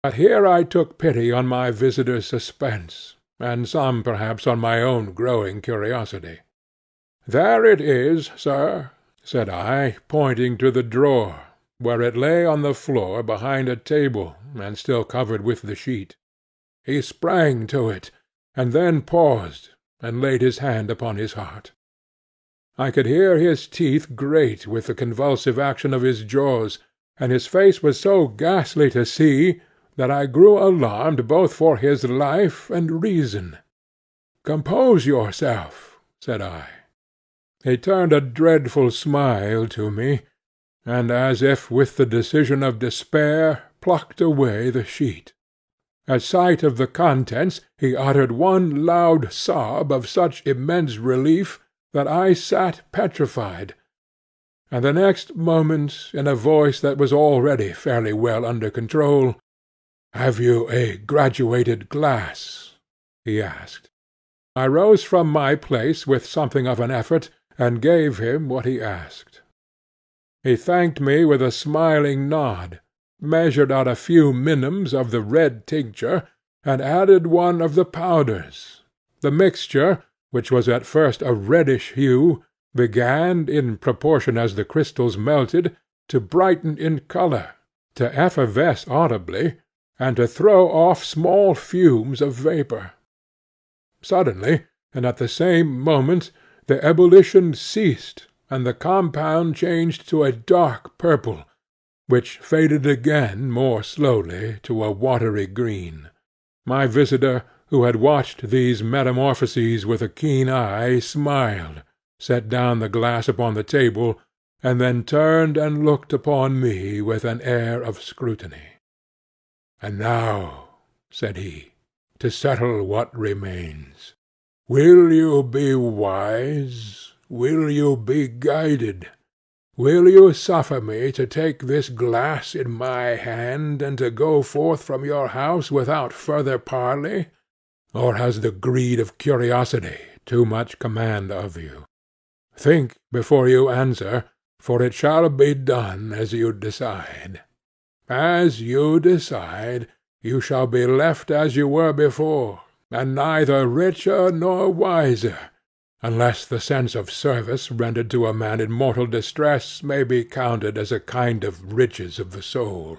but here I took pity on my visitor's suspense, and some perhaps on my own growing curiosity. "There it is, sir," said I, pointing to the drawer, where it lay on the floor behind a table, and still covered with the sheet. He sprang to it, and then paused, and laid his hand upon his heart. I could hear his teeth grate with the convulsive action of his jaws, and his face was so ghastly to see, that I grew alarmed both for his life and reason. "Compose yourself," said I. He turned a dreadful smile to me, and, as if with the decision of despair, plucked away the sheet. At sight of the contents he uttered one loud sob of such immense relief that I sat petrified, and the next moment, in a voice that was already fairly well under control, "Have you a graduated glass?" he asked. I rose from my place with something of an effort, and gave him what he asked. He thanked me with a smiling nod, measured out a few minims of the red tincture, and added one of the powders. The mixture, which was at first a reddish hue, began, in proportion as the crystals melted, to brighten in colour, to effervesce audibly, and to throw off small fumes of vapour. Suddenly, and at the same moment, the ebullition ceased, and the compound changed to a dark purple, which faded again more slowly to a watery green. My visitor, who had watched these metamorphoses with a keen eye, smiled, set down the glass upon the table, and then turned and looked upon me with an air of scrutiny. "And now," said he, "to settle what remains. Will you be wise? Will you be guided? Will you suffer me to take this glass in my hand, and to go forth from your house without further parley? Or has the greed of curiosity too much command of you? Think before you answer, for it shall be done as you decide. As you decide, you shall be left as you were before, and neither richer nor wiser, unless the sense of service rendered to a man in mortal distress may be counted as a kind of riches of the soul.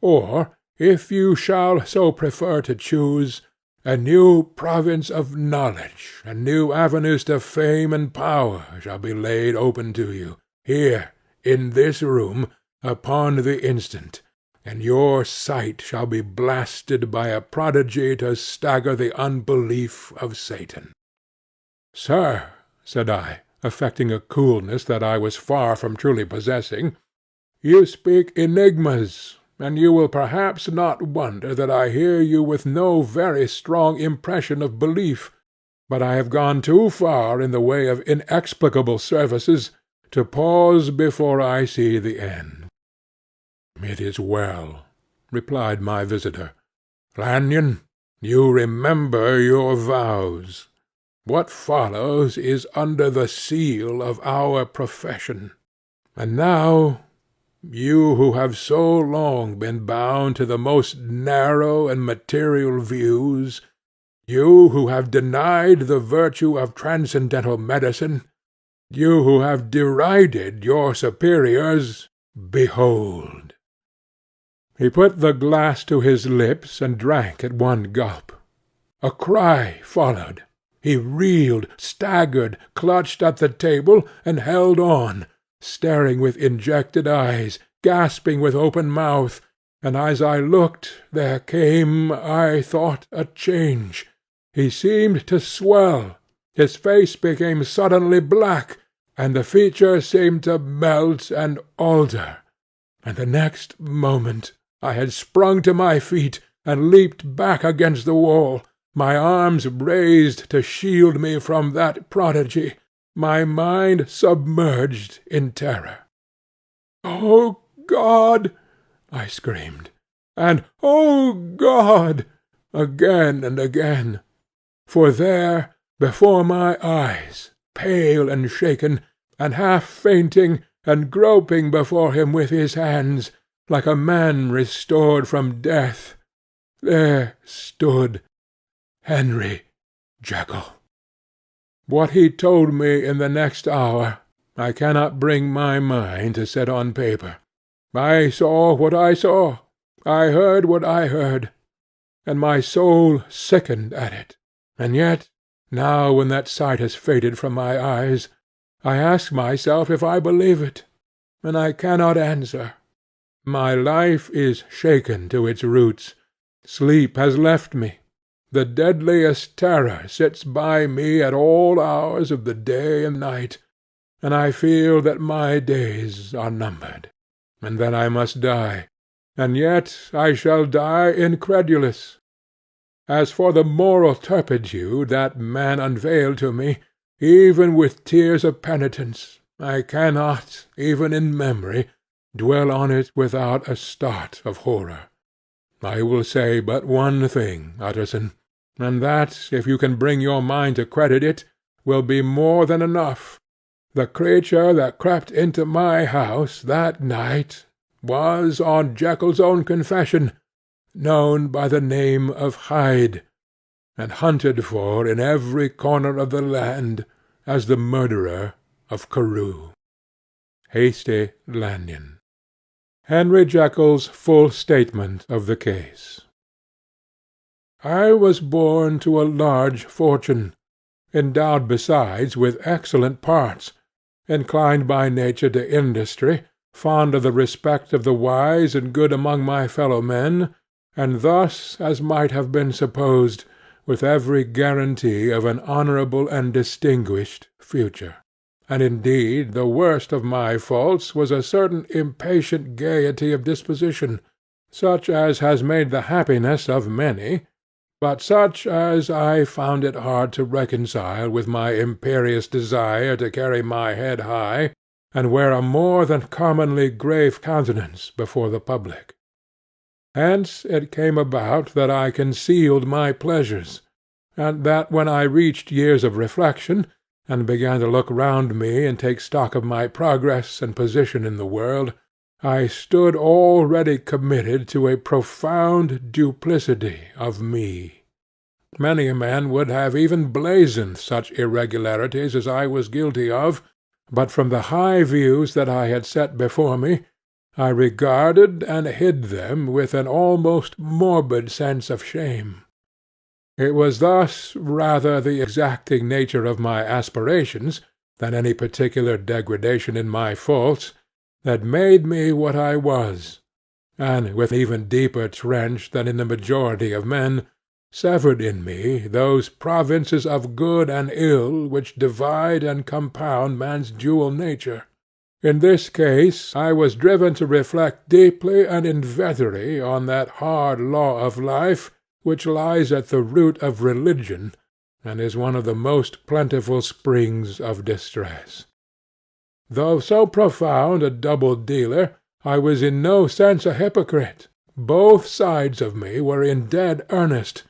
Or, if you shall so prefer to choose, a new province of knowledge, and new avenues to fame and power shall be laid open to you, here, in this room, upon the instant, and your sight shall be blasted by a prodigy to stagger the unbelief of Satan." "Sir," said I, affecting a coolness that I was far from truly possessing, "you speak enigmas, and you will perhaps not wonder that I hear you with no very strong impression of belief, but I have gone too far in the way of inexplicable services to pause before I see the end." "It is well," replied my visitor. "Lanyon, you remember your vows. What follows is under the seal of our profession. And now, you who have so long been bound to the most narrow and material views, you who have denied the virtue of transcendental medicine, you who have derided your superiors, behold!" He put the glass to his lips and drank at one gulp. A cry followed. He reeled, staggered, clutched at the table, and held on, staring with injected eyes, gasping with open mouth, and as I looked there came, I thought, a change. He seemed to swell, his face became suddenly black, and the features seemed to melt and alter, and the next moment I had sprung to my feet and leaped back against the wall, my arms raised to shield me from that prodigy, my mind submerged in terror. "O God!" I screamed, and "O God!" again and again, for there, before my eyes, pale and shaken, and half fainting, and groping before him with his hands, like a man restored from death, there stood Henry Jekyll. What he told me in the next hour I cannot bring my mind to set on paper. I saw what I saw, I heard what I heard, and my soul sickened at it, and yet, now when that sight has faded from my eyes, I ask myself if I believe it, and I cannot answer. My life is shaken to its roots, sleep has left me, the deadliest terror sits by me at all hours of the day and night, and I feel that my days are numbered, and that I must die, and yet I shall die incredulous. As for the moral turpitude that man unveiled to me, even with tears of penitence, I cannot, even in memory, dwell on it without a start of horror. I will say but one thing, Utterson, and that, if you can bring your mind to credit it, will be more than enough. The creature that crept into my house that night was, on Jekyll's own confession, known by the name of Hyde, and hunted for in every corner of the land as the murderer of Carew. Hasty Lanyon. Henry Jekyll's full statement of the case. I was born to a large fortune, endowed besides with excellent parts, inclined by nature to industry, fond of the respect of the wise and good among my fellow men, and thus, as might have been supposed, with every guarantee of an honourable and distinguished future. And indeed the worst of my faults was a certain impatient gaiety of disposition, such as has made the happiness of many, but such as I found it hard to reconcile with my imperious desire to carry my head high, and wear a more than commonly grave countenance before the public. Hence it came about that I concealed my pleasures, and that when I reached years of reflection, and began to look round me and take stock of my progress and position in the world, I stood already committed to a profound duplicity of me. Many a man would have even blazoned such irregularities as I was guilty of, but from the high views that I had set before me, I regarded and hid them with an almost morbid sense of shame. It was thus rather the exacting nature of my aspirations, than any particular degradation in my faults, that made me what I was, and with even deeper trench than in the majority of men, severed in me those provinces of good and ill which divide and compound man's dual nature. In this case I was driven to reflect deeply and inveterately on that hard law of life which lies at the root of religion, and is one of the most plentiful springs of distress. Though so profound a double-dealer, I was in no sense a hypocrite. Both sides of me were in dead earnest.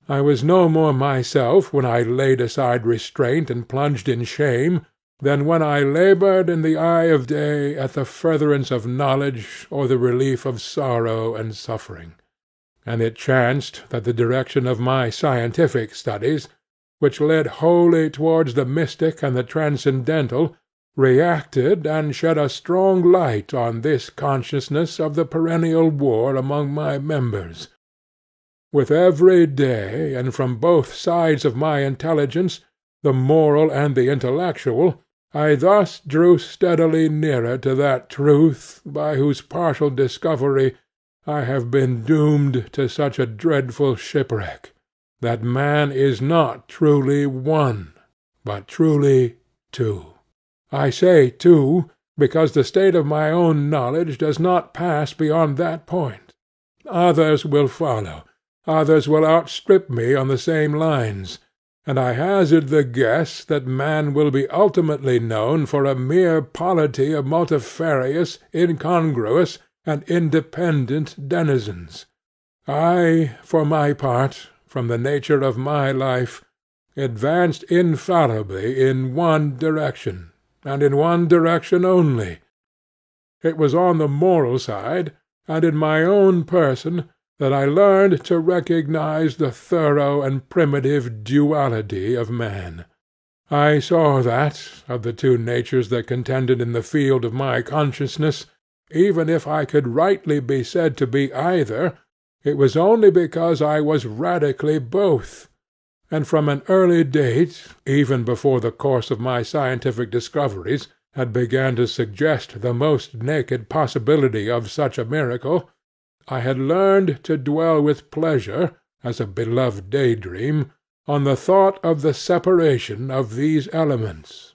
I was no more myself when I laid aside restraint and plunged in shame, than when I laboured in the eye of day at the furtherance of knowledge or the relief of sorrow and suffering. And it chanced that the direction of my scientific studies, which led wholly towards the mystic and the transcendental, reacted and shed a strong light on this consciousness of the perennial war among my members. With every day, and from both sides of my intelligence, the moral and the intellectual, I thus drew steadily nearer to that truth by whose partial discovery I have been doomed to such a dreadful shipwreck, that man is not truly one, but truly two. I say two, because the state of my own knowledge does not pass beyond that point. Others will follow. Others will outstrip me on the same lines, and I hazard the guess that man will be ultimately known for a mere polity of multifarious, incongruous, and independent denizens. I, for my part, from the nature of my life, advanced infallibly in one direction, and in one direction only. It was on the moral side, and in my own person, that I learned to recognize the thorough and primitive duality of man. I saw that, of the two natures that contended in the field of my consciousness, even if I could rightly be said to be either, it was only because I was radically both, and from an early date, even before the course of my scientific discoveries had begun to suggest the most naked possibility of such a miracle, I had learned to dwell with pleasure, as a beloved day-dream, on the thought of the separation of these elements.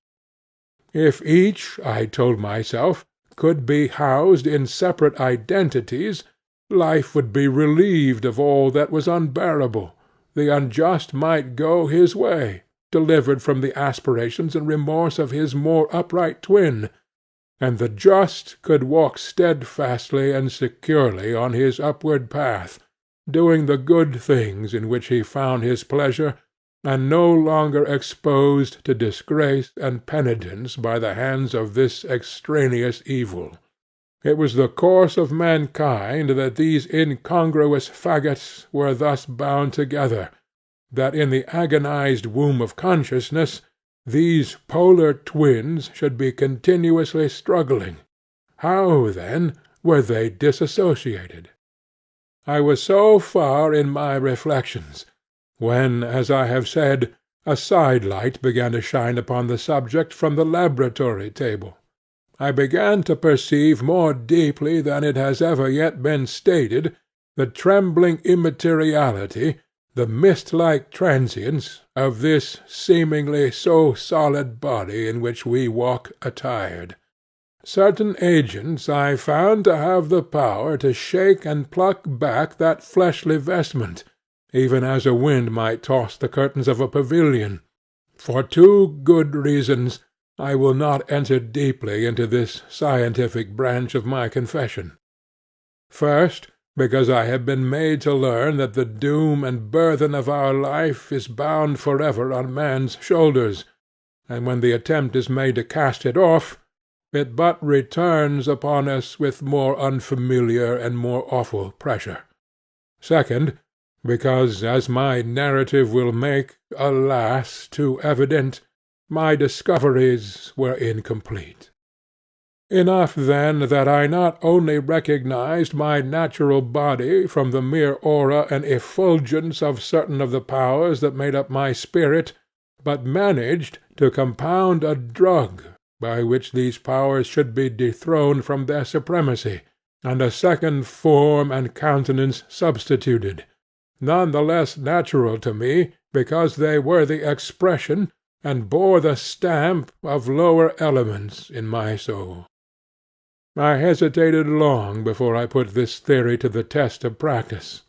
If each, I told myself, could be housed in separate identities, life would be relieved of all that was unbearable, the unjust might go his way, delivered from the aspirations and remorse of his more upright twin, and the just could walk steadfastly and securely on his upward path, doing the good things in which he found his pleasure, and no longer exposed to disgrace and penitence by the hands of this extraneous evil. It was the course of mankind that these incongruous faggots were thus bound together, that in the agonized womb of consciousness these polar twins should be continuously struggling. How, then, were they dissociated? I was so far in my reflections, when, as I have said, a side-light began to shine upon the subject from the laboratory table. I began to perceive more deeply than it has ever yet been stated the trembling immateriality, the mist-like transience, of this seemingly so solid body in which we walk attired. Certain agents I found to have the power to shake and pluck back that fleshly vestment, even as a wind might toss the curtains of a pavilion. For two good reasons I will not enter deeply into this scientific branch of my confession. First, because I have been made to learn that the doom and burthen of our life is bound for ever on man's shoulders, and when the attempt is made to cast it off, it but returns upon us with more unfamiliar and more awful pressure. Second, because, as my narrative will make, alas, too evident, my discoveries were incomplete. Enough, then, that I not only recognized my natural body from the mere aura and effulgence of certain of the powers that made up my spirit, but managed to compound a drug by which these powers should be dethroned from their supremacy, and a second form and countenance substituted, none the less natural to me because they were the expression, and bore the stamp, of lower elements in my soul. I hesitated long before I put this theory to the test of practice.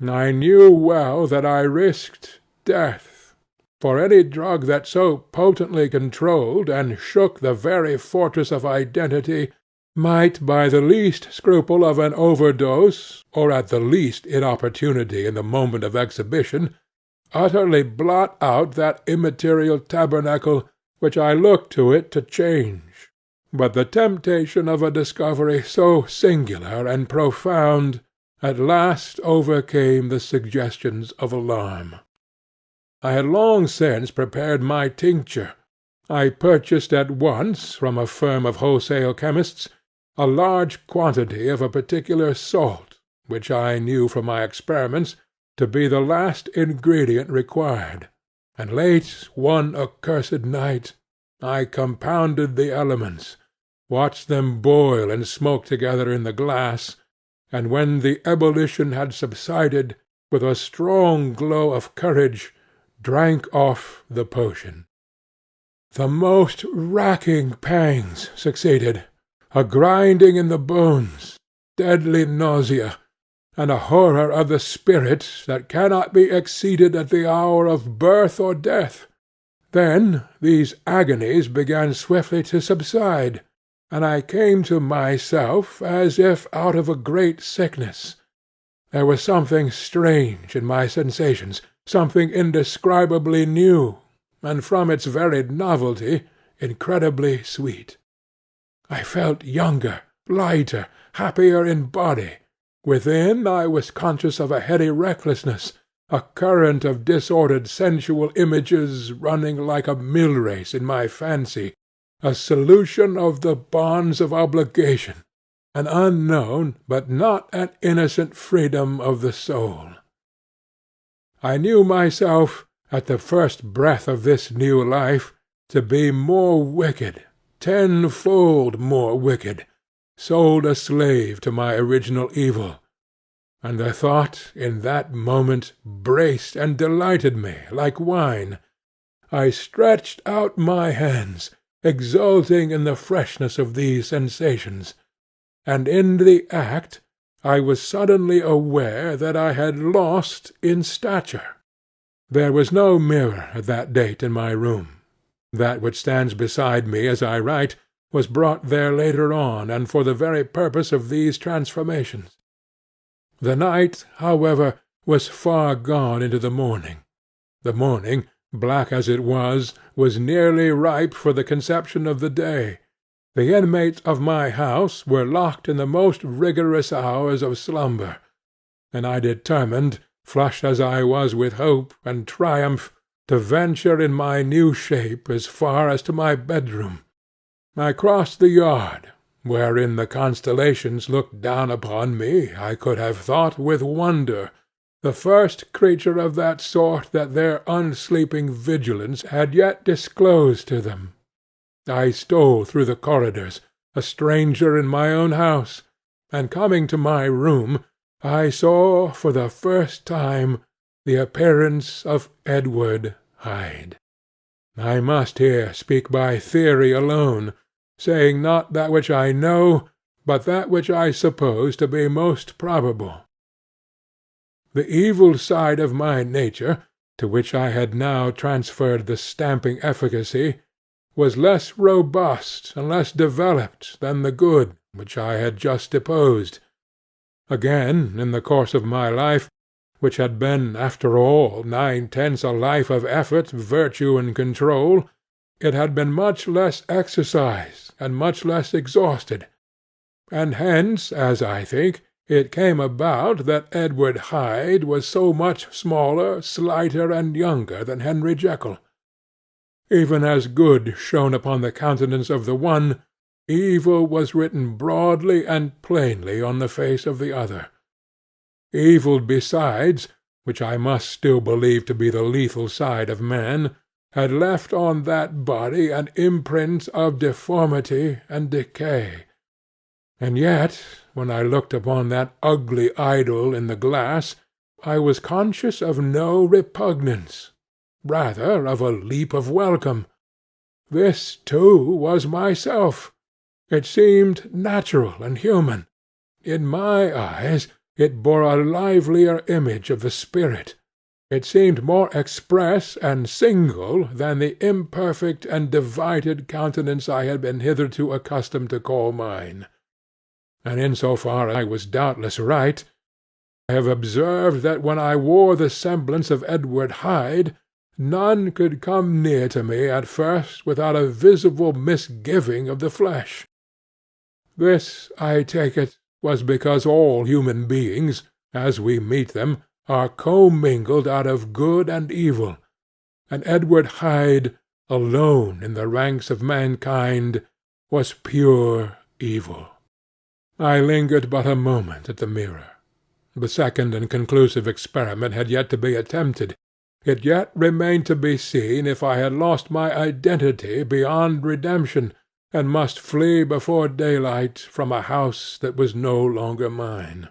I knew well that I risked death, for any drug that so potently controlled and shook the very fortress of identity might by the least scruple of an overdose, or at the least inopportunity in the moment of exhibition, utterly blot out that immaterial tabernacle which I looked to it to change. But the temptation of a discovery so singular and profound at last overcame the suggestions of alarm. I had long since prepared my tincture. I purchased at once, from a firm of wholesale chemists, a large quantity of a particular salt, which I knew from my experiments to be the last ingredient required, and late one accursed night I compounded the elements, watched them boil and smoke together in the glass, and when the ebullition had subsided, with a strong glow of courage, drank off the potion. The most racking pangs succeeded, a grinding in the bones, deadly nausea, and a horror of the spirit that cannot be exceeded at the hour of birth or death. Then these agonies began swiftly to subside, and I came to myself as if out of a great sickness. There was something strange in my sensations, something indescribably new, and from its very novelty incredibly sweet. I felt younger, lighter, happier in body. Within I was conscious of a heady recklessness, a current of disordered sensual images running like a mill race in my fancy, a solution of the bonds of obligation, an unknown but not an innocent freedom of the soul. I knew myself, at the first breath of this new life, to be more wicked, tenfold more wicked, sold a slave to my original evil, and the thought in that moment braced and delighted me like wine. I stretched out my hands, exulting in the freshness of these sensations, and in the act I was suddenly aware that I had lost in stature. There was no mirror at that date in my room. That which stands beside me as I write was brought there later on, and for the very purpose of these transformations. The night, however, was far gone into the morning. The morning, black as it was nearly ripe for the conception of the day. The inmates of my house were locked in the most rigorous hours of slumber, and I determined, flushed as I was with hope and triumph, to venture in my new shape as far as to my bedroom. I crossed the yard, wherein the constellations looked down upon me, I could have thought, with wonder, the first creature of that sort that their unsleeping vigilance had yet disclosed to them. I stole through the corridors, a stranger in my own house, and coming to my room, I saw for the first time the appearance of Edward Hyde. I must here speak by theory alone, saying not that which I know, but that which I suppose to be most probable. The evil side of my nature, to which I had now transferred the stamping efficacy, was less robust and less developed than the good which I had just deposed. Again, in the course of my life, which had been after all 9/10 a life of effort, virtue, and control, it had been much less exercised and much less exhausted; and hence, as I think, it came about that Edward Hyde was so much smaller, slighter, and younger than Henry Jekyll. Even as good shone upon the countenance of the one, evil was written broadly and plainly on the face of the other. Evil besides, which I must still believe to be the lethal side of man, had left on that body an imprint of deformity and decay. And yet, when I looked upon that ugly idol in the glass, I was conscious of no repugnance, rather of a leap of welcome. This too was myself. It seemed natural and human. In my eyes it bore a livelier image of the spirit. It seemed more express and single than the imperfect and divided countenance I had been hitherto accustomed to call mine. And in so far I was doubtless right, I have observed that when I wore the semblance of Edward Hyde, none could come near to me at first without a visible misgiving of the flesh. This, I take it, was because all human beings, as we meet them, are commingled out of good and evil, and Edward Hyde, alone in the ranks of mankind, was pure evil. I lingered but a moment at the mirror. The second and conclusive experiment had yet to be attempted. It yet remained to be seen if I had lost my identity beyond redemption, and must flee before daylight from a house that was no longer mine.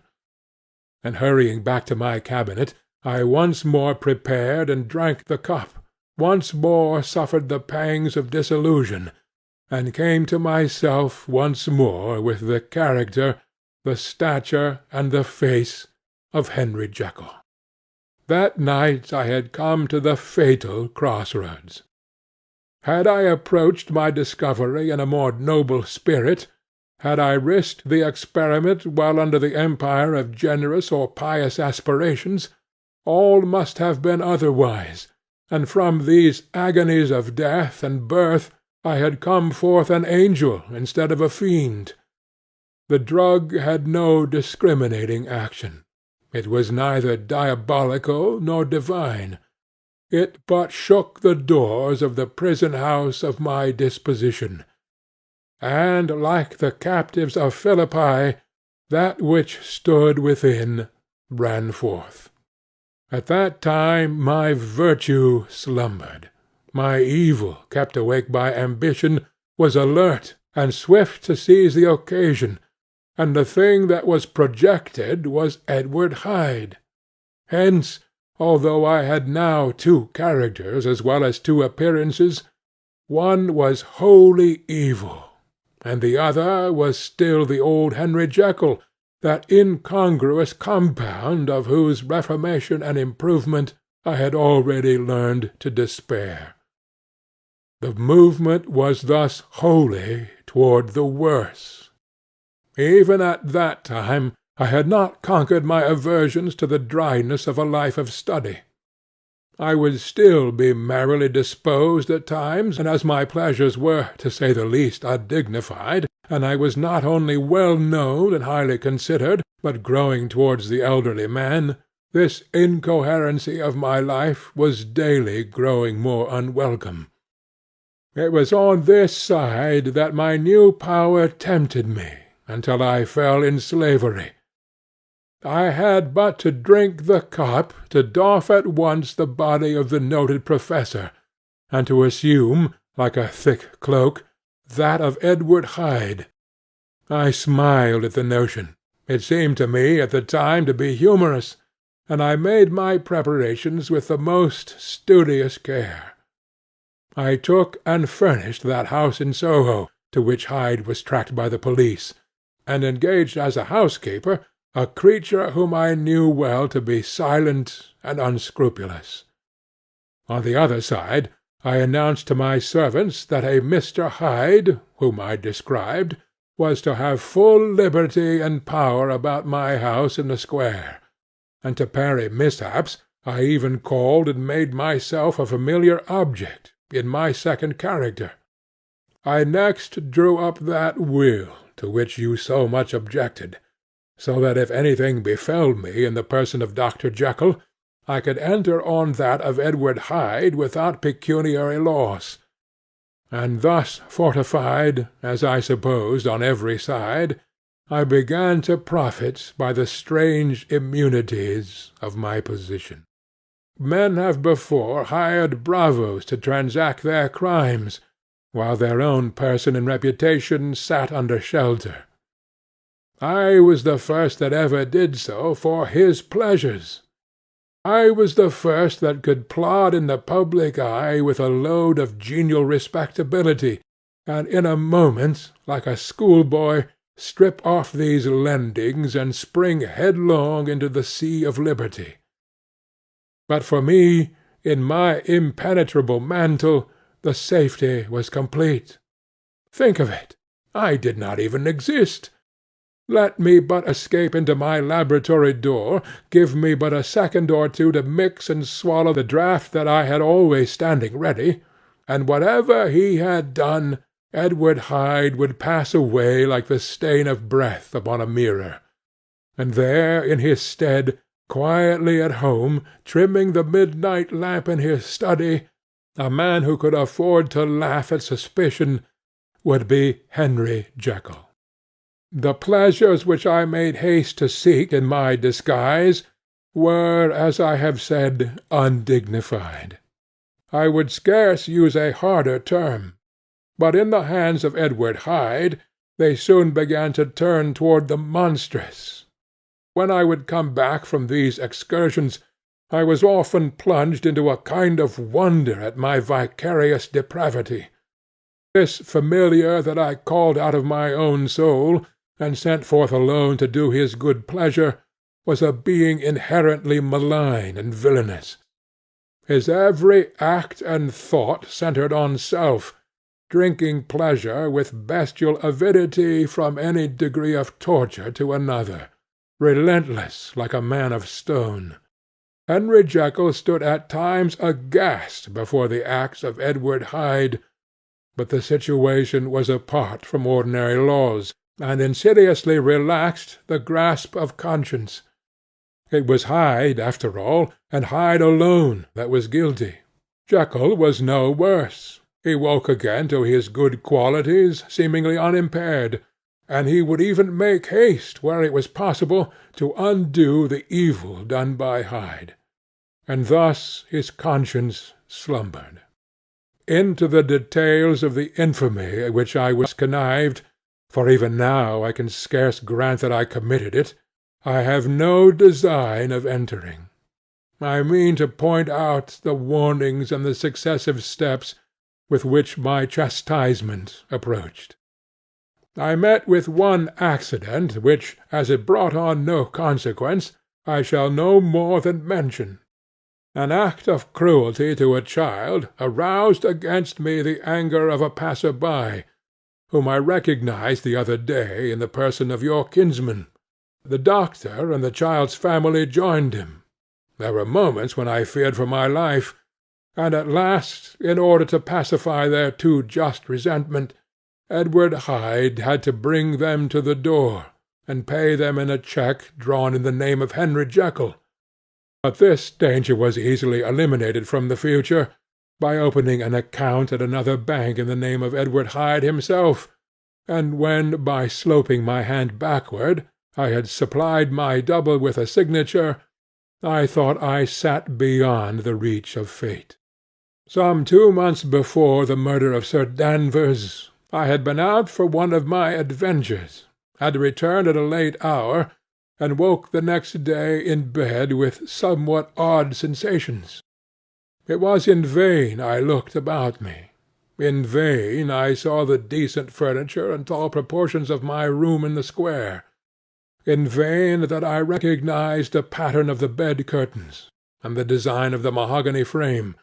And hurrying back to my cabinet, I once more prepared and drank the cup, once more suffered the pangs of disillusion, and came to myself once more with the character, the stature, and the face of Henry Jekyll. That night I had come to the fatal cross-roads. Had I approached my discovery in a more noble spirit, had I risked the experiment while under the empire of generous or pious aspirations, all must have been otherwise, and from these agonies of death and birth I had come forth an angel instead of a fiend. The drug had no discriminating action. It was neither diabolical nor divine. It but shook the doors of the prison-house of my disposition, and, like the captives of Philippi, that which stood within ran forth. At that time my virtue slumbered. My evil, kept awake by ambition, was alert and swift to seize the occasion, and the thing that was projected was Edward Hyde. Hence, although I had now two characters as well as two appearances, one was wholly evil, and the other was still the old Henry Jekyll, that incongruous compound of whose reformation and improvement I had already learned to despair. The movement was thus wholly toward the worse. Even at that time I had not conquered my aversions to the dryness of a life of study. I would still be merrily disposed at times, and as my pleasures were, to say the least, undignified, and I was not only well known and highly considered, but growing towards the elderly man, this incoherency of my life was daily growing more unwelcome. It was on this side that my new power tempted me, until I fell in slavery. I had but to drink the cup to doff at once the body of the noted professor, and to assume, like a thick cloak, that of Edward Hyde. I smiled at the notion. It seemed to me at the time to be humorous, and I made my preparations with the most studious care. I took and furnished that house in Soho, to which Hyde was tracked by the police, and engaged as a housekeeper a creature whom I knew well to be silent and unscrupulous. On the other side, I announced to my servants that a Mr. Hyde, whom I described, was to have full liberty and power about my house in the square, and to parry mishaps I even called and made myself a familiar object in my second character. I next drew up that will to which you so much objected, so that if anything befell me in the person of Dr. Jekyll, I could enter on that of Edward Hyde without pecuniary loss; and thus fortified, as I supposed, on every side, I began to profit by the strange immunities of my position. Men have before hired bravos to transact their crimes, while their own person and reputation sat under shelter. I was the first that ever did so for his pleasures. I was the first that could plod in the public eye with a load of genial respectability, and in a moment, like a schoolboy, strip off these lendings and spring headlong into the sea of liberty. But for me, in my impenetrable mantle, the safety was complete. Think of it! I did not even exist. Let me but escape into my laboratory door, give me but a second or two to mix and swallow the draught that I had always standing ready, and whatever he had done, Edward Hyde would pass away like the stain of breath upon a mirror, and there in his stead, quietly at home, trimming the midnight lamp in his study, a man who could afford to laugh at suspicion would be Henry Jekyll. The pleasures which I made haste to seek in my disguise were, as I have said, undignified. I would scarce use a harder term, but in the hands of Edward Hyde they soon began to turn toward the monstrous. When I would come back from these excursions, I was often plunged into a kind of wonder at my vicarious depravity. This familiar that I called out of my own soul, and sent forth alone to do his good pleasure, was a being inherently malign and villainous. His every act and thought centred on self, drinking pleasure with bestial avidity from any degree of torture to another, relentless like a man of stone. Henry Jekyll stood at times aghast before the acts of Edward Hyde, but the situation was apart from ordinary laws, and insidiously relaxed the grasp of conscience. It was Hyde, after all, and Hyde alone, that was guilty. Jekyll was no worse. He woke again to his good qualities, seemingly unimpaired, and he would even make haste, where it was possible, to undo the evil done by Hyde. And thus his conscience slumbered. Into the details of the infamy at which I was connived, for even now I can scarce grant that I committed it, I have no design of entering. I mean to point out the warnings and the successive steps with which my chastisement approached. I met with one accident which, as it brought on no consequence, I shall no more than mention. An act of cruelty to a child aroused against me the anger of a passer-by, whom I recognized the other day in the person of your kinsman. The doctor and the child's family joined him. There were moments when I feared for my life, and at last, in order to pacify their too just resentment, Edward Hyde had to bring them to the door, and pay them in a cheque drawn in the name of Henry Jekyll. But this danger was easily eliminated from the future, by opening an account at another bank in the name of Edward Hyde himself, and when, by sloping my hand backward, I had supplied my double with a signature, I thought I sat beyond the reach of fate. Some 2 months before the murder of Sir Danvers, I had been out for one of my adventures, had returned at a late hour, and woke the next day in bed with somewhat odd sensations. It was in vain I looked about me. In vain I saw the decent furniture and tall proportions of my room in the square. In vain that I recognized the pattern of the bed-curtains, and the design of the mahogany frame.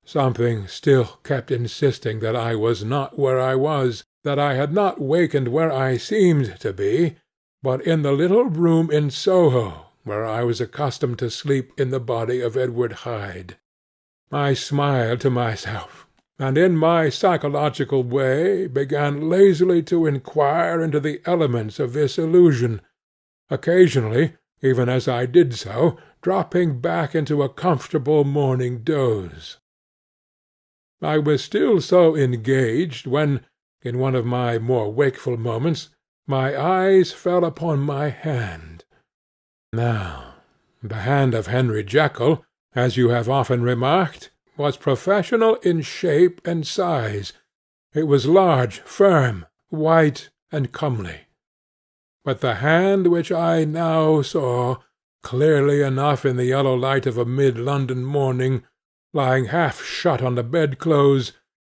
Something still kept insisting that I was not where I was, that I had not wakened where I seemed to be, but in the little room in Soho, where I was accustomed to sleep in the body of Edward Hyde. I smiled to myself, and in my psychological way began lazily to inquire into the elements of this illusion, occasionally, even as I did so, dropping back into a comfortable morning doze. I was still so engaged when, in one of my more wakeful moments, my eyes fell upon my hand. Now, the hand of Henry Jekyll, as you have often remarked, was professional in shape and size. It was large, firm, white, and comely. But the hand which I now saw, clearly enough in the yellow light of a mid-London morning, lying half shut on the bedclothes,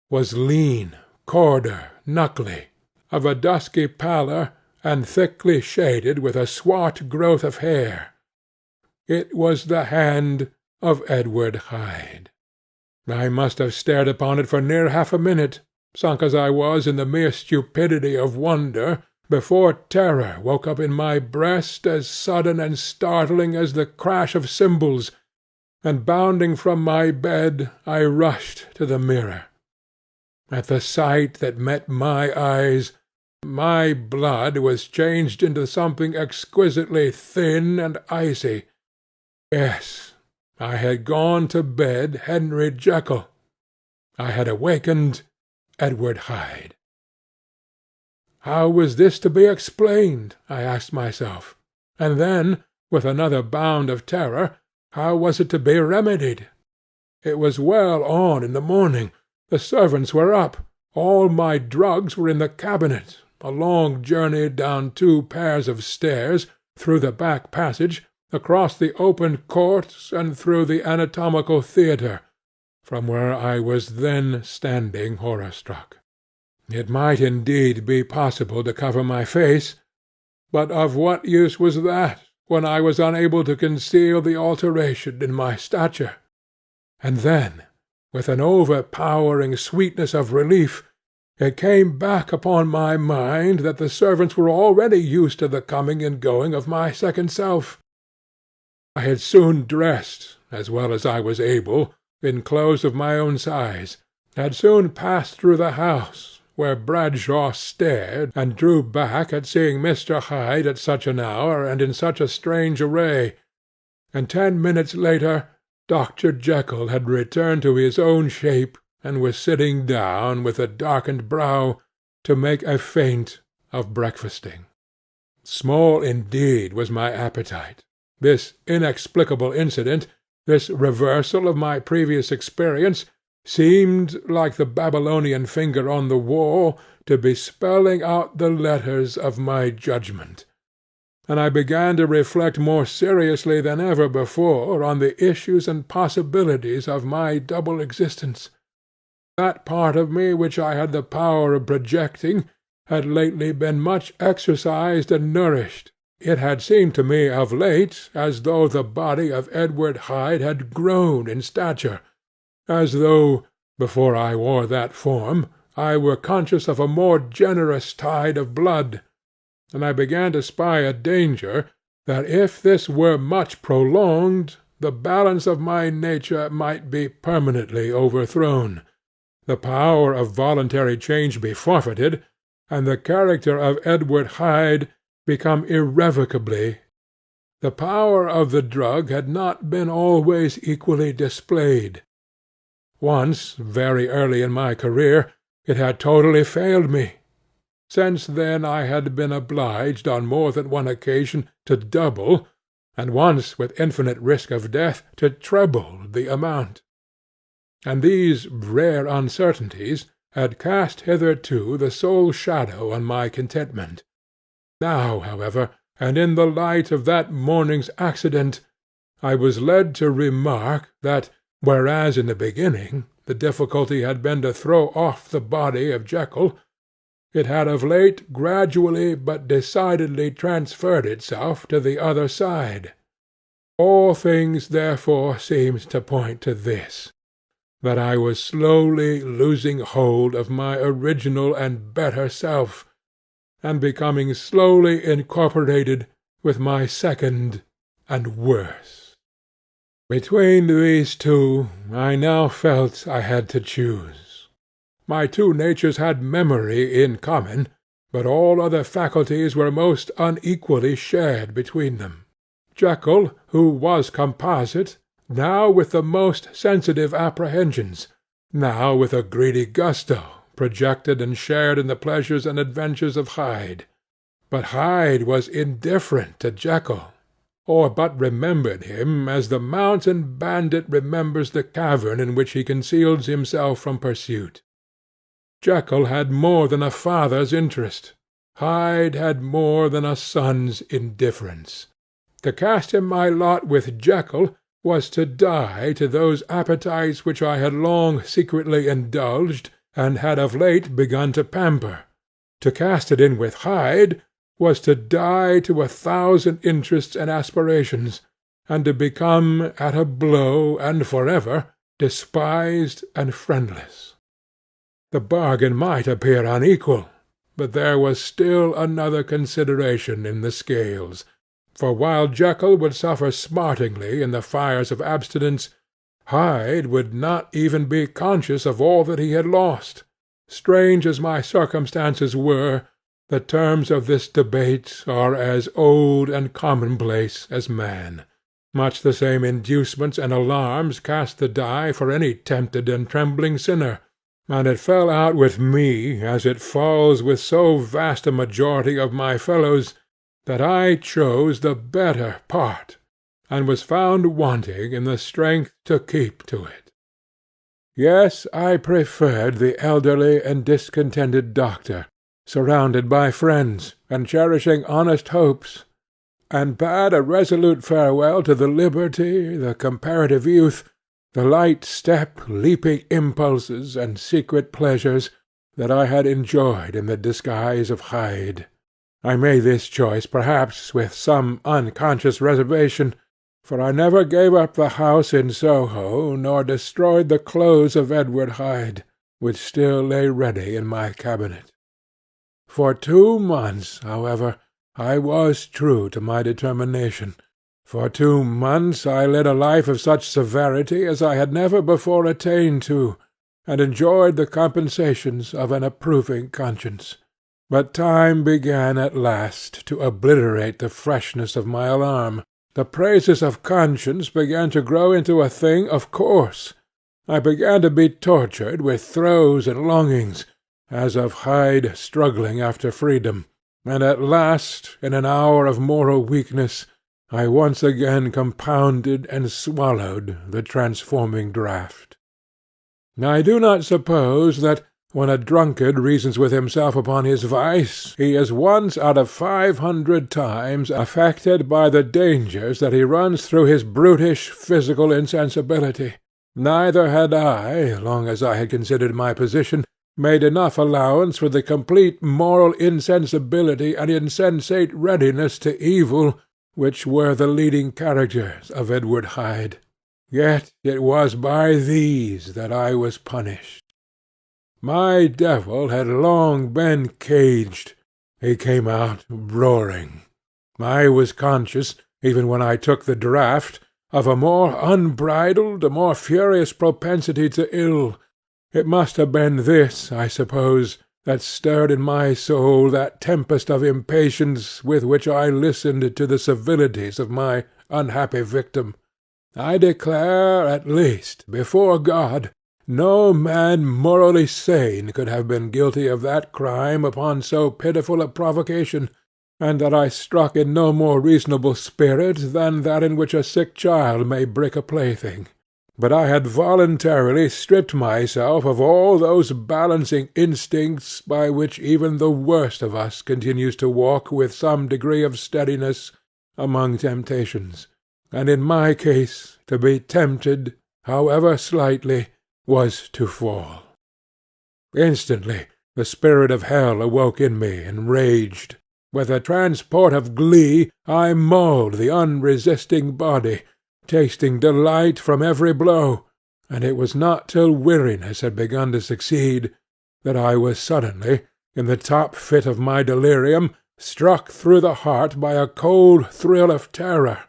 was lean, corder, knuckly, of a dusky pallor, and thickly shaded with a swart growth of hair. It was the hand of Edward Hyde. I must have stared upon it for near half a minute, sunk as I was in the mere stupidity of wonder, before terror woke up in my breast as sudden and startling as the crash of cymbals, and bounding from my bed I rushed to the mirror. At the sight that met my eyes, my blood was changed into something exquisitely thin and icy. Yes, I had gone to bed Henry Jekyll. I had awakened Edward Hyde. How was this to be explained? I asked myself. And then, with another bound of terror, how was it to be remedied? It was well on in the morning. The servants were up. All my drugs were in the cabinet. A long journey down 2 pairs of stairs, through the back passage, across the open court, and through the anatomical theatre, from where I was then standing horror-struck. It might indeed be possible to cover my face, but of what use was that, when I was unable to conceal the alteration in my stature? And then, with an overpowering sweetness of relief, it came back upon my mind that the servants were already used to the coming and going of my second self. I had soon dressed, as well as I was able, in clothes of my own size, had soon passed through the house, where Bradshaw stared and drew back at seeing Mr. Hyde at such an hour and in such a strange array, and 10 minutes later Dr. Jekyll had returned to his own shape, and was sitting down, with a darkened brow, to make a feint of breakfasting. Small indeed was my appetite. This inexplicable incident, this reversal of my previous experience, seemed, like the Babylonian finger on the wall, to be spelling out the letters of my judgment, and I began to reflect more seriously than ever before on the issues and possibilities of my double existence. That part of me which I had the power of projecting had lately been much exercised and nourished. It had seemed to me of late as though the body of Edward Hyde had grown in stature, as though, before I wore that form, I were conscious of a more generous tide of blood, and I began to spy a danger that if this were much prolonged, the balance of my nature might be permanently overthrown, the power of voluntary change be forfeited, and the character of Edward Hyde become irrevocably. The power of the drug had not been always equally displayed. Once, very early in my career, it had totally failed me. Since then I had been obliged on more than one occasion to double, and once with infinite risk of death to treble the amount. And these rare uncertainties had cast hitherto the sole shadow on my contentment. Now, however, and in the light of that morning's accident, I was led to remark that, whereas in the beginning the difficulty had been to throw off the body of Jekyll, it had of late gradually but decidedly transferred itself to the other side. All things therefore seemed to point to this, that I was slowly losing hold of my original and better self, and becoming slowly incorporated with my second and worse. Between these two I now felt I had to choose. My two natures had memory in common, but all other faculties were most unequally shared between them. Jekyll, who was composite, now with the most sensitive apprehensions, now with a greedy gusto, projected and shared in the pleasures and adventures of Hyde. But Hyde was indifferent to Jekyll, or but remembered him as the mountain bandit remembers the cavern in which he conceals himself from pursuit. Jekyll had more than a father's interest. Hyde had more than a son's indifference. To cast in my lot with Jekyll was to die to those appetites which I had long secretly indulged, and had of late begun to pamper. To cast it in with Hyde was to die to 1,000 interests and aspirations, and to become, at a blow and for ever, despised and friendless. The bargain might appear unequal, but there was still another consideration in the scales, for while Jekyll would suffer smartingly in the fires of abstinence, Hyde would not even be conscious of all that he had lost. Strange as my circumstances were, the terms of this debate are as old and commonplace as man. Much the same inducements and alarms cast the die for any tempted and trembling sinner, and it fell out with me, as it falls with so vast a majority of my fellows, that I chose the better part, and was found wanting in the strength to keep to it. Yes, I preferred the elderly and discontented doctor, surrounded by friends, and cherishing honest hopes, and bade a resolute farewell to the liberty, the comparative youth, the light step, leaping impulses, and secret pleasures that I had enjoyed in the disguise of Hyde. I made this choice perhaps with some unconscious reservation, for I never gave up the house in Soho, nor destroyed the clothes of Edward Hyde, which still lay ready in my cabinet. For 2 months, however, I was true to my determination. For 2 months I led a life of such severity as I had never before attained to, and enjoyed the compensations of an approving conscience. But time began at last to obliterate the freshness of my alarm. The praises of conscience began to grow into a thing of course. I began to be tortured with throes and longings, as of Hyde struggling after freedom, and at last, in an hour of moral weakness, I once again compounded and swallowed the transforming draught. I do not suppose that, when a drunkard reasons with himself upon his vice, he is once out of 500 times affected by the dangers that he runs through his brutish physical insensibility. Neither had I, long as I had considered my position, made enough allowance for the complete moral insensibility and insensate readiness to evil which were the leading characters of Edward Hyde. Yet it was by these that I was punished. My devil had long been caged. He came out roaring. I was conscious, even when I took the draught, of a more unbridled, a more furious propensity to ill. It must have been this, I suppose, that stirred in my soul that tempest of impatience with which I listened to the civilities of my unhappy victim. I declare, at least, before God, no man morally sane could have been guilty of that crime upon so pitiful a provocation, and that I struck in no more reasonable spirit than that in which a sick child may break a plaything. But I had voluntarily stripped myself of all those balancing instincts by which even the worst of us continues to walk with some degree of steadiness among temptations, and in my case to be tempted, however slightly, was to fall. Instantly the spirit of hell awoke in me and raged. With a transport of glee I mauled the unresisting body, tasting delight from every blow, and it was not till weariness had begun to succeed that I was suddenly, in the top fit of my delirium, struck through the heart by a cold thrill of terror.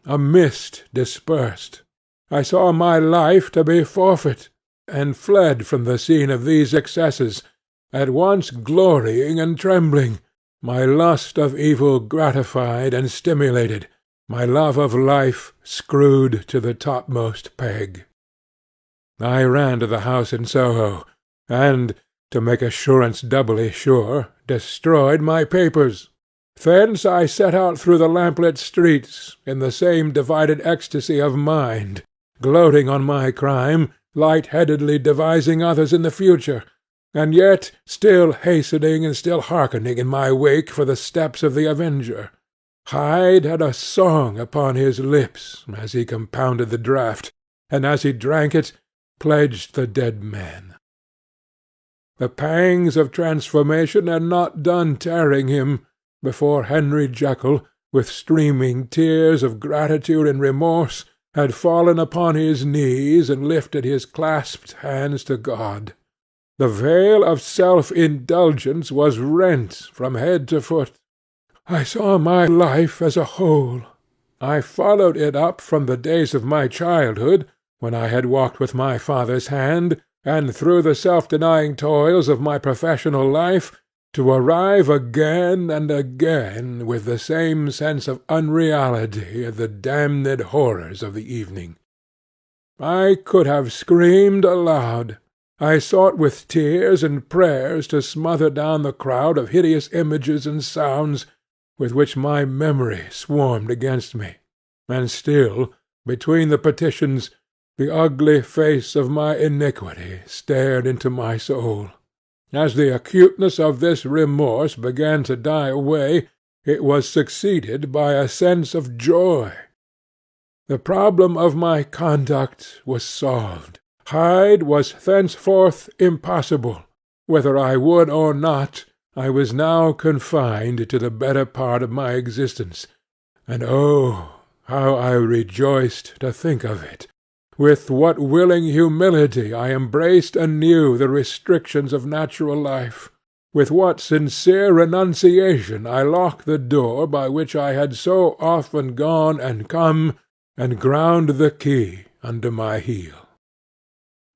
A mist dispersed. I saw my life to be forfeit, and fled from the scene of these excesses, at once glorying and trembling, my lust of evil gratified and stimulated, my love of life screwed to the topmost peg. I ran to the house in Soho, and, to make assurance doubly sure, destroyed my papers. Thence I set out through the lamplit streets, in the same divided ecstasy of mind, gloating on my crime, light-headedly devising others in the future, and yet still hastening and still hearkening in my wake for the steps of the avenger. Hyde had a song upon his lips as he compounded the draught, and as he drank it, pledged the dead man. The pangs of transformation had not done tearing him, before Henry Jekyll, with streaming tears of gratitude and remorse, had fallen upon his knees and lifted his clasped hands to God. The veil of self-indulgence was rent from head to foot. I saw my life as a whole. I followed it up from the days of my childhood, when I had walked with my father's hand, and through the self-denying toils of my professional life, to arrive again and again with the same sense of unreality at the damned horrors of the evening. I could have screamed aloud. I sought with tears and prayers to smother down the crowd of hideous images and sounds with which my memory swarmed against me, and still, between the petitions, the ugly face of my iniquity stared into my soul. As the acuteness of this remorse began to die away, it was succeeded by a sense of joy. The problem of my conduct was solved. Hyde was thenceforth impossible. Whether I would or not, I was now confined to the better part of my existence, and oh, how I rejoiced to think of it! With what willing humility I embraced anew the restrictions of natural life! With what sincere renunciation I locked the door by which I had so often gone and come, and ground the key under my heel!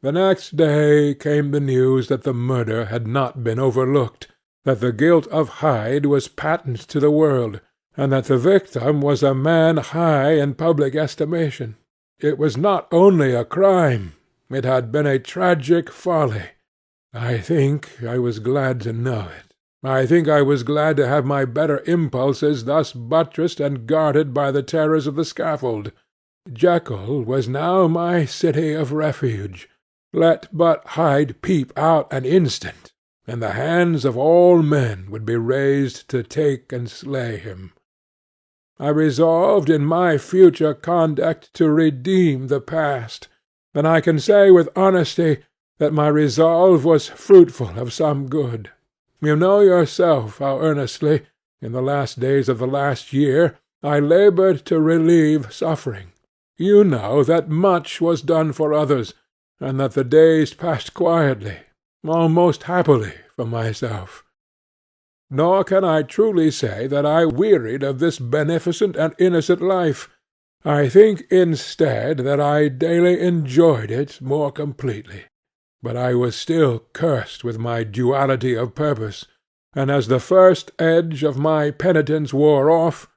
The next day came the news that the murder had not been overlooked, that the guilt of Hyde was patent to the world, and that the victim was a man high in public estimation. It was not only a crime, it had been a tragic folly. I think I was glad to know it. I think I was glad to have my better impulses thus buttressed and guarded by the terrors of the scaffold. Jekyll was now my city of refuge. Let but Hyde peep out an instant, and the hands of all men would be raised to take and slay him. I resolved in my future conduct to redeem the past, and I can say with honesty that my resolve was fruitful of some good. You know yourself how earnestly, in the last days of the last year, I laboured to relieve suffering. You know that much was done for others, and that the days passed quietly, almost happily, for myself. Nor can I truly say that I wearied of this beneficent and innocent life. I think instead that I daily enjoyed it more completely. But I was still cursed with my duality of purpose, and as the first edge of my penitence wore off,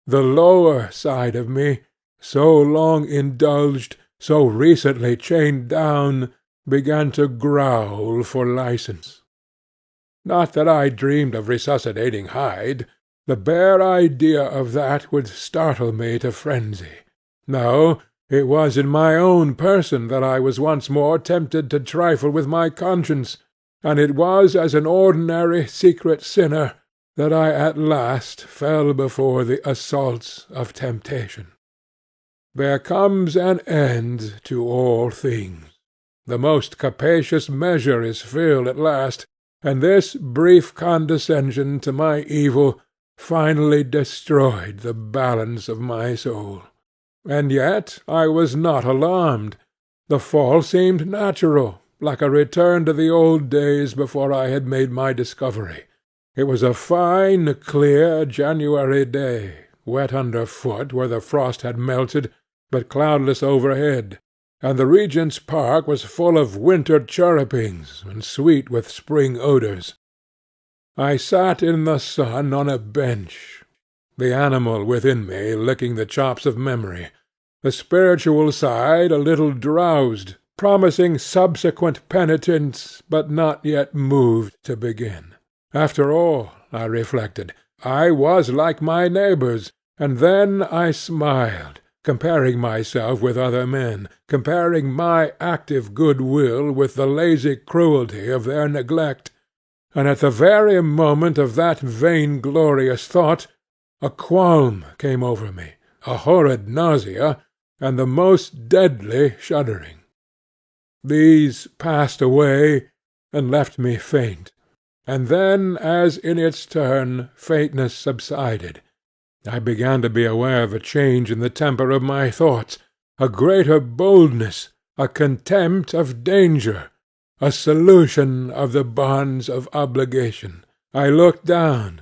the lower side of me, so long indulged, so recently chained down, began to growl for license. Not that I dreamed of resuscitating Hyde. The bare idea of that would startle me to frenzy. No, it was in my own person that I was once more tempted to trifle with my conscience, and it was as an ordinary secret sinner that I at last fell before the assaults of temptation. There comes an end to all things. The most capacious measure is filled at last, and this brief condescension to my evil finally destroyed the balance of my soul. And yet I was not alarmed. The fall seemed natural, like a return to the old days before I had made my discovery. It was a fine, clear January day, wet under foot where the frost had melted, but cloudless overhead, and the Regent's Park was full of winter chirrupings and sweet with spring odours. I sat in the sun on a bench, the animal within me licking the chops of memory, the spiritual side a little drowsed, promising subsequent penitence, but not yet moved to begin. After all, I reflected, I was like my neighbours, and then I smiled, comparing myself with other men, comparing my active good will with the lazy cruelty of their neglect, and at the very moment of that vainglorious thought, a qualm came over me, a horrid nausea, and the most deadly shuddering. These passed away, and left me faint, and then, as in its turn, faintness subsided, I began to be aware of a change in the temper of my thoughts, a greater boldness, a contempt of danger, a solution of the bonds of obligation. I looked down.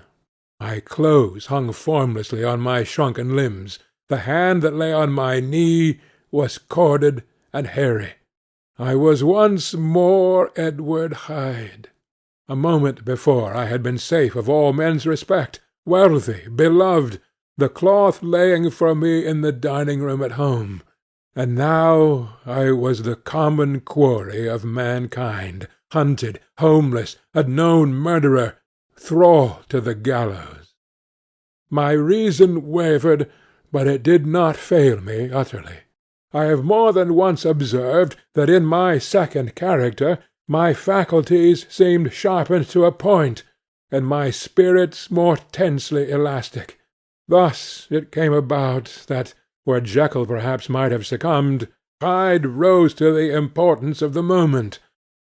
My clothes hung formlessly on my shrunken limbs. The hand that lay on my knee was corded and hairy. I was once more Edward Hyde. A moment before I had been safe of all men's respect, wealthy, beloved, the cloth laying for me in the dining-room at home, and now I was the common quarry of mankind, hunted, homeless, a known murderer, thrall to the gallows. My reason wavered, but it did not fail me utterly. I have more than once observed that in my second character my faculties seemed sharpened to a point, and my spirits more tensely elastic. Thus it came about that, where Jekyll perhaps might have succumbed, Hyde rose to the importance of the moment.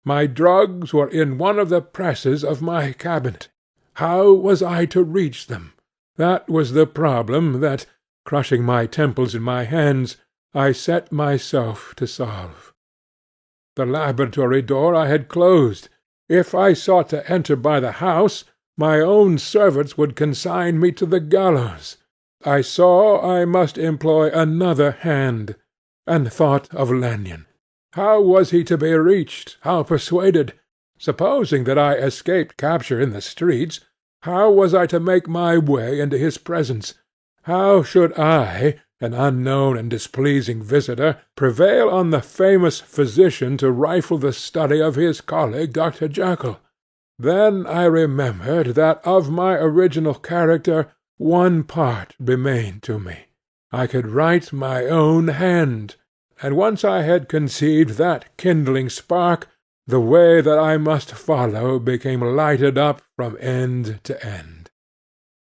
My drugs were in one of the presses of my cabinet. How was I to reach them? That was the problem that, crushing my temples in my hands, I set myself to solve. The laboratory door I had closed. If I sought to enter by the house, my own servants would consign me to the gallows. I saw I must employ another hand, and thought of Lanyon. How was he to be reached? How persuaded? Supposing that I escaped capture in the streets, how was I to make my way into his presence? How should I, an unknown and displeasing visitor, prevail on the famous physician to rifle the study of his colleague Dr. Jekyll? Then I remembered that of my original character one part remained to me. I could write my own hand, and once I had conceived that kindling spark, the way that I must follow became lighted up from end to end.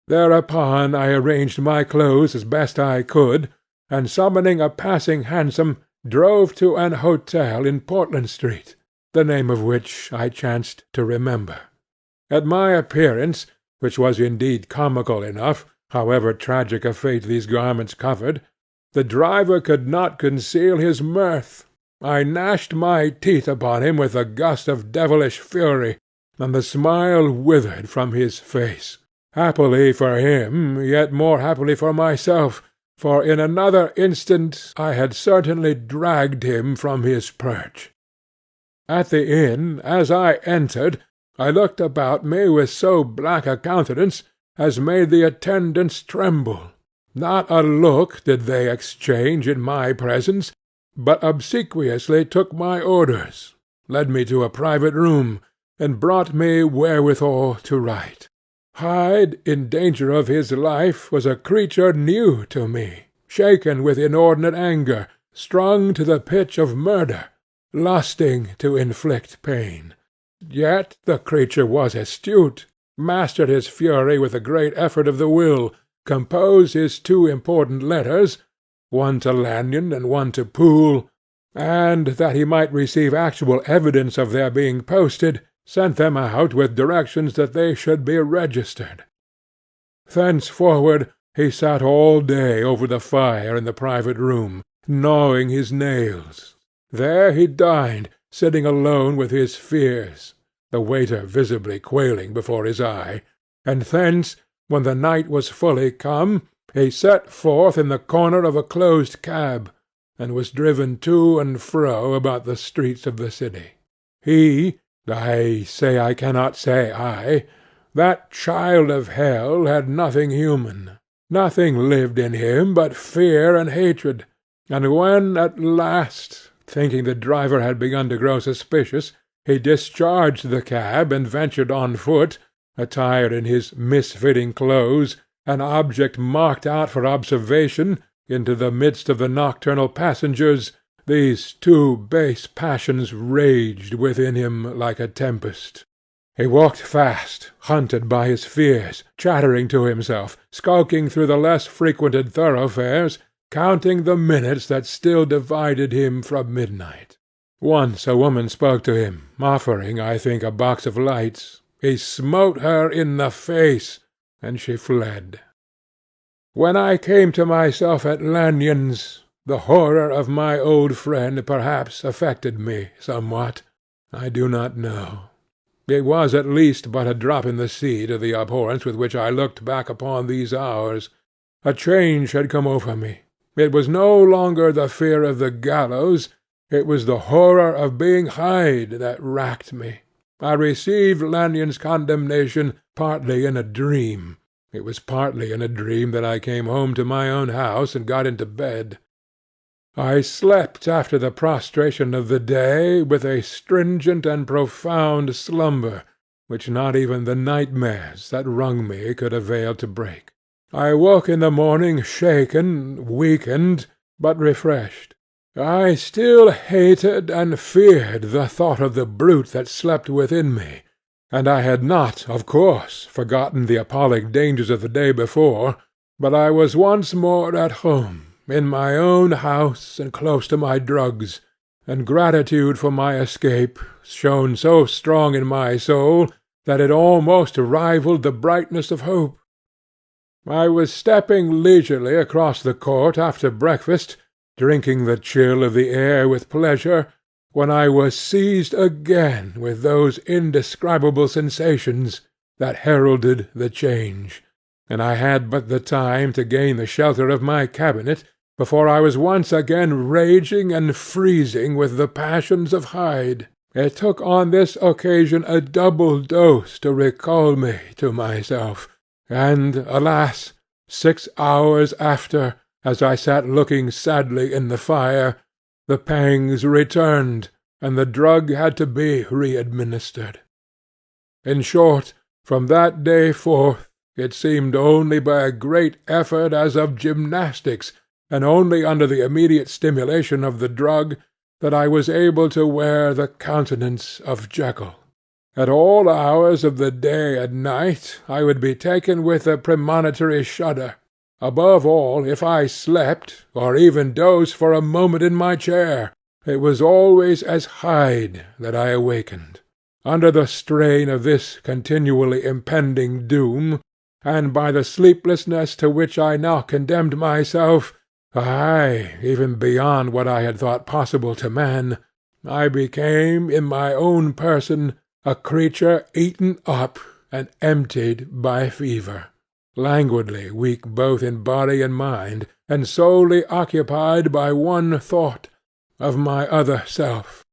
Thereupon I arranged my clothes as best I could, and summoning a passing hansom, drove to an hotel in Portland Street, the name of which I chanced to remember. At my appearance, which was indeed comical enough, however tragic a fate these garments covered, the driver could not conceal his mirth. I gnashed my teeth upon him with a gust of devilish fury, and the smile withered from his face. Happily for him, yet more happily for myself, for in another instant I had certainly dragged him from his perch. At the inn, as I entered, I looked about me with so black a countenance as made the attendants tremble. Not a look did they exchange in my presence, but obsequiously took my orders, led me to a private room, and brought me wherewithal to write. Hyde, in danger of his life, was a creature new to me, shaken with inordinate anger, strung to the pitch of murder, lusting to inflict pain. Yet the creature was astute, mastered his fury with a great effort of the will, composed his two important letters, one to Lanyon and one to Poole, and, that he might receive actual evidence of their being posted, sent them out with directions that they should be registered. Thenceforward he sat all day over the fire in the private room, gnawing his nails. There he dined, sitting alone with his fears, the waiter visibly quailing before his eye, and thence, when the night was fully come, he set forth in the corner of a closed cab, and was driven to and fro about the streets of the city. I cannot say I, that child of hell had nothing human. Nothing lived in him but fear and hatred, and when at last, thinking the driver had begun to grow suspicious, he discharged the cab and ventured on foot, attired in his misfitting clothes, an object marked out for observation, into the midst of the nocturnal passengers, these two base passions raged within him like a tempest. He walked fast, hunted by his fears, chattering to himself, skulking through the less frequented thoroughfares, counting the minutes that still divided him from midnight. Once a woman spoke to him, offering, I think, a box of lights. He smote her in the face, and she fled. When I came to myself at Lanyon's, the horror of my old friend perhaps affected me somewhat. I do not know. It was at least but a drop in the sea to the abhorrence with which I looked back upon these hours. A change had come over me. It was no longer the fear of the gallows, it was the horror of being Hyde that racked me. I received Lanyon's condemnation partly in a dream. It was partly in a dream that I came home to my own house and got into bed. I slept after the prostration of the day with a stringent and profound slumber, which not even the nightmares that wrung me could avail to break. I woke in the morning shaken, weakened, but refreshed. I still hated and feared the thought of the brute that slept within me, and I had not, of course, forgotten the appalling dangers of the day before, but I was once more at home, in my own house and close to my drugs, and gratitude for my escape shone so strong in my soul that it almost rivalled the brightness of hope. I was stepping leisurely across the court after breakfast, drinking the chill of the air with pleasure, when I was seized again with those indescribable sensations that heralded the change, and I had but the time to gain the shelter of my cabinet before I was once again raging and freezing with the passions of Hyde. It took on this occasion a double dose to recall me to myself, and, alas, 6 hours after, as I sat looking sadly in the fire, the pangs returned, and the drug had to be re-administered. In short, from that day forth, it seemed only by a great effort as of gymnastics, and only under the immediate stimulation of the drug, that I was able to wear the countenance of Jekyll. At all hours of the day and night I would be taken with a premonitory shudder. Above all, if I slept, or even dozed for a moment in my chair, it was always as Hyde that I awakened. Under the strain of this continually impending doom, and by the sleeplessness to which I now condemned myself, aye, even beyond what I had thought possible to man, I became, in my own person, a creature eaten up and emptied by fever, languidly weak both in body and mind, and solely occupied by one thought, of my other self.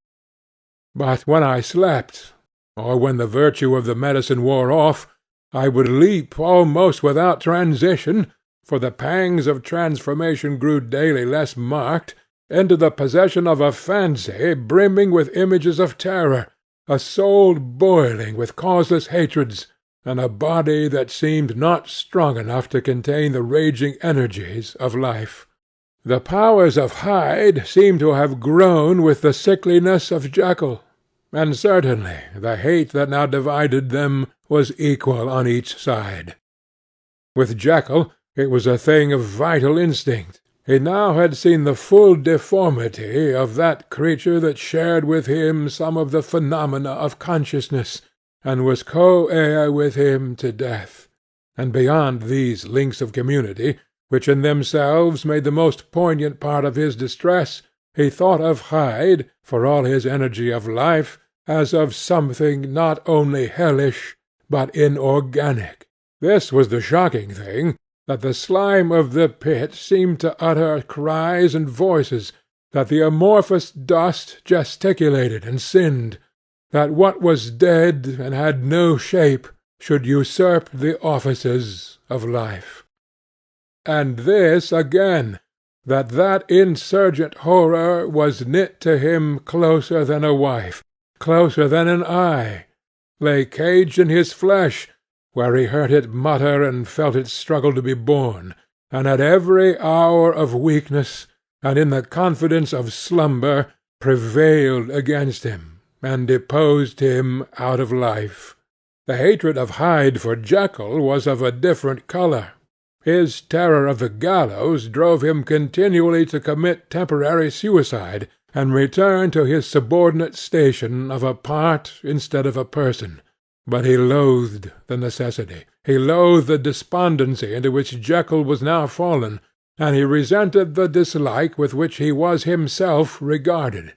But when I slept, or when the virtue of the medicine wore off, I would leap almost without transition, for the pangs of transformation grew daily less marked, into the possession of a fancy brimming with images of terror, a soul boiling with causeless hatreds, and a body that seemed not strong enough to contain the raging energies of life. The powers of Hyde seemed to have grown with the sickliness of Jekyll, and certainly the hate that now divided them was equal on each side. With Jekyll it was a thing of vital instinct. He now had seen the full deformity of that creature that shared with him some of the phenomena of consciousness, and was co-heir with him to death. And beyond these links of community, which in themselves made the most poignant part of his distress, he thought of Hyde, for all his energy of life, as of something not only hellish, but inorganic. This was the shocking thing, that the slime of the pit seemed to utter cries and voices, that the amorphous dust gesticulated and sinned, that what was dead and had no shape should usurp the offices of life. And this again, that insurgent horror was knit to him closer than a wife, closer than an eye, lay caged in his flesh, where he heard it mutter and felt it struggle to be born, and at every hour of weakness, and in the confidence of slumber, prevailed against him, and deposed him out of life. The hatred of Hyde for Jekyll was of a different colour. His terror of the gallows drove him continually to commit temporary suicide, and return to his subordinate station of a part instead of a person. But he loathed the necessity, he loathed the despondency into which Jekyll was now fallen, and he resented the dislike with which he was himself regarded.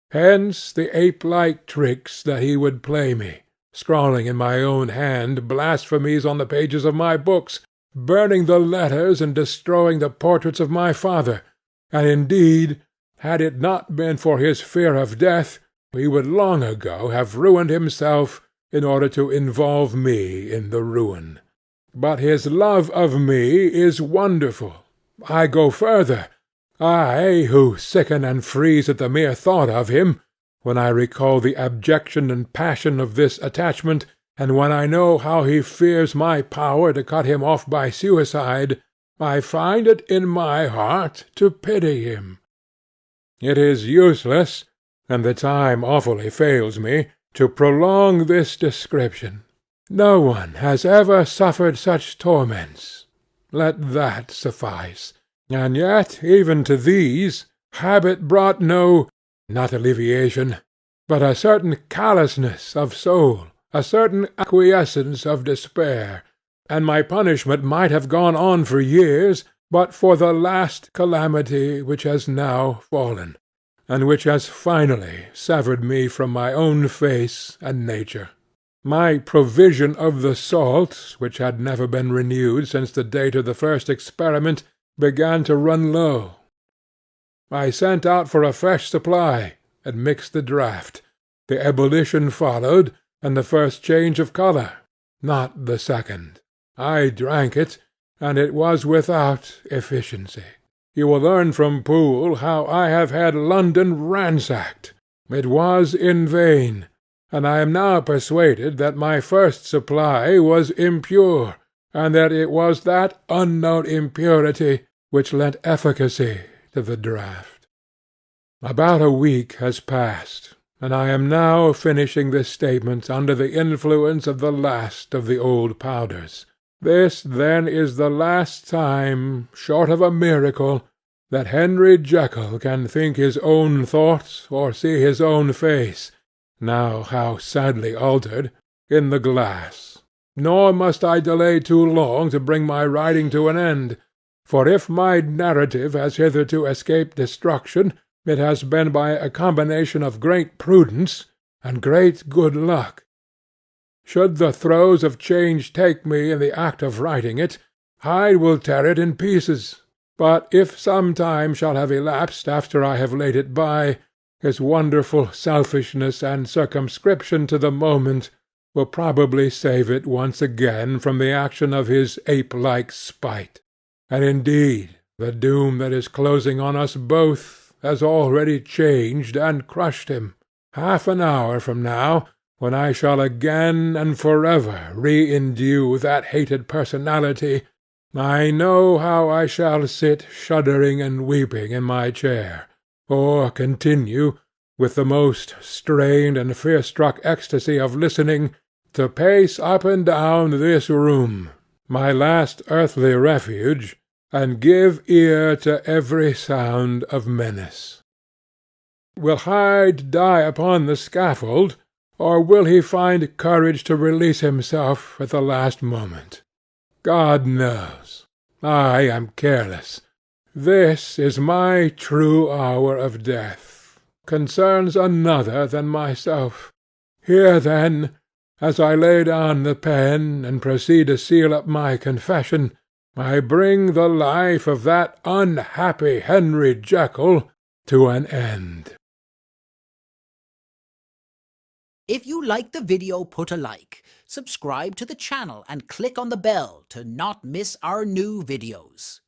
Hence the ape-like tricks that he would play me, scrawling in my own hand blasphemies on the pages of my books, burning the letters and destroying the portraits of my father, and indeed, had it not been for his fear of death, he would long ago have ruined himself in order to involve me in the ruin. But his love of me is wonderful. I go further. I, who sicken and freeze at the mere thought of him, when I recall the abjection and passion of this attachment, and when I know how he fears my power to cut him off by suicide, I find it in my heart to pity him. It is useless, and the time awfully fails me, to prolong this description. No one has ever suffered such torments. Let that suffice. And yet even to these habit brought no, not alleviation, but a certain callousness of soul, a certain acquiescence of despair, and my punishment might have gone on for years, but for the last calamity which has now fallen, and which has finally severed me from my own face and nature. My provision of the salt, which had never been renewed since the date of the first experiment, began to run low. I sent out for a fresh supply, and mixed the draught. The ebullition followed, and the first change of colour, not the second. I drank it, and it was without efficiency. You will learn from Poole how I have had London ransacked. It was in vain, and I am now persuaded that my first supply was impure, and that it was that unknown impurity which lent efficacy to the draught. About a week has passed, and I am now finishing this statement under the influence of the last of the old powders. This, then, is the last time, short of a miracle, that Henry Jekyll can think his own thoughts, or see his own face, now how sadly altered, in the glass. Nor must I delay too long to bring my writing to an end, for if my narrative has hitherto escaped destruction, it has been by a combination of great prudence and great good luck. Should the throes of change take me in the act of writing it, Hyde will tear it in pieces; but if some time shall have elapsed after I have laid it by, his wonderful selfishness and circumscription to the moment will probably save it once again from the action of his ape-like spite. And indeed the doom that is closing on us both has already changed and crushed him. Half an hour from now, when I shall again and for ever re-indue that hated personality, I know how I shall sit shuddering and weeping in my chair, or continue, with the most strained and fear-struck ecstasy of listening, to pace up and down this room, my last earthly refuge, and give ear to every sound of menace. Will Hyde die upon the scaffold, or will he find courage to release himself at the last moment? God knows. I am careless. This is my true hour of death, concerns another than myself. Here, then, as I lay down the pen and proceed to seal up my confession, I bring the life of that unhappy Henry Jekyll to an end. If you like the video, put a like, subscribe to the channel and click on the bell to not miss our new videos.